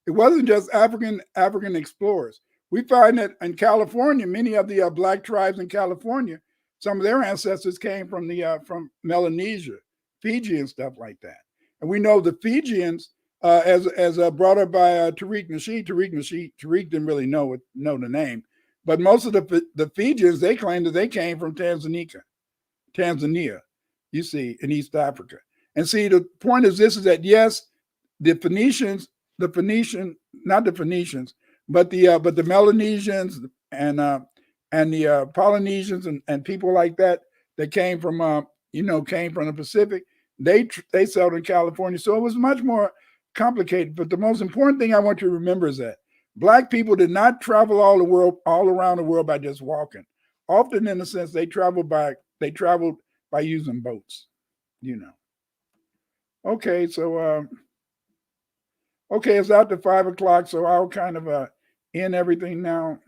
it wasn't just African explorers. We find that in California, many of the Black tribes in California, some of their ancestors came from the from Melanesia, Fiji, and stuff like that. And we know the Fijians, as brought up by Tariq Nasheed. Tariq didn't really know the name, but most of the Fijians they claimed that they came from Tanzania, you see, in East Africa. And see, the point is this: is that yes, the Phoenicians, not the Phoenicians, but the Melanesians and the Polynesians and people like that came from the Pacific. They settled in California, so it was much more complicated. But the most important thing I want you to remember is that Black people did not travel all around the world by just walking. Often, in a sense, they traveled by using boats. Okay, so okay, it's after 5 o'clock, so I'll kind of end everything now.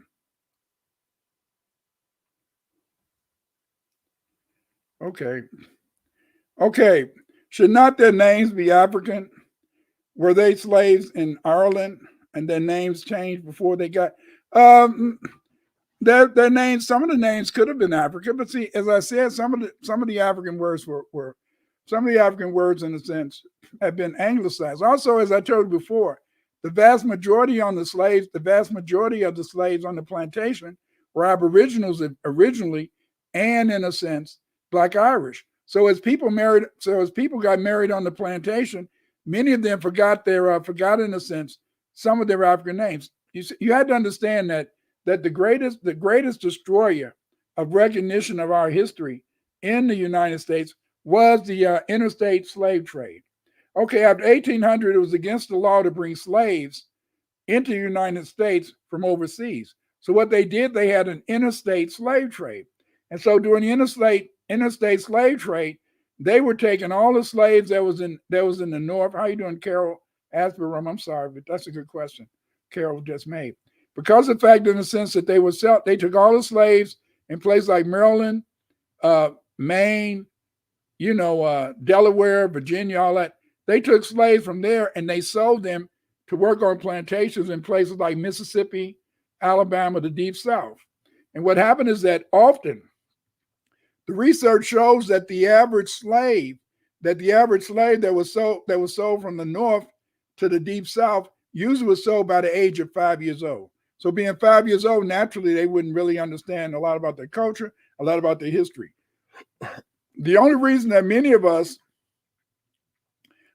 Okay. Should not their names be African? Were they slaves in Ireland and their names changed before they got their names? Some of the names could have been African, but see, as I said, some of the African words were some of the African words in a sense have been anglicized. Also, as I told you before, the vast majority of the slaves on the plantation were Aboriginals originally, and in a sense, Black Irish. So as people got married on the plantation, many of them forgot in a sense some of their African names. You had to understand that the greatest destroyer of recognition of our history in the United States was the interstate slave trade. Okay, after 1800, it was against the law to bring slaves into the United States from overseas. So what they did, they had an interstate slave trade. And so during the interstate slave trade, they were taking all the slaves that was in the North. How you doing, Carol Asperum? I'm sorry, but that's a good question Carol just made. Because of the fact, in the sense that they took all the slaves in places like Maryland, Maine, Delaware, Virginia, all that. They took slaves from there and they sold them to work on plantations in places like Mississippi, Alabama, the Deep South. And what happened is that often the research shows that the average slave that was sold from the North to the Deep South usually was sold by the age of 5 years old. So being 5 years old, naturally, they wouldn't really understand a lot about their culture, a lot about their history. The only reason that many of us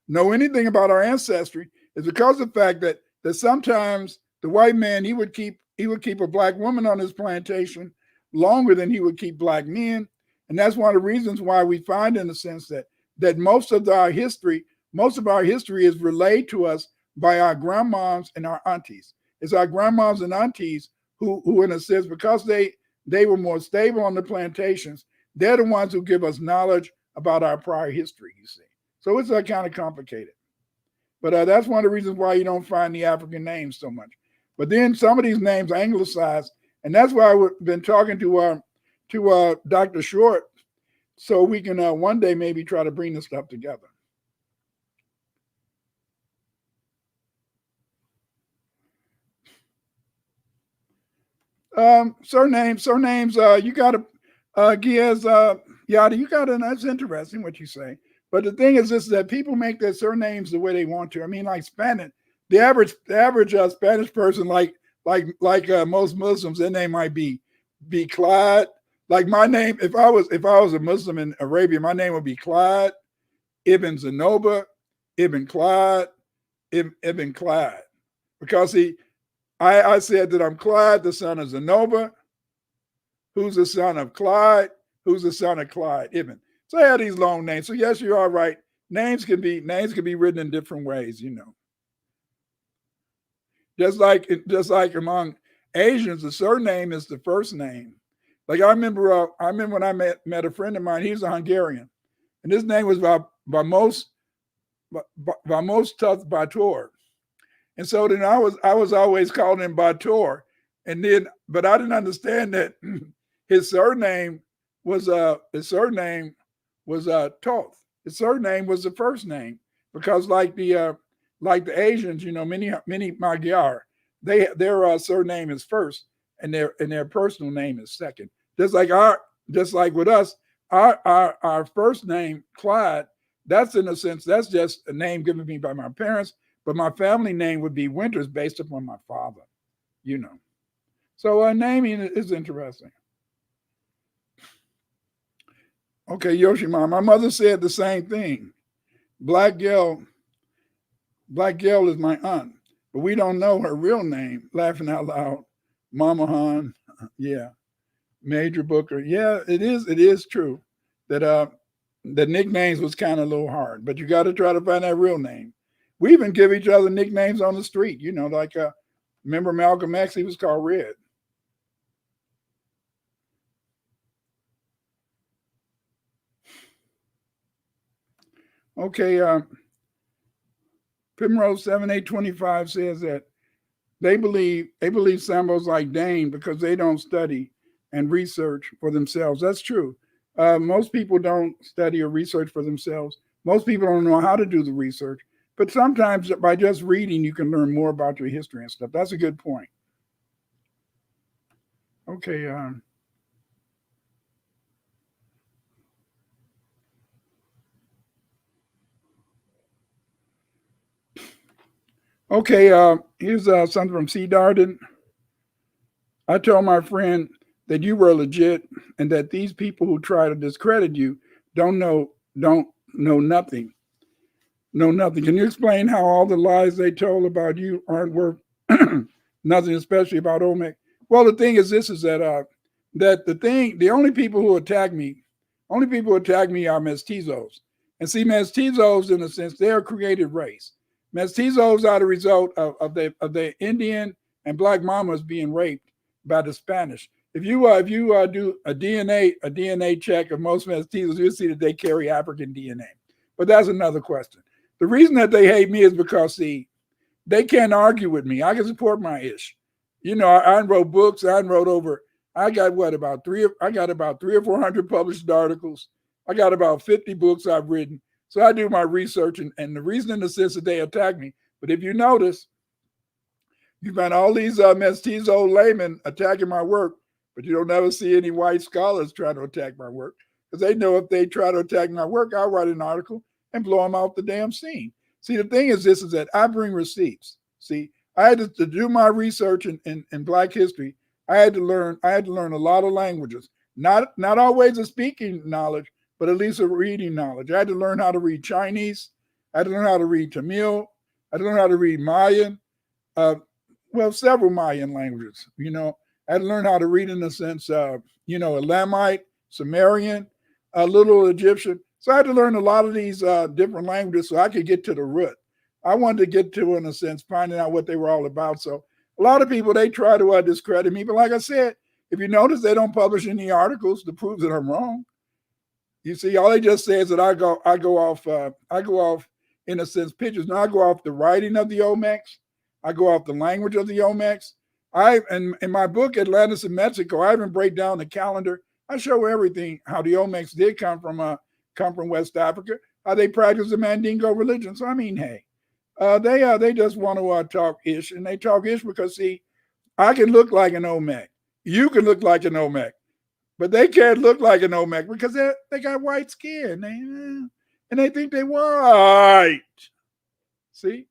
know anything about our ancestry is because of the fact that sometimes the white man, he would keep a Black woman on his plantation longer than he would keep Black men. And that's one of the reasons why we find, in a sense, that most of our history is relayed to us by our grandmoms and our aunties. It's our grandmoms and aunties who in a sense, because they were more stable on the plantations, they're the ones who give us knowledge about our prior history, you see. So it's kind of complicated. But that's one of the reasons why you don't find the African names so much. But then some of these names are anglicized, and that's why I've been talking to Dr. Short, so we can one day maybe try to bring this stuff together. Surnames, you got to, Giaz, Yada, you got to, that's interesting what you say. But the thing is this, that people make their surnames the way they want to. I mean, like Spanish, the average Spanish person, like most Muslims, their name might be Clyde. Like my name, if I was a Muslim in Arabia, my name would be Clyde, Ibn Zenoba, Ibn Clyde, Ibn Clyde. Because I said that I'm Clyde, the son of Zenoba, who's the son of Clyde, who's the son of Clyde, Ibn. So I have these long names. So yes, you are right. Names can be written in different ways, you know. Just like among Asians, the surname is the first name. Like I remember when I met a friend of mine. He was a Hungarian, and his name was Vamos Tut Bator. And so then I was always calling him Bator, and then but I didn't understand that his surname was Toth. His surname was the first name because like the Asians, many Magyar, their surname is first, and their personal name is second. Just like with us, our first name Clyde. That's in a sense that's just a name given me by my parents, but my family name would be Winters based upon my father. So naming is interesting. Okay, Yoshima, my mother said the same thing. Black girl is my aunt, but we don't know her real name. Laughing out loud, Mama Han, yeah, Major Booker, yeah, it is true that the nicknames was kind of a little hard, but you got to try to find that real name. We even give each other nicknames on the street, like remember Malcolm X, he was called Red. Okay, Primrose 7825 says that they believe Sambos like Dane because they don't study and research for themselves. That's true. Most people don't study or research for themselves. Most people don't know how to do the research. But sometimes by just reading, you can learn more about your history and stuff. That's a good point. Okay. Okay, here's something from C. Darden. I told my friend that you were legit and that these people who try to discredit you don't know nothing. Know nothing. Can you explain how all the lies they told about you aren't worth nothing, especially about Olmec? Well, the thing is this is that the only people who attack me are mestizos. And see, mestizos, in a sense, they're a created race. Mestizos are the result of the Indian and black mamas being raped by the Spanish. If you do a DNA check of most mestizos, you'll see that they carry African DNA. But that's another question. The reason that they hate me is because, see, they can't argue with me. I can support my ish. I wrote books. I got about 300 or 400 published articles. I got about 50 books I've written. So I do my research, and the reason in the sense that they attack me. But if you notice, you find all these mestizo laymen attacking my work, but you don't ever see any white scholars trying to attack my work because they know if they try to attack my work, I'll write an article and blow them off the damn scene. See, the thing is that I bring receipts. See, I had to do my research in Black history. I had to learn a lot of languages, not always a speaking knowledge, but at least a reading knowledge. I had to learn how to read Chinese. I had to learn how to read Tamil. I had to learn how to read Mayan. Several Mayan languages. I had to learn how to read in the sense of, Elamite, Sumerian, a little Egyptian. So I had to learn a lot of these different languages so I could get to the root. I wanted to get to, in a sense, finding out what they were all about. So a lot of people, they try to discredit me. But like I said, if you notice, they don't publish any articles to prove that I'm wrong. You see, all they just say is that I go off, in a sense, pictures. Now I go off the writing of the Olmecs. I go off the language of the Olmecs. In my book, Atlantis in Mexico, I even break down the calendar. I show everything, how the Olmecs did come from West Africa, how they practice the Mandingo religion. So I mean, hey, they just want to talk ish, and they talk ish because, see, I can look like an Olmec. You can look like an Olmec, but they can't look like an Olmec because they got white skin. And they think they're white. See,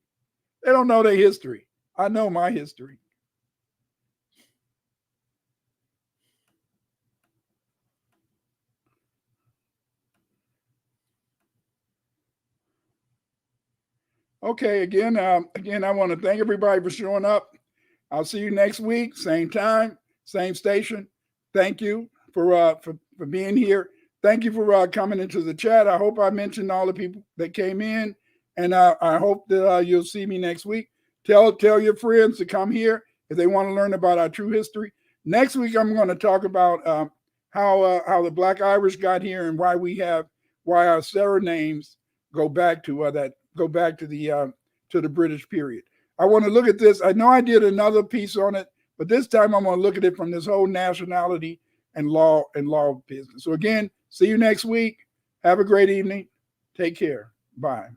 they don't know their history. I know my history. Okay, again, I want to thank everybody for showing up. I'll see you next week, same time, same station. Thank you for being here. Thank you for coming into the chat. I hope I mentioned all the people that came in, and I hope that you'll see me next week. Tell your friends to come here if they want to learn about our true history. Next week, I'm going to talk about how the Black Irish got here and why our surnames go back to the British period. I want to look at this. I know I did another piece on it, but this time I'm going to look at it from this whole nationality and law business. So again, see you next week. Have a great evening. Take care. Bye.